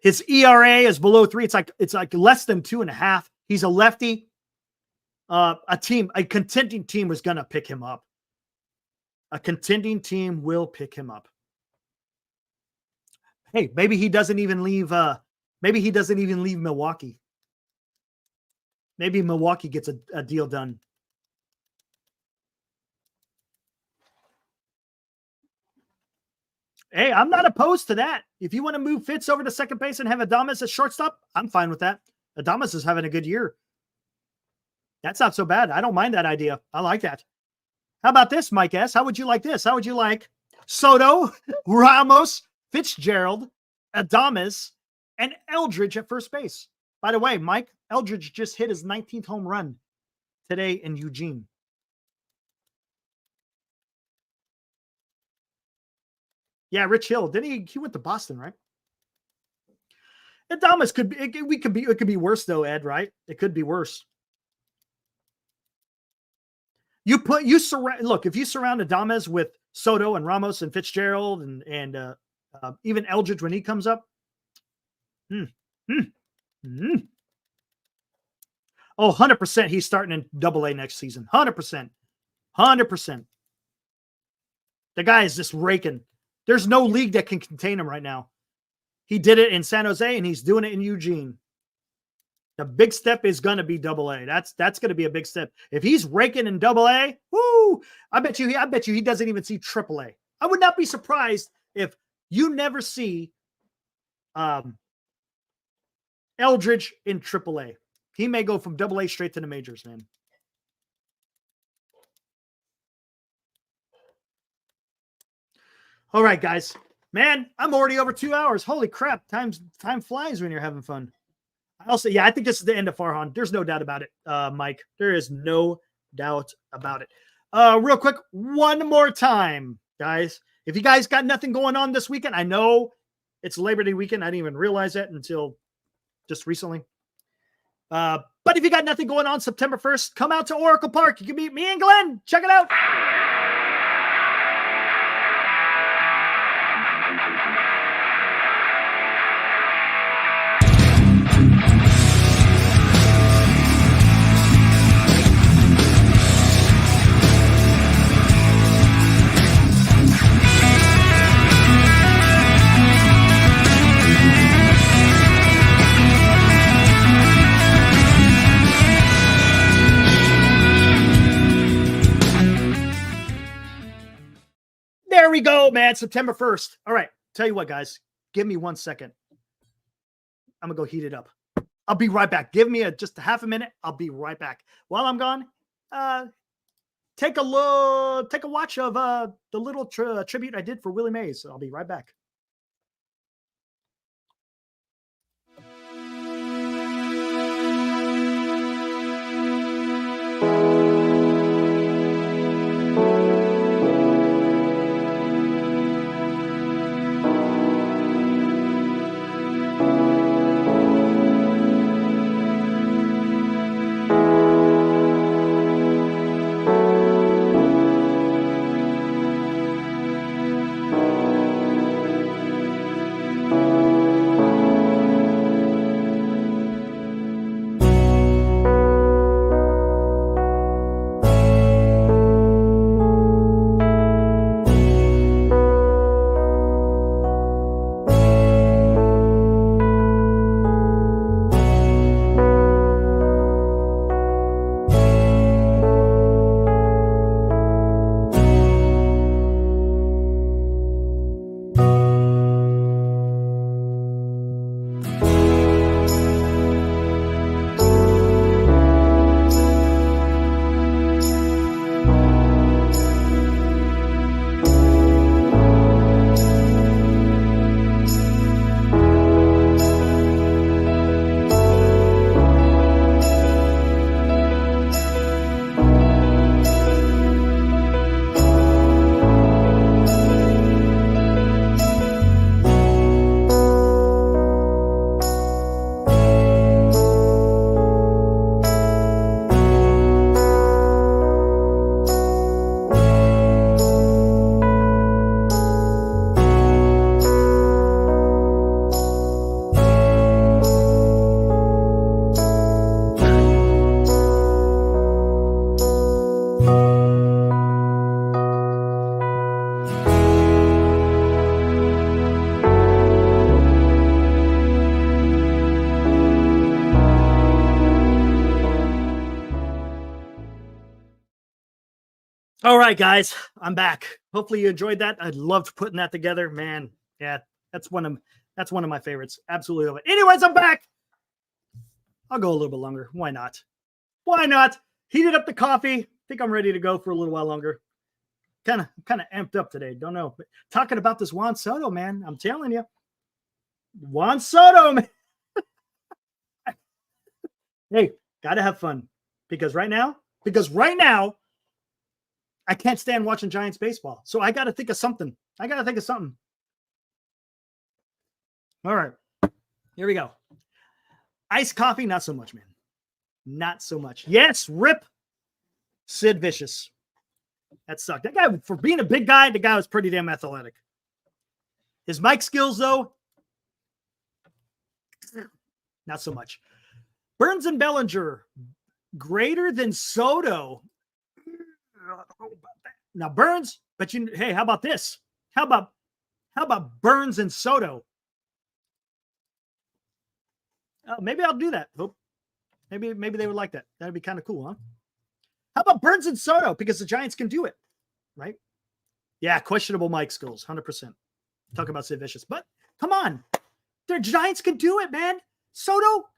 B: His ERA is below 3. It's like less than 2.5. He's a lefty. A contending team was gonna pick him up. A contending team will pick him up. Hey, maybe he doesn't even leave. Maybe he doesn't even leave Milwaukee. Maybe Milwaukee gets a deal done. Hey, I'm not opposed to that. If you want to move Fitz over to second base and have Adames at shortstop, I'm fine with that. Adames is having a good year. That's not so bad. I don't mind that idea. I like that. How about this, Mike S? How would you like this? How would you like Soto, Ramos, Fitzgerald, Adames, and Eldridge at first base? By the way, Mike, Eldridge just hit his 19th home run today in Eugene. Yeah, Rich Hill. Didn't he went to Boston, right? Adames it could be worse though, Ed, right? It could be worse. Look, if you surround Adames with Soto and Ramos and Fitzgerald and even Eldridge when he comes up. Oh, 100% he's starting in Double-A next season. 100%. 100%. The guy is just raking. There's no league that can contain him right now. He did it in San Jose, and he's doing it in Eugene. The big step is going to be Double-A. That's going to be a big step. If he's raking in Double-A, whoo! I bet you he doesn't even see Triple-A. I would not be surprised if you never see Eldridge in Triple-A. He may go from Double-A straight to the majors, man. All right, guys. Man, I'm already over 2 hours. Holy crap. Time flies when you're having fun. Also, I think this is the end of Farhan. There's no doubt about it, Mike. There is no doubt about it. Real quick, one more time, guys. If you guys got nothing going on this weekend, I know it's Labor Day weekend. I didn't even realize that until just recently. But if you got nothing going on September 1st, come out to Oracle Park. You can meet me and Glenn. Check it out. There we go, man. September 1st. All right. Tell you what, guys. Give me 1 second. I'm going to go heat it up. I'll be right back. Give me just a half a minute. I'll be right back. While I'm gone, take a watch of the little tribute I did for Willie Mays. I'll be right back. All right, guys, I'm back. Hopefully you enjoyed that. I loved putting that together, man. Yeah, that's one of my favorites. Absolutely love it. Anyways, I'm back. I'll go a little bit longer. Why not? Why not? Heated up the coffee. Think I'm ready to go for a little while longer. Kind of amped up today. Don't know. But talking about this Juan Soto, man. I'm telling you. Juan Soto, man. Hey, gotta have fun. Because right now, I can't stand watching Giants baseball. So I gotta think of something. All right. Here we go. Iced coffee, not so much, man. Not so much. Yes, rip Sid Vicious. That sucked. That guy, for being a big guy, the guy was pretty damn athletic. His mic skills, though, not so much. Burns and Bellinger, greater than Soto. Now Burns, but hey, how about this? How about Burns and Soto? Maybe I'll do that. Maybe they would like that. That'd be kind of cool, huh? How about Burns and Soto? Because the Giants can do it, right? Yeah, questionable mic skills, 100%. Talk about Sid Vicious, but come on, the Giants can do it, man. Soto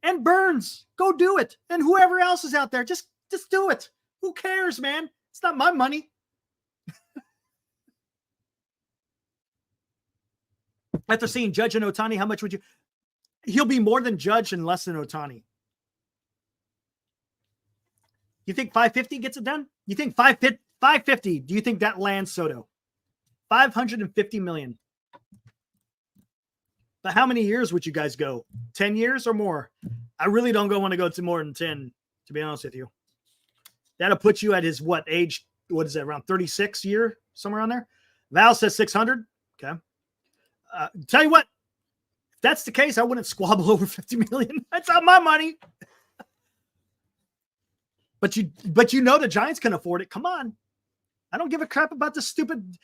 B: and Burns, go do it, and whoever else is out there, just do it. Who cares, man? It's not my money. After seeing Judge and Ohtani, how much would you? He'll be more than Judge and less than Ohtani. You think 550 gets it done? You think 550? Do you think that lands Soto? 550 million. But how many years would you guys go? 10 years or more? I really don't want to go to more than 10, to be honest with you. That'll put you at his age? What is that, around 36 year? Somewhere around there? Val says 600. Okay. Tell you what, if that's the case, I wouldn't squabble over 50 million. That's not my money. But you know the Giants can afford it. Come on. I don't give a crap about the stupid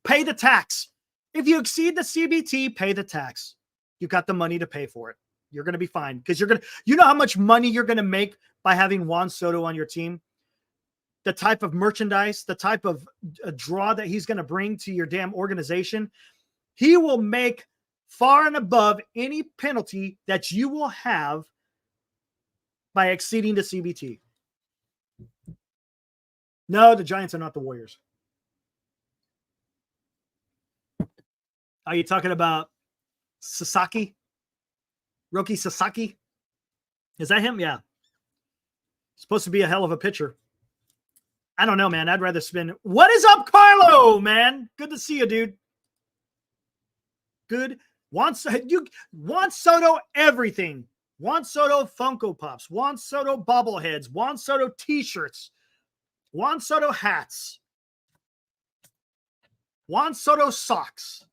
B: pay the tax. If you exceed the CBT, pay the tax. You got the money to pay for it. You're going to be fine because you know how much money you're going to make by having Juan Soto on your team. The type of merchandise, the type of draw that he's going to bring to your damn organization. He will make far and above any penalty that you will have by exceeding the CBT. No, the Giants are not the Warriors. Are you talking about Sasaki? Roki Sasaki? Is that him? Yeah. Supposed to be a hell of a pitcher. I don't know, man. I'd rather spin. What is up, Carlo, man? Good to see you, dude. Good. Juan Soto everything. Juan Soto Funko Pops. Juan Soto bobbleheads. Juan Soto t-shirts. Juan Soto hats. Juan Soto socks.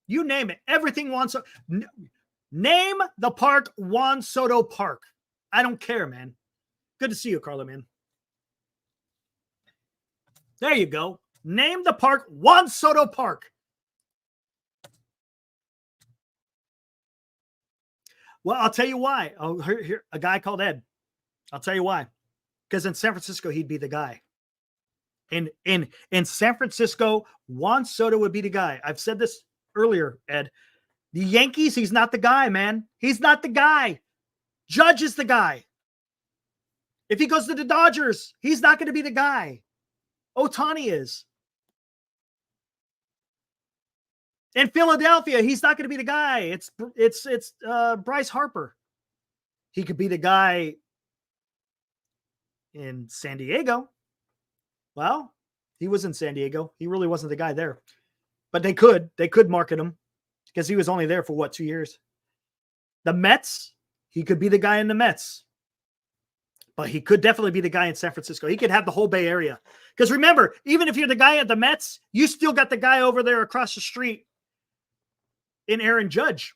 B: You name it. Everything Juan Soto. Name the park Juan Soto Park. I don't care, man. Good to see you, Carlo, man. There you go. Name the park Juan Soto Park. Well, I'll tell you why. Oh, here, a guy called Ed. I'll tell you why. Because in San Francisco, he'd be the guy. In San Francisco, Juan Soto would be the guy. I've said this earlier, Ed. The Yankees, he's not the guy, man. He's not the guy. Judge is the guy. If he goes to the Dodgers, he's not going to be the guy. Ohtani is. In Philadelphia, he's not going to be the guy. It's Bryce Harper. He could be the guy in San Diego. Well, he was in San Diego. He really wasn't the guy there. But they could market him because he was only there for 2 years. The Mets, he could be the guy in the Mets. But he could definitely be the guy in San Francisco. He could have the whole Bay Area. Because remember, even if you're the guy at the Mets, you still got the guy over there across the street in Aaron Judge.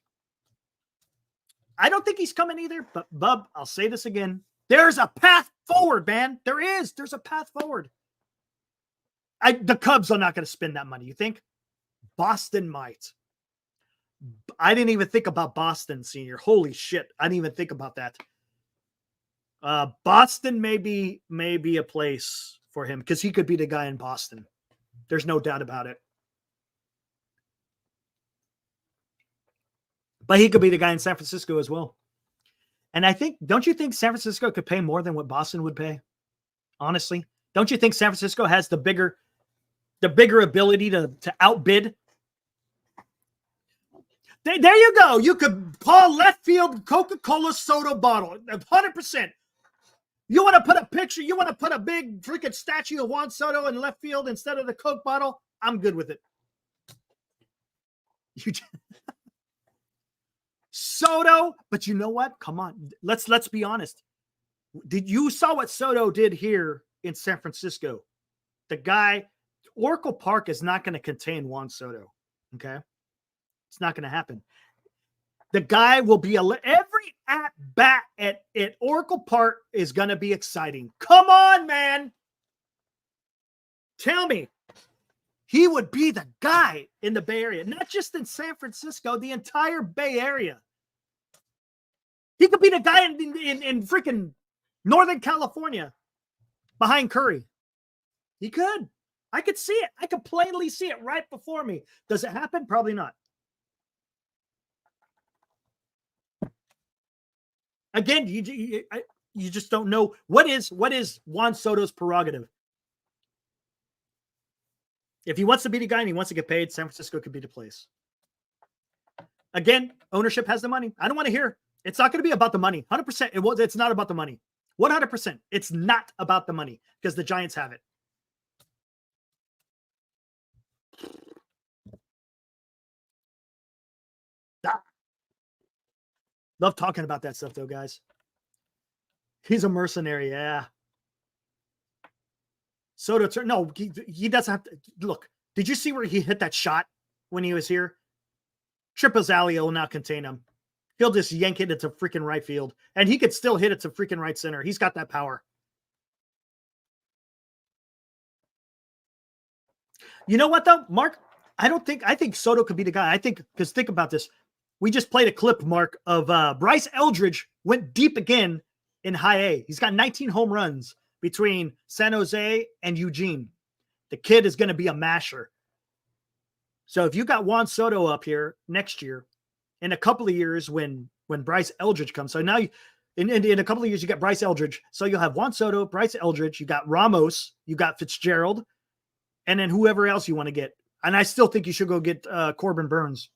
B: I don't think he's coming either. But, Bub, I'll say this again. There's a path forward, man. There is. There's a path forward. The Cubs are not going to spend that money, you think? Boston might. I didn't even think about Boston, Senior. Holy shit. I didn't even think about that. Boston may be a place for him because he could be the guy in Boston. There's no doubt about it. But he could be the guy in San Francisco as well. And I think, don't you think San Francisco could pay more than what Boston would pay? Honestly, don't you think San Francisco has the bigger ability to outbid? There you go. You could Paul left field Coca-Cola soda bottle, 100%. You want to put a picture? You want to put a big freaking statue of Juan Soto in left field instead of the Coke bottle? I'm good with it. Soto, but you know what? Come on, let's be honest. Did you saw what Soto did here in San Francisco? The guy, Oracle Park is not going to contain Juan Soto. Okay, it's not going to happen. The guy will be every at bat at Oracle Park is going to be exciting. Come on, man. Tell me. He would be the guy in the Bay Area, not just in San Francisco, the entire Bay Area. He could be the guy in freaking Northern California behind Curry. He could. I could see it. I could plainly see it right before me. Does it happen? Probably not. Again, you just don't know what is Juan Soto's prerogative. If he wants to be the guy and he wants to get paid, San Francisco could be the place. Again, ownership has the money. I don't want to hear. It's not going to be about the money. 100%. It's not about the money. 100%. It's not about the money because the Giants have it. Love talking about that stuff, though, guys. He's a mercenary, yeah. Soto, no, he doesn't have to. Look, did you see where he hit that shot when he was here? Triples alley will not contain him. He'll just yank it into freaking right field. And he could still hit it to freaking right center. He's got that power. You know what, though, Mark? I think Soto could be the guy. Because think about this. We just played a clip, Mark, of Bryce Eldridge went deep again in high A. He's got 19 home runs between San Jose and Eugene. The kid is going to be a masher. So if you got Juan Soto up here next year, in a couple of years when Bryce Eldridge comes, so now in a couple of years you got Bryce Eldridge. So you'll have Juan Soto, Bryce Eldridge, you got Ramos, you got Fitzgerald, and then whoever else you want to get. And I still think you should go get Corbin Burns.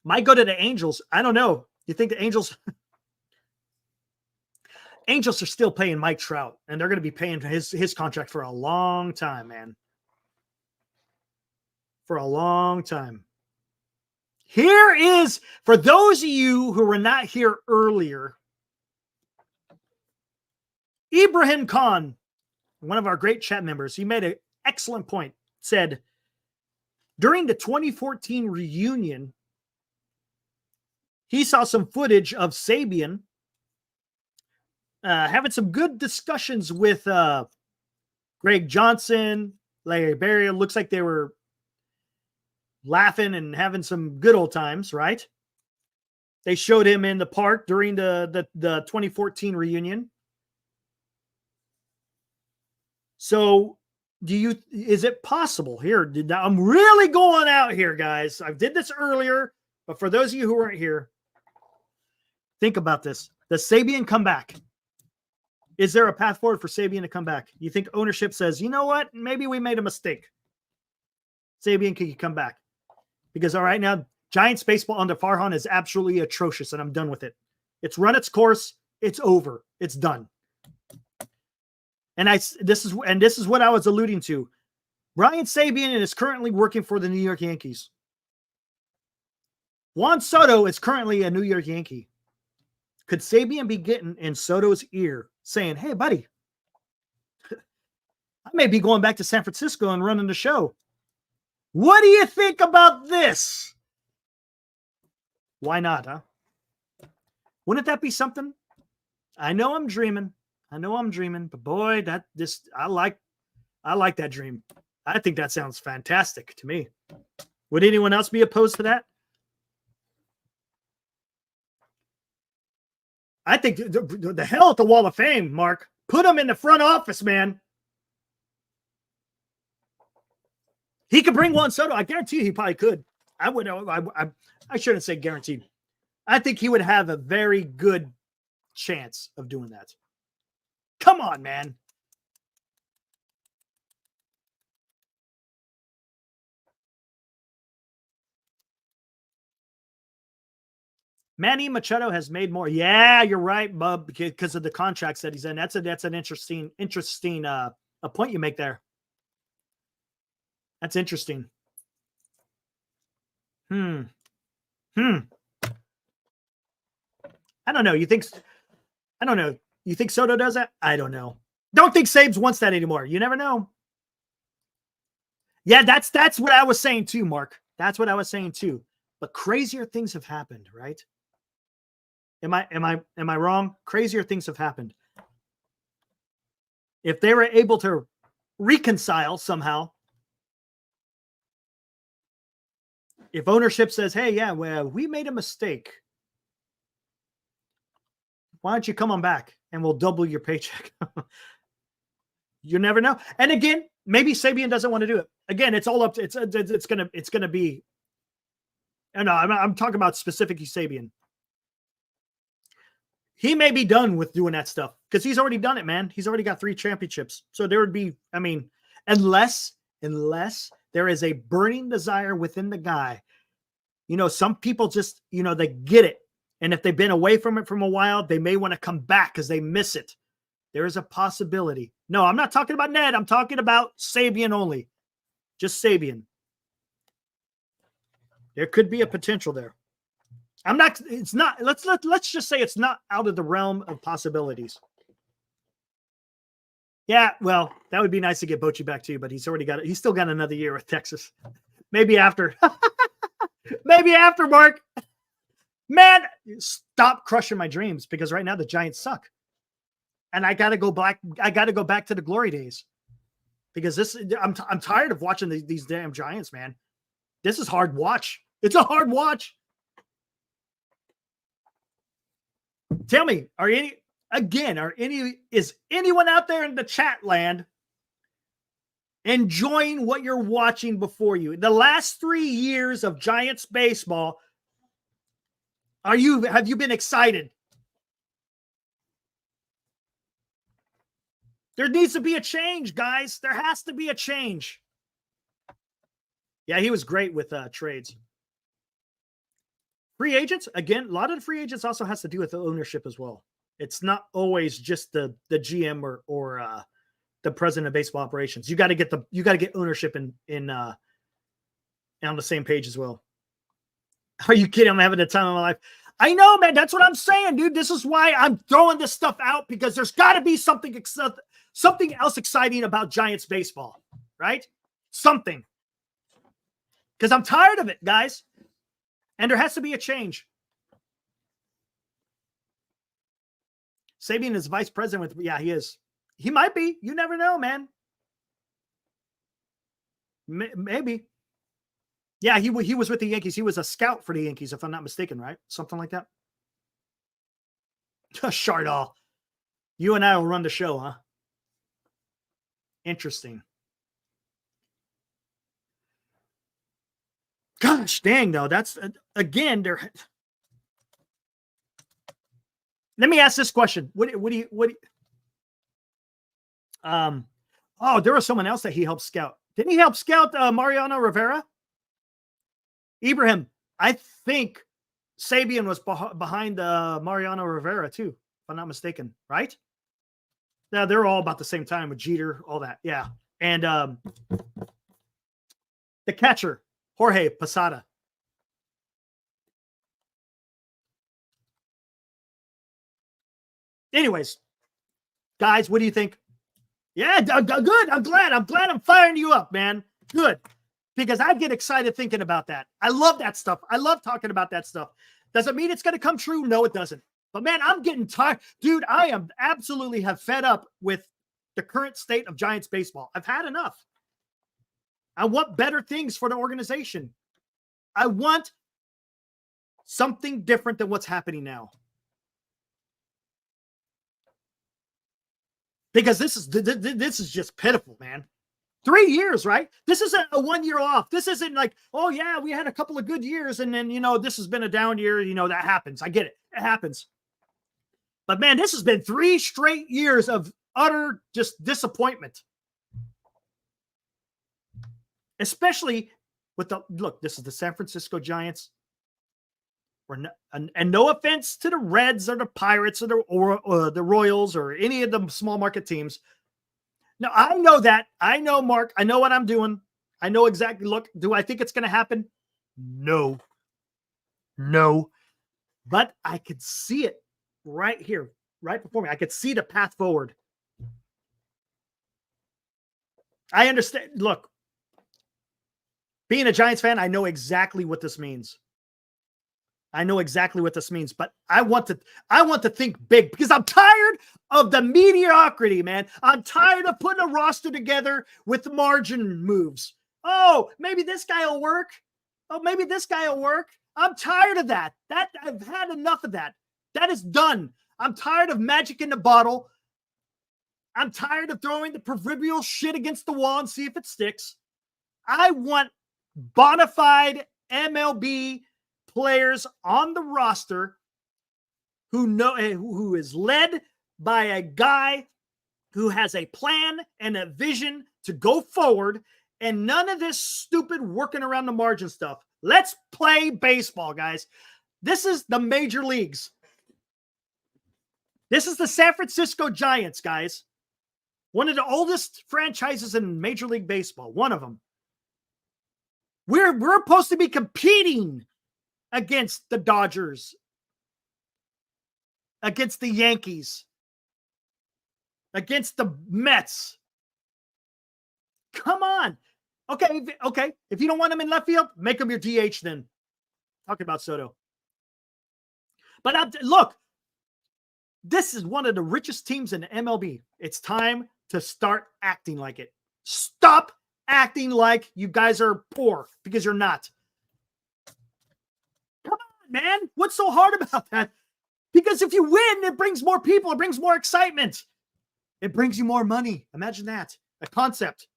B: Might go to the Angels. I don't know. You think the Angels are still paying Mike Trout, and they're going to be paying his contract for a long time, man. For a long time. Here is, for those of you who were not here earlier, Ibrahim Khan, one of our great chat members, he made an excellent point. Said, during the 2014 reunion, he saw some footage of Sabian having some good discussions with Greg Johnson, Larry Berry. Looks like they were laughing and having some good old times, right? They showed him in the park during the 2014 reunion. So is it possible here? I'm really going out here, guys. I did this earlier, but for those of you who weren't here, think about this. Does Sabian come back? Is there a path forward for Sabian to come back? You think ownership says, you know what? Maybe we made a mistake. Sabian, can you come back? Because all right now, Giants baseball under Farhan is absolutely atrocious, and I'm done with it. It's run its course. It's over. It's done. And this is what I was alluding to. Brian Sabian is currently working for the New York Yankees. Juan Soto is currently a New York Yankee. Could Sabian be getting in Soto's ear saying, hey, buddy, I may be going back to San Francisco and running the show. What do you think about this? Why not, huh? Wouldn't that be something? I know I'm dreaming. But boy, I like that dream. I think that sounds fantastic to me. Would anyone else be opposed to that? I think the hell at the Wall of Fame, Mark. Put him in the front office, man. He could bring Juan Soto. I guarantee you he probably could. I shouldn't say guaranteed. I think he would have a very good chance of doing that. Come on, man. Manny Machado has made more. Yeah, you're right, Bub, because of the contracts that he's in. That's an interesting a point you make there. That's interesting. I don't know. I don't know. You think Soto does that? I don't know. Don't think Sabes wants that anymore. You never know. Yeah, that's what I was saying too, Mark. That's what I was saying too. But crazier things have happened, right? Am I wrong? Crazier things have happened. If they were able to reconcile somehow, if ownership says, "Hey, yeah, well, we made a mistake. Why don't you come on back and we'll double your paycheck?" You never know. And again, maybe Sabian doesn't want to do it. Again, it's all up to it's gonna be. And no, I'm talking about specifically Sabian. He may be done with doing that stuff because he's already done it, man. He's already got 3 championships. So there would be, I mean, unless there is a burning desire within the guy. You know, some people just, you know, they get it. And if they've been away from it from a while, they may want to come back because they miss it. There is a possibility. No, I'm not talking about Ned. I'm talking about Sabian only. Just Sabian. There could be a potential there. Let's just say it's not out of the realm of possibilities. Yeah, well, that would be nice to get Bochy back too, but he's still got another year with Texas. Maybe after. Maybe after, Mark. Man, stop crushing my dreams because right now the Giants suck. And I got to go back to the glory days. Because I'm tired of watching these damn Giants, man. This is hard watch. It's a hard watch. Tell me, is anyone out there in the chat land enjoying what you're watching before you? The last 3 years of Giants baseball, have you been excited? There needs to be a change, guys. There has to be a change. Yeah, he was great with trades. Free agents, again, a lot of the free agents also has to do with the ownership as well. It's not always just the GM or the president of baseball operations. You got to get ownership in on the same page as well. Are you kidding? I'm having a time of my life. I know, man. That's what I'm saying, dude. This is why I'm throwing this stuff out because there's got to be something else exciting about Giants baseball, right? Something. Because I'm tired of it, guys. And there has to be a change. Sabian is vice president with, yeah, he is. He might be. You never know, man. Maybe. Yeah, he was with the Yankees. He was a scout for the Yankees, if I'm not mistaken, right? Something like that. Chardall. You and I will run the show, huh? Interesting. Gosh dang, though. That's, again, there. Let me ask this question. Oh, there was someone else that he helped scout. Didn't he help scout Mariano Rivera? Ibrahim, I think Sabian was behind Mariano Rivera too, if I'm not mistaken, right? Yeah, they're all about the same time with Jeter, all that. Yeah. And the catcher, Jorge Posada. Anyways, guys, what do you think? Yeah, good. I'm glad I'm firing you up, man. Good. Because I get excited thinking about that. I love that stuff. I love talking about that stuff. Does it mean it's going to come true? No, it doesn't. But man, I'm getting tired. Dude, I am absolutely have fed up with the current state of Giants baseball. I've had enough. I want better things for the organization. I want something different than what's happening now. Because this is just pitiful, man. 3 years, right? This isn't a 1 year off. This isn't like, oh yeah, we had a couple of good years and then, this has been a down year. That happens. I get it. It happens. But man, this has been 3 straight years of utter just disappointment. Especially with this is the San Francisco Giants. And no offense to the Reds or the Pirates or the Royals or any of the small market teams. No, I know that. I know, Mark. I know what I'm doing. I know exactly. Look, do I think it's going to happen? No. But I could see it right here, right before me. I could see the path forward. I understand. Look, being a Giants fan, I know exactly what this means. But I want to think big because I'm tired of the mediocrity, man. I'm tired of putting a roster together with margin moves. Oh, maybe this guy will work. I'm tired of that. I've had enough of that. That is done. I'm tired of magic in the bottle. I'm tired of throwing the proverbial shit against the wall and see if it sticks. I want bona fide MLB players on the roster who is led by a guy who has a plan and a vision to go forward, and none of this stupid working around the margin stuff. Let's play baseball, guys. This is the major leagues. This is the San Francisco Giants, guys. One of the oldest franchises in Major League Baseball. One of them. We're supposed to be competing against the Dodgers, against the Yankees, against the Mets. Come on. Okay. If you don't want them in left field, make them your DH then. Talking about Soto. But look, this is one of the richest teams in the MLB. It's time to start acting like it. Stop acting like you guys are poor because you're not. Come on, man. What's so hard about that? Because if you win, it brings more people. It brings more excitement. It brings you more money. Imagine that. A concept.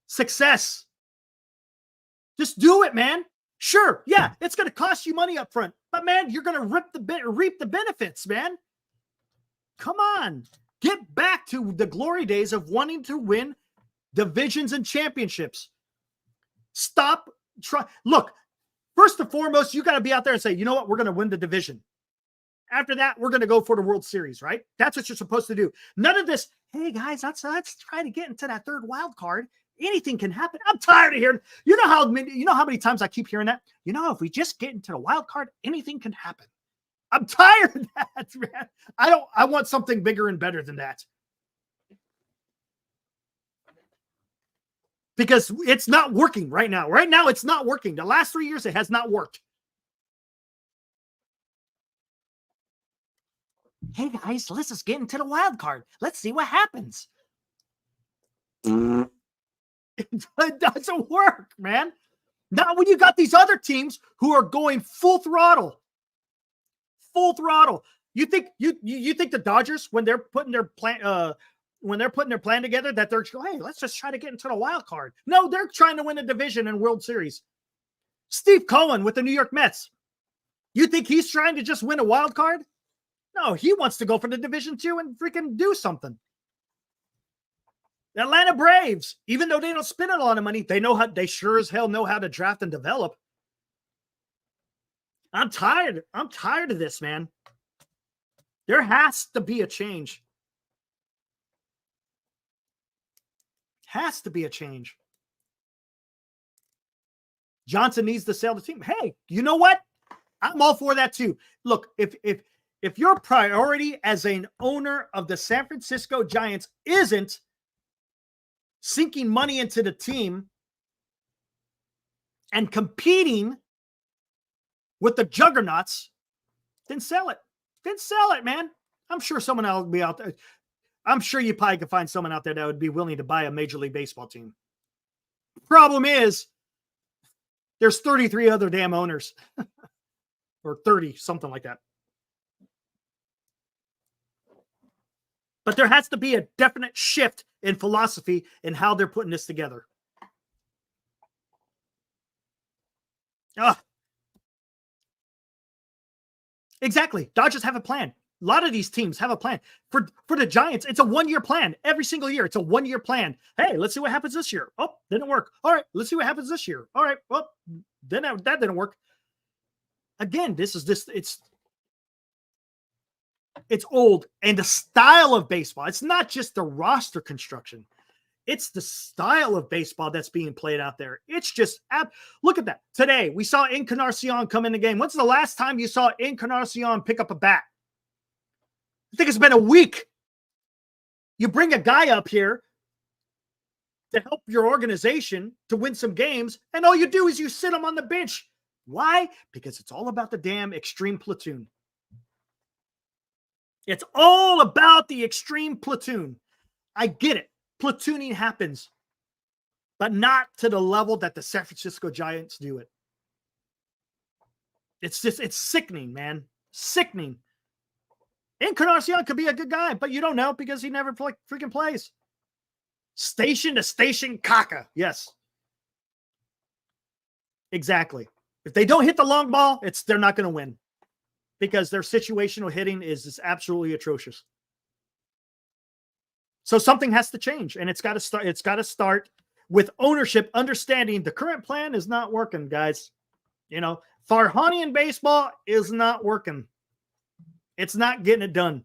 B: Success. Just do it, man. Sure. Yeah, it's going to cost you money up front. But, man, you're going to reap the benefits, man. Come on. Get back to the glory days of wanting to win divisions and championships. Stop. Look. First and foremost, you got to be out there and say, you know what? We're going to win the division. After that, we're going to go for the World Series, right? That's what you're supposed to do. None of this, hey, guys, let's try to get into that third wild card. Anything can happen. I'm tired of hearing, you know how many times I keep hearing that? If we just get into the wild card, anything can happen. I'm tired of that, man. I want something bigger and better than that. Because it's not working right now. Right now, it's not working. The last 3 years, it has not worked. Hey, guys, let's just get into the wild card. Let's see what happens. It doesn't work, man. Not when you got these other teams who are going full throttle. Full throttle. You think the Dodgers, when they're putting their plan together, that they're, hey, let's just try to get into the wild card. No, they're trying to win a division and World Series. Steve Cohen with the New York Mets. You think he's trying to just win a wild card? No, he wants to go for the division too and freaking do something. The Atlanta Braves, even though they don't spend a lot of money, they sure as hell know how to draft and develop. I'm tired of this, man. There has to be a change. Has to be a change. Johnson needs to sell the team. Hey, you know what? I'm all for that too. Look, if your priority as an owner of the San Francisco Giants isn't sinking money into the team and competing with the juggernauts, then sell it. Then sell it, man. I'm sure someone else will be out there. I'm sure you probably could find someone out there that would be willing to buy a Major League Baseball team. Problem is, there's 33 other damn owners. Or 30, something like that. But there has to be a definite shift in philosophy in how they're putting this together. Exactly. Dodgers have a plan. A lot of these teams have a plan. For the Giants, it's a 1-year plan. Every single year, it's a 1-year plan. Hey, let's see what happens this year. Oh, didn't work. All right, let's see what happens this year. All right, well, then that didn't work. Again, it's old. And the style of baseball, it's not just the roster construction. It's the style of baseball that's being played out there. It's just, look at that. Today, we saw Encarnacion come in the game. When's the last time you saw Encarnacion pick up a bat? I think it's been a week. You bring a guy up here to help your organization to win some games, and all you do is you sit him on the bench. Why? Because it's all about the damn extreme platoon. It's all about the extreme platoon. I get it. Platooning happens, but not to the level that the San Francisco Giants do it. It's sickening, man. Sickening. Encarnacion could be a good guy, but you don't know because he never freaking plays. Station to station caca. Yes. Exactly. If they don't hit the long ball, they're not going to win because their situational hitting is absolutely atrocious. So something has to change, and it's got to start with ownership understanding the current plan is not working, guys. Farhanian baseball is not working. It's not getting it done.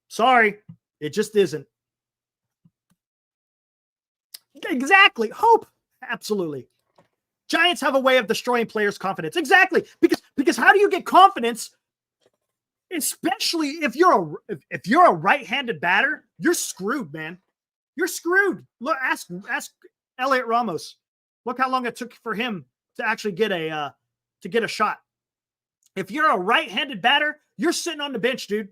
B: Sorry, it just isn't. Exactly. Hope. Absolutely. Giants have a way of destroying players' confidence. Exactly. Because how do you get confidence? Especially if you're a right-handed batter, you're screwed, man. You're screwed. Look, ask Elliot Ramos. Look how long it took for him to actually get a shot. If you're a right-handed batter, you're sitting on the bench, dude.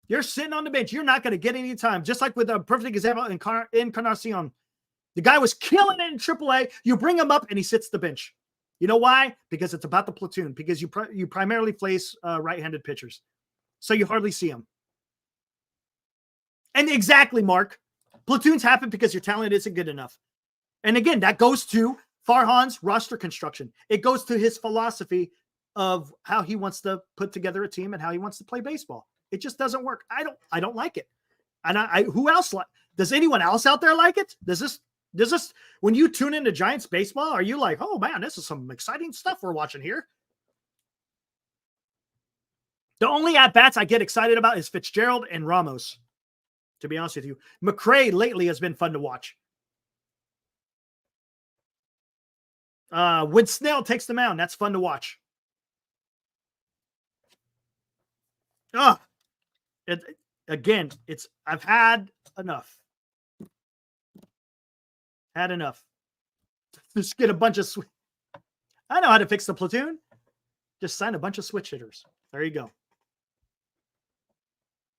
B: You're sitting on the bench. You're not going to get any time. Just like with a perfect example in Encarnacion. The guy was killing it in AAA. You bring him up and he sits the bench. You know why? Because it's about the platoon. Because you primarily face right-handed pitchers. So you hardly see them. And exactly, Mark. Platoons happen because your talent isn't good enough. And again, that goes to Farhan's roster construction. It goes to his philosophy of how he wants to put together a team and how he wants to play baseball. It just doesn't work. I don't like it. And who else does anyone else out there like it? Does this when you tune into Giants baseball, are you like, oh man, this is some exciting stuff we're watching here? The only at-bats I get excited about is Fitzgerald and Ramos, to be honest with you. McRae lately has been fun to watch. When Snell takes the mound, that's fun to watch. I've had enough. Had enough. Just get a bunch of I know how to fix the platoon. Just sign a bunch of switch hitters. There you go.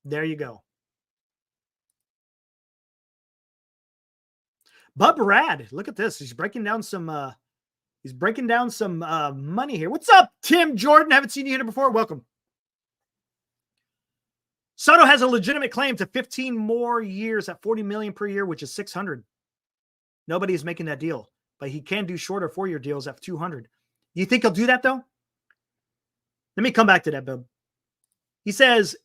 B: There you go. Bub Rad, look at this. He's breaking down some money here. What's up, Tim Jordan? Haven't seen you here before. Welcome. Soto has a legitimate claim to 15 more years at $40 million per year, which is $600. Nobody is making that deal, but he can do shorter 4-year deals at $200. You think he'll do that though? Let me come back to that, Bub. He says,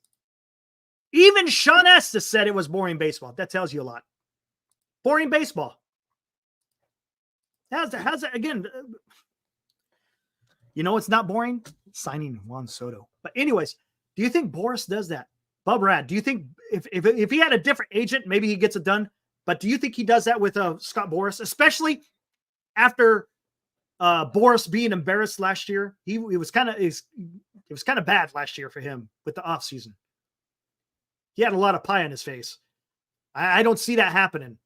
B: even Sean Estes said it was boring baseball. That tells you a lot. Boring baseball. How's that again? You know, it's not boring signing Juan Soto. But anyways, do you think Boris does that? Bub Rad, do you think if he had a different agent, maybe he gets it done? But do you think he does that with Scott Boras, especially after Boras being embarrassed last year? It was kind of bad last year for him with the offseason. He had a lot of pie on his face. I don't see that happening.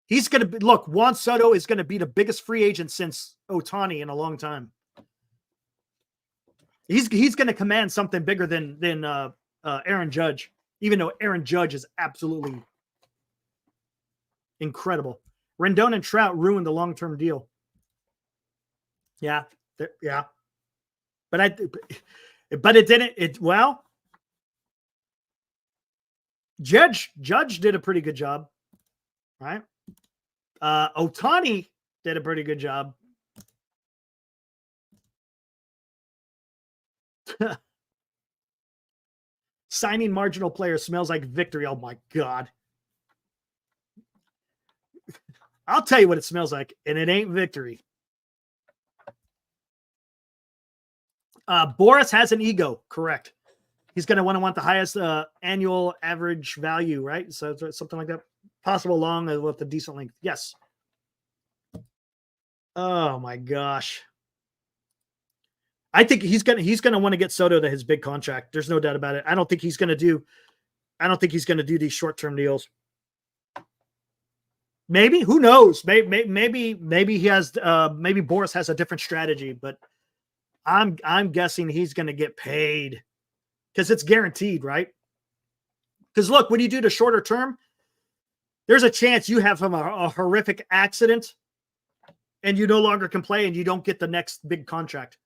B: He's going to look. Juan Soto is going to be the biggest free agent since Ohtani in a long time. He's going to command something bigger than Aaron Judge, even though Aaron Judge is absolutely incredible. Rendon and Trout ruined the long-term deal. Yeah. But it didn't. Judge did a pretty good job, right? Ohtani did a pretty good job. Signing marginal player smells like victory. Oh my God. I'll tell you what it smells like, and it ain't victory. Boris has an ego, correct. He's going to want the highest annual average value, right? So something like that. Possible long with a decent length. Yes. Oh my gosh. I think he's gonna want to get Soto to his big contract. There's no doubt about it. I don't think he's gonna do these short-term deals. Maybe, who knows? Maybe he has maybe Boris has a different strategy, but I'm guessing he's gonna get paid because it's guaranteed, right? Because look, when you do the shorter term, there's a chance you have a horrific accident and you no longer can play and you don't get the next big contract.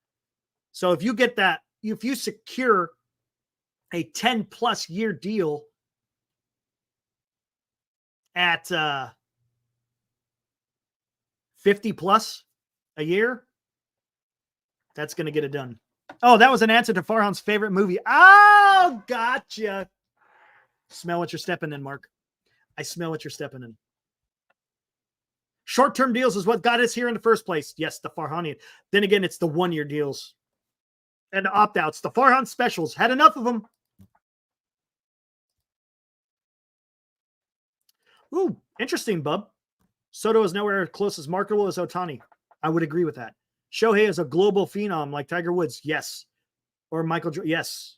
B: So if you get that, if you secure a 10+ year deal at 50+ a year, that's going to get it done. Oh, that was an answer to Farhan's favorite movie. Oh, gotcha. Smell what you're stepping in, Mark. I smell what you're stepping in. Short-term deals is what got us here in the first place. Yes, the Farhanian. Then again, it's the 1-year deals. And the opt-outs. The Farhan specials. Had enough of them. Ooh, interesting, bub. Soto is nowhere close as marketable as Ohtani. I would agree with that. Shohei is a global phenom like Tiger Woods. Yes. Or Michael. Yes.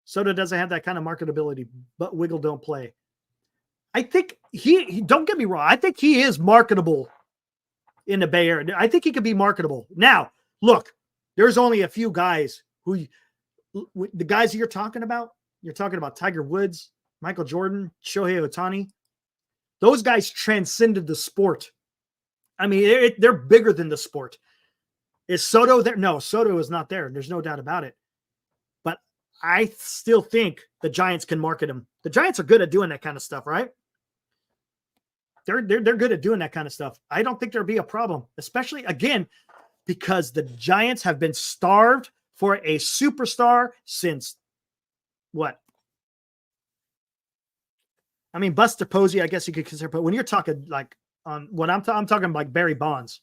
B: Soto doesn't have that kind of marketability, but Wiggle don't play. I think he don't get me wrong. I think he is marketable in the Bay Area. I think he could be marketable. Now, look, there's only a few guys who, the guys you're talking about Tiger Woods, Michael Jordan, Shohei Ohtani. Those guys transcended the sport. I mean, they're bigger than the sport. Is Soto there? No, Soto is not there. There's no doubt about it. But I still think the Giants can market him. The Giants are good at doing that kind of stuff, right? They're good at doing that kind of stuff. I don't think there'll be a problem, especially, again, because the Giants have been starved for a superstar since what? I mean, Buster Posey, I guess you could consider, but when you're talking like on what I'm talking like Barry Bonds.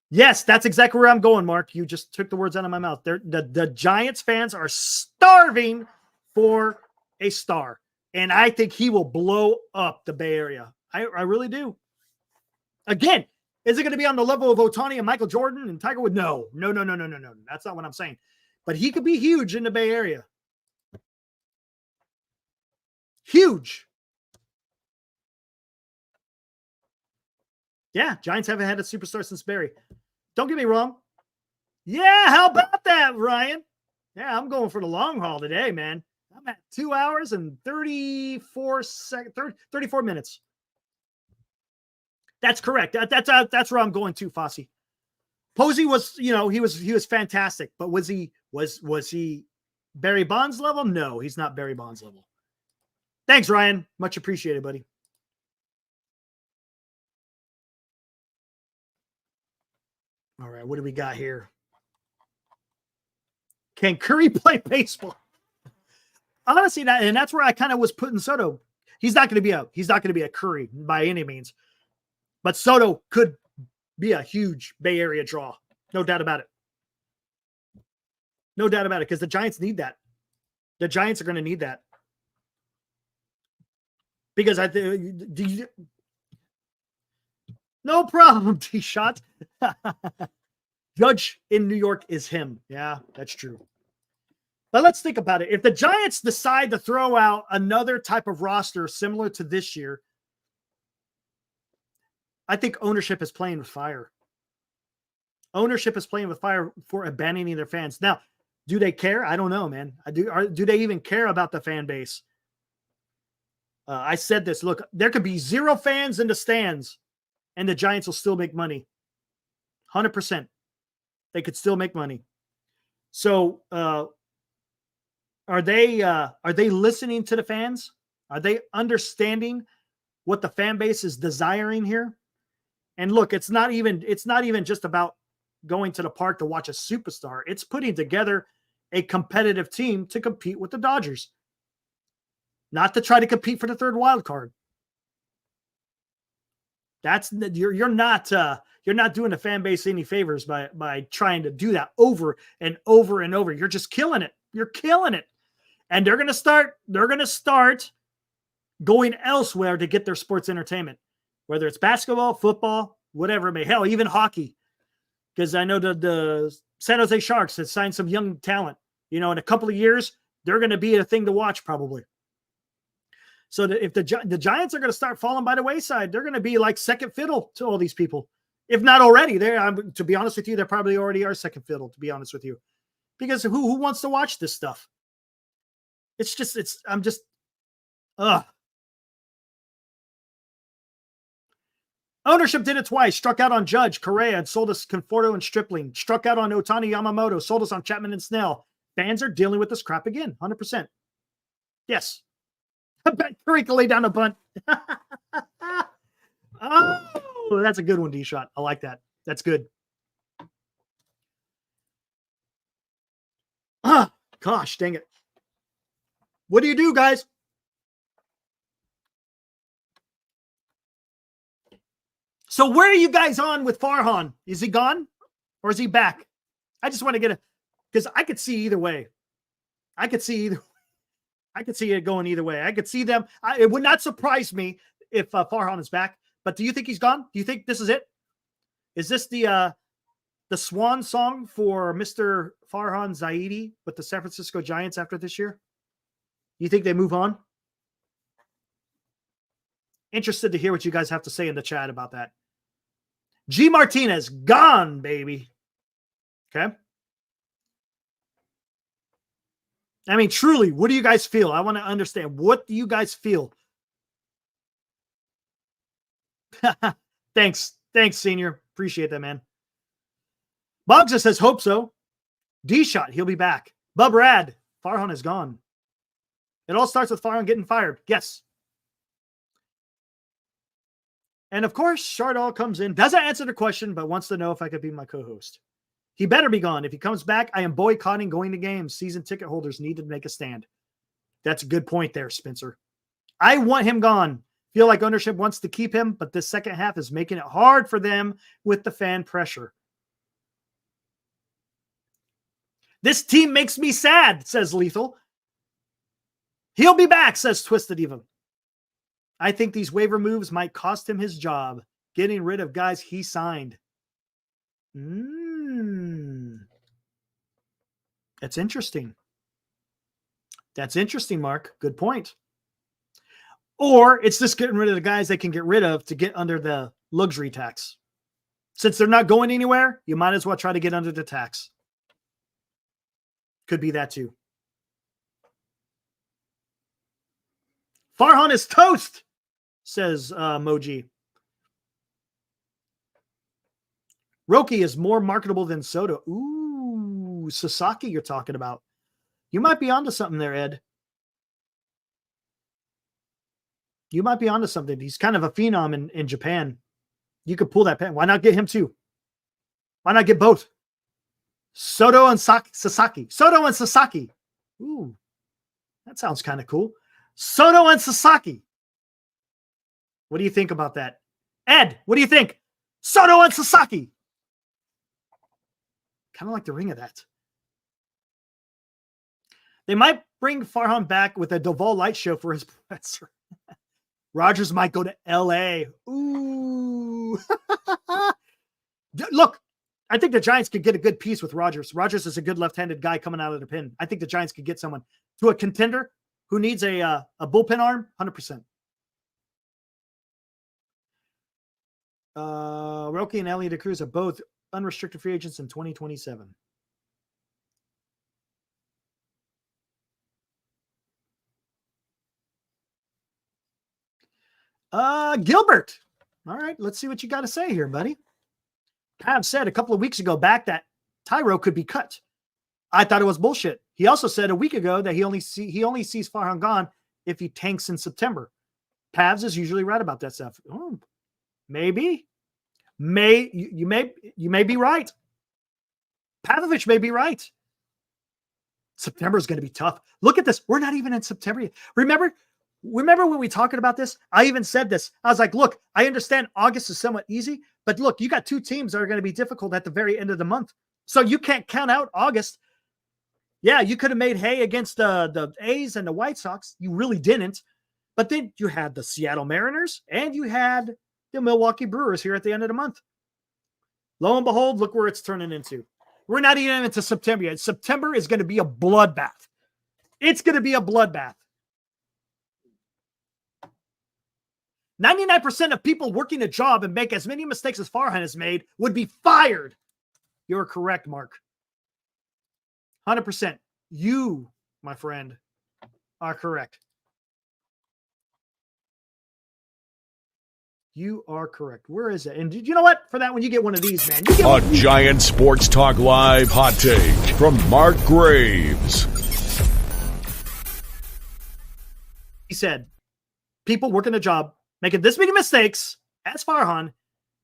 B: Yes, that's exactly where I'm going, Mark. You just took the words out of my mouth. The Giants fans are starving for a star, and I think he will blow up the Bay Area. I really do. Again, is it going to be on the level of Ohtani and Michael Jordan and Tiger Woods? No. That's not what I'm saying. But he could be huge in the Bay Area. Huge. Yeah, Giants haven't had a superstar since Barry. Don't get me wrong. Yeah, how about that, Ryan? Yeah, I'm going for the long haul today, man. I'm at 2 hours and 34 minutes. That's correct. That's where I'm going to, Fossey. Posey was, he was fantastic, but was he Barry Bonds level? No, he's not Barry Bonds level. Thanks, Ryan. Much appreciated, buddy. All right, what do we got here? Can Curry play baseball? Honestly, that's where I kind of was putting Soto. He's not going to be a Curry by any means, but Soto could be a huge Bay Area draw. No doubt about it. No doubt about it, because the Giants need that. The Giants are going to need that. Because no problem, T-Shot. Judge in New York is him. Yeah, that's true. But let's think about it. If the Giants decide to throw out another type of roster similar to this year, I think ownership is playing with fire. Ownership is playing with fire for abandoning their fans. Now, do they care? I don't know, man. Do they even care about the fan base? I said this. Look, there could be 0 fans in the stands, and the Giants will still make money. 100%. They could still make money. So Are they listening to the fans? Are they understanding what the fan base is desiring here? And look, it's not even just about going to the park to watch a superstar. It's putting together a competitive team to compete with the Dodgers, not to try to compete for the third wild card. You're not doing the fan base any favors by trying to do that over and over and over. You're just killing it. You're killing it. And they're going to start going elsewhere to get their sports entertainment, whether it's basketball, football, whatever it may, hell, even hockey. Because I know the San Jose Sharks have signed some young talent. In a couple of years, they're going to be a thing to watch probably. So if the Giants are going to start falling by the wayside, they're going to be like second fiddle to all these people. If not already, to be honest with you, they probably already are second fiddle, to be honest with you. Because who wants to watch this stuff? Ownership did it twice. Struck out on Judge, Correa, and sold us Conforto and Stripling. Struck out on Otani Yamamoto. Sold us on Chapman and Snell. Fans are dealing with this crap again. 100%. Yes. I bet Curry can lay down a bunt. Oh, that's a good one, D-Shot. I like that. That's good. Gosh, dang it. What do you do, guys? So where are you guys on with Farhan? Is he gone or is he back? I just want to get because I could see either way. I could see it going either way. I could see them. It would not surprise me if Farhan is back. But do you think he's gone? Do you think this is it? Is this the swan song for Mr. Farhan Zaidi with the San Francisco Giants after this year? You think they move on? Interested to hear what you guys have to say in the chat about that. G. Martinez, gone, baby. Okay. I mean, truly, what do you guys feel? I want to understand. What do you guys feel? Thanks, Senior. Appreciate that, man. Boggs says, hope so. D-Shot, he'll be back. Bub Rad, Farhan is gone. It all starts with Farhan getting fired. Yes. And of course, Chardall comes in, doesn't answer the question, but wants to know if I could be my co-host. He better be gone. If he comes back, I am boycotting going to games. Season ticket holders need to make a stand. That's a good point there, Spencer. I want him gone. Feel like ownership wants to keep him, but this second half is making it hard for them with the fan pressure. This team makes me sad, says Lethal. He'll be back, says Twisted Diva. I think these waiver moves might cost him his job, getting rid of guys he signed. That's interesting. That's interesting, Mark. Good point. Or it's just getting rid of the guys they can get rid of to get under the luxury tax. Since they're not going anywhere, you might as well try to get under the tax. Could be that too. Farhan is toast, says Moji. Roki is more marketable than Soto. Ooh, Sasaki you're talking about. You might be onto something there, Ed. You might be onto something. He's kind of a phenom in Japan. You could pull that pen. Why not get him too? Why not get both? Soto and Sasaki. Soto and Sasaki. Ooh, that sounds kind of cool. Soto and Sasaki. What do you think about that? Ed, what do you think? Soto and Sasaki. Kind of like the ring of that. They might bring Farhan back with a Doval light show for his professor. Rogers might go to LA. Ooh. Look, I think the Giants could get a good piece with Rogers. Rogers is a good left-handed guy coming out of the pin. I think the Giants could get someone to a contender who needs a bullpen arm, 100%. Roki and Elliot Cruz are both unrestricted free agents in 2027. Gilbert. All right, let's see what you got to say here, buddy. Pav said a couple of weeks ago back that Tyro could be cut. I thought it was bullshit. He also said a week ago that he only sees Farhan gone if he tanks in September. Pavs is usually right about that stuff. Oh, maybe. You may be right. Pavlovich may be right. September is going to be tough. Look at this. We're not even in September yet. Remember when we talking about this? I even said this. I was like, look, I understand August is somewhat easy, but look, you got 2 teams that are going to be difficult at the very end of the month. So you can't count out August. Yeah, you could have made hay against the A's and the White Sox. You really didn't. But then you had the Seattle Mariners and you had the Milwaukee Brewers here at the end of the month. Lo and behold, look where it's turning into. We're not even into September yet. September is going to be a bloodbath. It's going to be a bloodbath. 99% of people working a job and make as many mistakes as Farhan has made would be fired. You're correct, Mark. 100%. You, my friend, are correct. You are correct. Where is it? And you know what? For that one, you get one of these, man. You get
A: A Giant Sports Talk Live hot take from Mark Graves.
B: He said, people working a job, making this many mistakes, as Farhan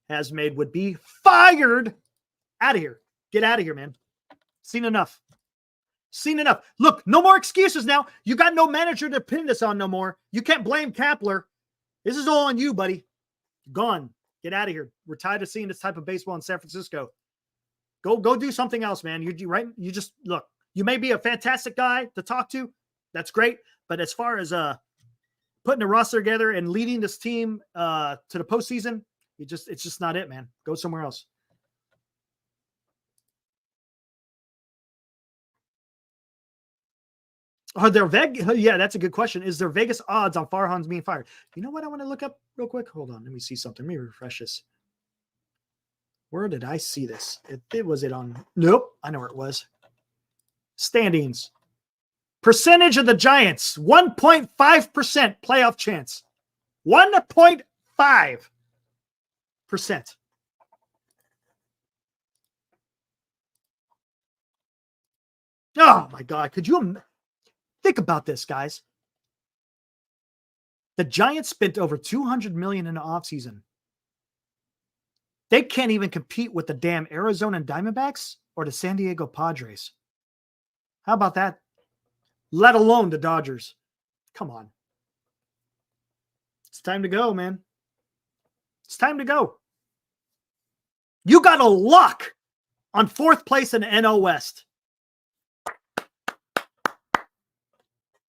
B: has made, would be fired. Out of here. Get out of here, man. Seen enough. Seen enough. Look, no more excuses now. You got no manager to pin this on no more. You can't blame Kapler. This is all on you, buddy. Gone. Get out of here. We're tired of seeing this type of baseball in San Francisco. Go do something else, man. You right? You just look. You may be a fantastic guy to talk to. That's great. But as far as putting a roster together and leading this team to the postseason, it's just not it, man. Go somewhere else. Are there Yeah, that's a good question. Is there Vegas odds on Farhan's being fired? You know what I want to look up real quick? Hold on. Let me see something. Let me refresh this. Where did I see this? Was it on? Nope. I know where it was. Standings. Percentage of the Giants. 1.5% playoff chance. 1.5%. Oh, my God. Could you think about this, guys? The Giants spent over $200 million in the offseason. They can't even compete with the damn Arizona Diamondbacks or the San Diego Padres. How about that? Let alone the Dodgers. Come on. It's time to go, man. It's time to go. You got a lock on 4th place in the NL West.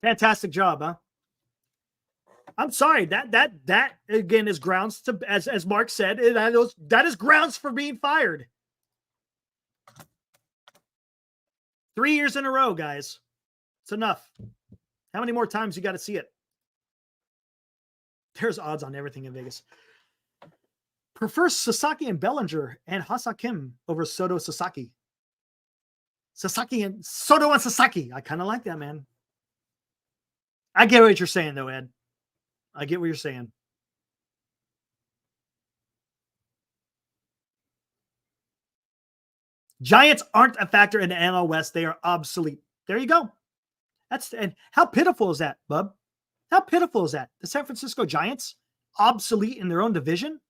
B: Fantastic job, huh? I'm sorry. That again is grounds to, as Mark said, that is grounds for being fired. 3 years in a row, guys. It's enough. How many more times you got to see it? There's odds on everything in Vegas. Prefers Sasaki and Bellinger and Hasakim over Soto Sasaki. Sasaki and Soto and Sasaki. I kind of like that, man. I get what you're saying, though, Ed. I get what you're saying. Giants aren't a factor in the NL West. They are obsolete. There you go. And how pitiful is that, bub? How pitiful is that? The San Francisco Giants obsolete in their own division?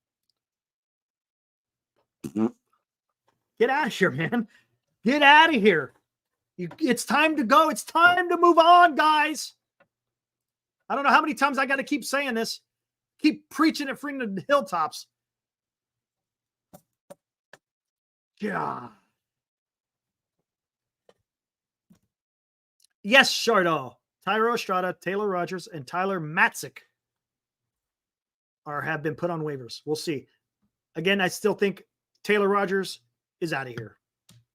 B: Get out of here, man. Get out of here. It's time to go. It's time to move on, guys. I don't know how many times I got to keep saying this. Keep preaching it from the hilltops. Yeah. Yes, Chardall. Tyro Estrada, Taylor Rogers, and Tyler Matzik have been put on waivers. We'll see. Again, I still think Taylor Rogers is out of here.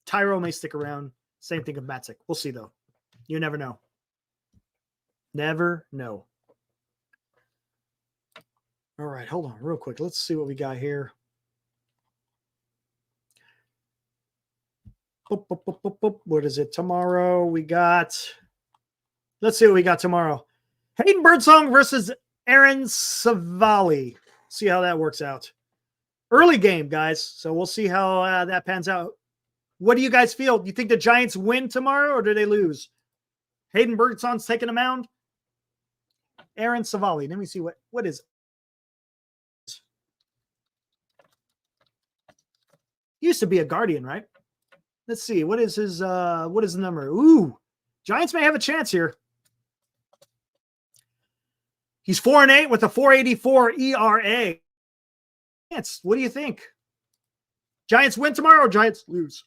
B: Tyro may stick around. Same thing with Matzik. We'll see, though. You never know. Never know. All right, hold on real quick. Let's see what we got here. What is it? Tomorrow we got... Let's see what we got tomorrow. Hayden Birdsong versus Aaron Savali. See how that works out. Early game, guys. So we'll see how that pans out. What do you guys feel? Do you think the Giants win tomorrow or do they lose? Hayden Birdsong's taking a mound. Aaron Savali. Let me see what is. Used to be a Guardian, right? Let's see. What is his what is the number? Ooh. Giants may have a chance here. He's 4-8 with a 4.84 ERA. What do you think? Giants win tomorrow or Giants lose?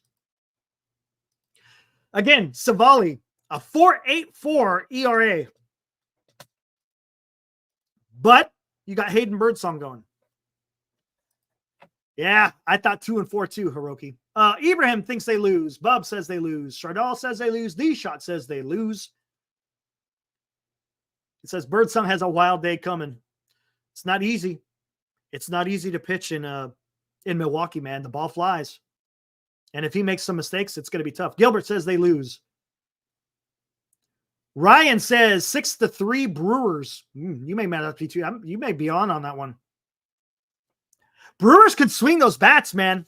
B: Again, Savali, a 4.84 ERA. But you got Hayden Birdsong going. Yeah, I thought 2 and 4 too, Hiroki. Ibrahim thinks they lose. Bub says they lose. Shardal says they lose. D-Shot says they lose. It says Birdsong has a wild day coming. It's not easy. It's not easy to pitch in Milwaukee, man. The ball flies. And if he makes some mistakes, it's going to be tough. Gilbert says they lose. Ryan says 6-3 Brewers. You may not be too. You may be on that one. Brewers could swing those bats, man.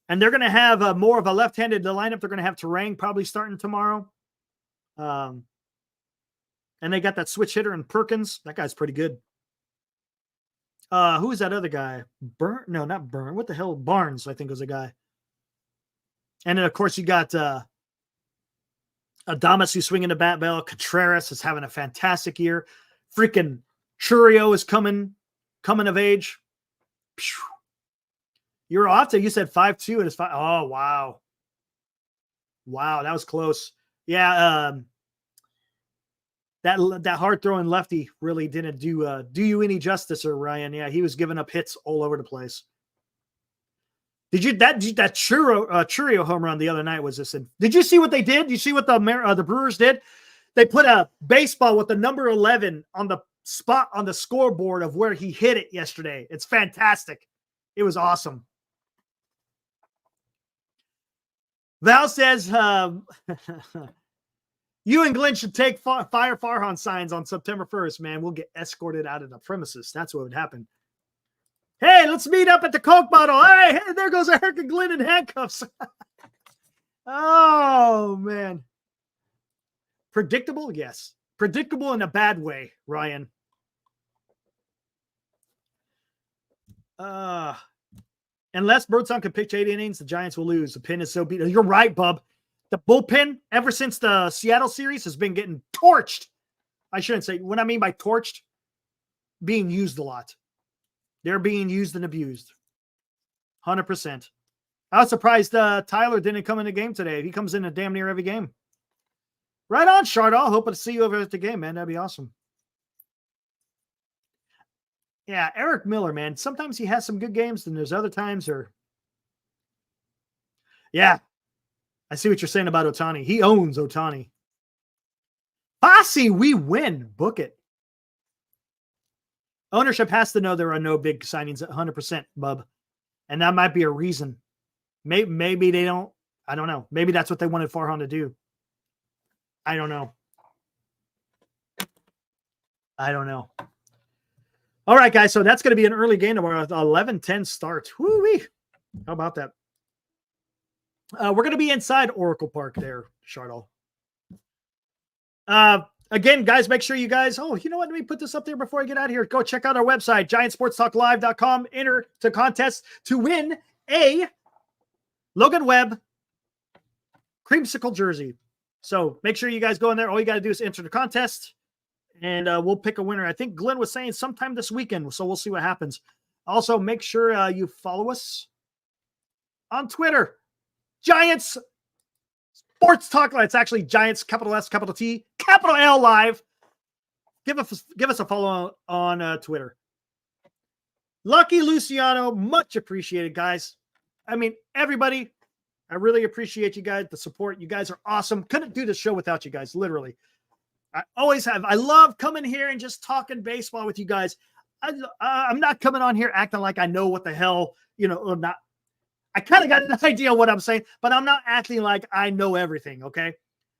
B: And they're going to have more of a left-handed lineup. They're going to have Terang probably starting tomorrow. And they got that switch hitter in Perkins. That guy's pretty good. Who is that other guy? Burn? No, not Burn. What the hell? Barnes, I think, was a guy. And then, of course, you got Adames who's swinging the bat bell. Contreras is having a fantastic year. Freaking Churio is coming of age. You're off to, you said 5-2 and it's 5. Oh, wow. Wow, that was close. Yeah, that hard throwing lefty really didn't do you any justice, or Ryan. Yeah, he was giving up hits all over the place. That Churio home run the other night was this? Did you see what they did? Did you see what the Brewers did? They put a baseball with the number 11 on the spot on the scoreboard of where he hit it yesterday. It's fantastic. It was awesome. Val says you and Glenn should take Fire Farhan signs on September 1st, man. We'll get escorted out of the premises. That's what would happen. Hey, let's meet up at the Coke bottle. All right, hey, there goes Eric and Glenn in handcuffs. Oh, man. Predictable? Yes. Predictable in a bad way, Ryan. Unless Birdsong can pitch 8 innings, the Giants will lose. The pin is so beat. You're right, Bub. The bullpen, ever since the Seattle series, has been getting torched. I shouldn't say, what I mean by torched, being used a lot. They're being used and abused. 100%. I was surprised Tyler didn't come in the game today. He comes in a damn near every game. Right on, Shardal. Hoping to see you over at the game, man. That'd be awesome. Yeah, Eric Miller, man. Sometimes he has some good games, and there's other times yeah. I see what you're saying about Ohtani. He owns Ohtani. Posse, we win. Book it. Ownership has to know there are no big signings at 100%, Bub. And that might be a reason. Maybe they don't. I don't know. Maybe that's what they wanted Farhan to do. I don't know. All right, guys. So that's going to be an early game tomorrow. 11:10 start. Woo-wee. How about that? We're going to be inside Oracle Park there, Shardal. Again, guys, make sure you guys, you know what? Let me put this up there before I get out of here. Go check out our website, giantsportstalklive.com. Enter to contest to win a Logan Webb creamsicle jersey. So make sure you guys go in there. All you got to do is enter the contest, and we'll pick a winner. I think Glenn was saying sometime this weekend, so we'll see what happens. Also, make sure you follow us on Twitter. Giants Sports Talk Live. It's actually Giants, capital S, capital T, capital L Live. Give us a follow on Twitter. Lucky Luciano, much appreciated, guys. I mean, everybody, I really appreciate you guys, the support. You guys are awesome. Couldn't do the show without you guys, literally. I always have. I love coming here and just talking baseball with you guys. I'm not coming on here acting like I know what the hell, or not. I kind of got an idea of what I'm saying, but I'm not acting like I know everything, okay?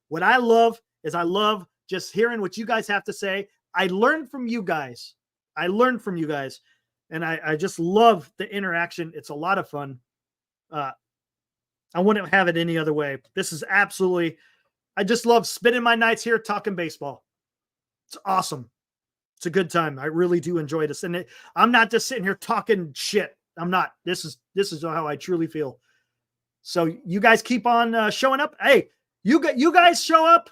B: What I love is I love just hearing what you guys have to say. I learned from you guys. And I just love the interaction. It's a lot of fun. I wouldn't have it any other way. This is absolutely, I just love spending my nights here talking baseball. It's awesome. It's a good time. I really do enjoy this. And I'm not just sitting here talking shit. I'm not. This is how I truly feel. So you guys keep on showing up. Hey, you guys show up.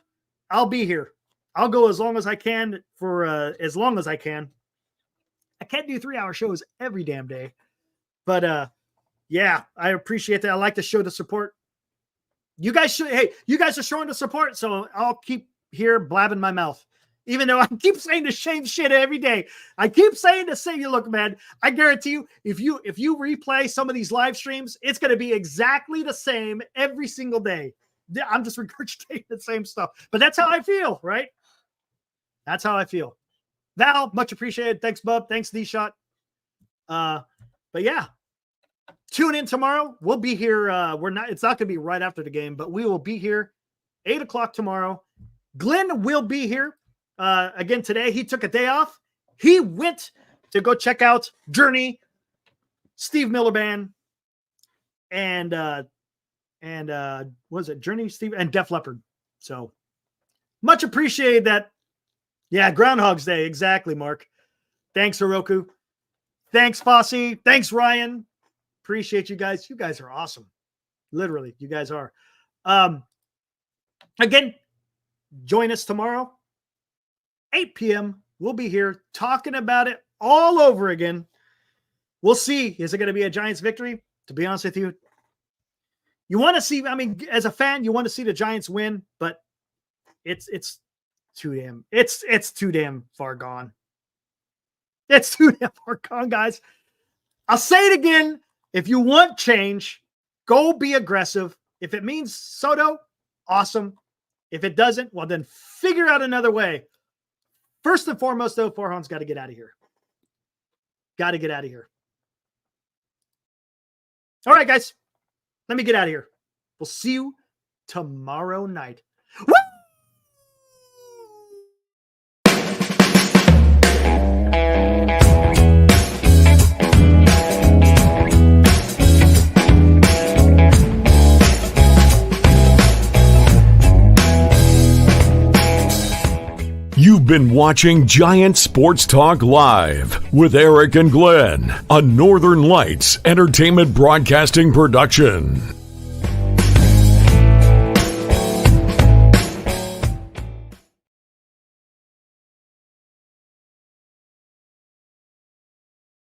B: I'll be here. I'll go as long as I can for as long as I can. I can't do 3-hour shows every damn day. But yeah, I appreciate that. I like to show the support. You guys are showing the support, so I'll keep here blabbing my mouth. Even though I keep saying the same shit every day. I keep saying the same. Look, man, I guarantee you, if you replay some of these live streams, it's going to be exactly the same every single day. I'm just regurgitating the same stuff. But that's how I feel, right? That's how I feel. Val, much appreciated. Thanks, Bub. Thanks, D-Shot. But yeah, tune in tomorrow. We'll be here. It's not going to be right after the game, but we will be here 8 o'clock tomorrow. Glenn will be here. Again today, he took a day off. He went to go check out Journey, Steve Miller Band, and what was it? Journey, Steve, and Def Leppard. So much appreciated that. Yeah, Groundhog's Day. Exactly, Mark. Thanks, Hiroku. Thanks, Fosse. Thanks, Ryan. Appreciate you guys. You guys are awesome. Literally, you guys are. Again, join us tomorrow. 8 p.m. We'll be here talking about it all over again. We'll see. Is it going to be a Giants victory? To be honest with you, you want to see, as a fan, you want to see the Giants win, but it's too damn far gone. It's too damn far gone, guys. I'll say it again. If you want change, go be aggressive. If it means Soto, awesome. If it doesn't, well, then figure out another way. First and foremost, though, Farhan's got to get out of here. Got to get out of here. All right, guys. Let me get out of here. We'll see you tomorrow night. Woo!
A: You've been watching Giant Sports Talk Live with Eric and Glenn, a Northern Lights Entertainment Broadcasting production.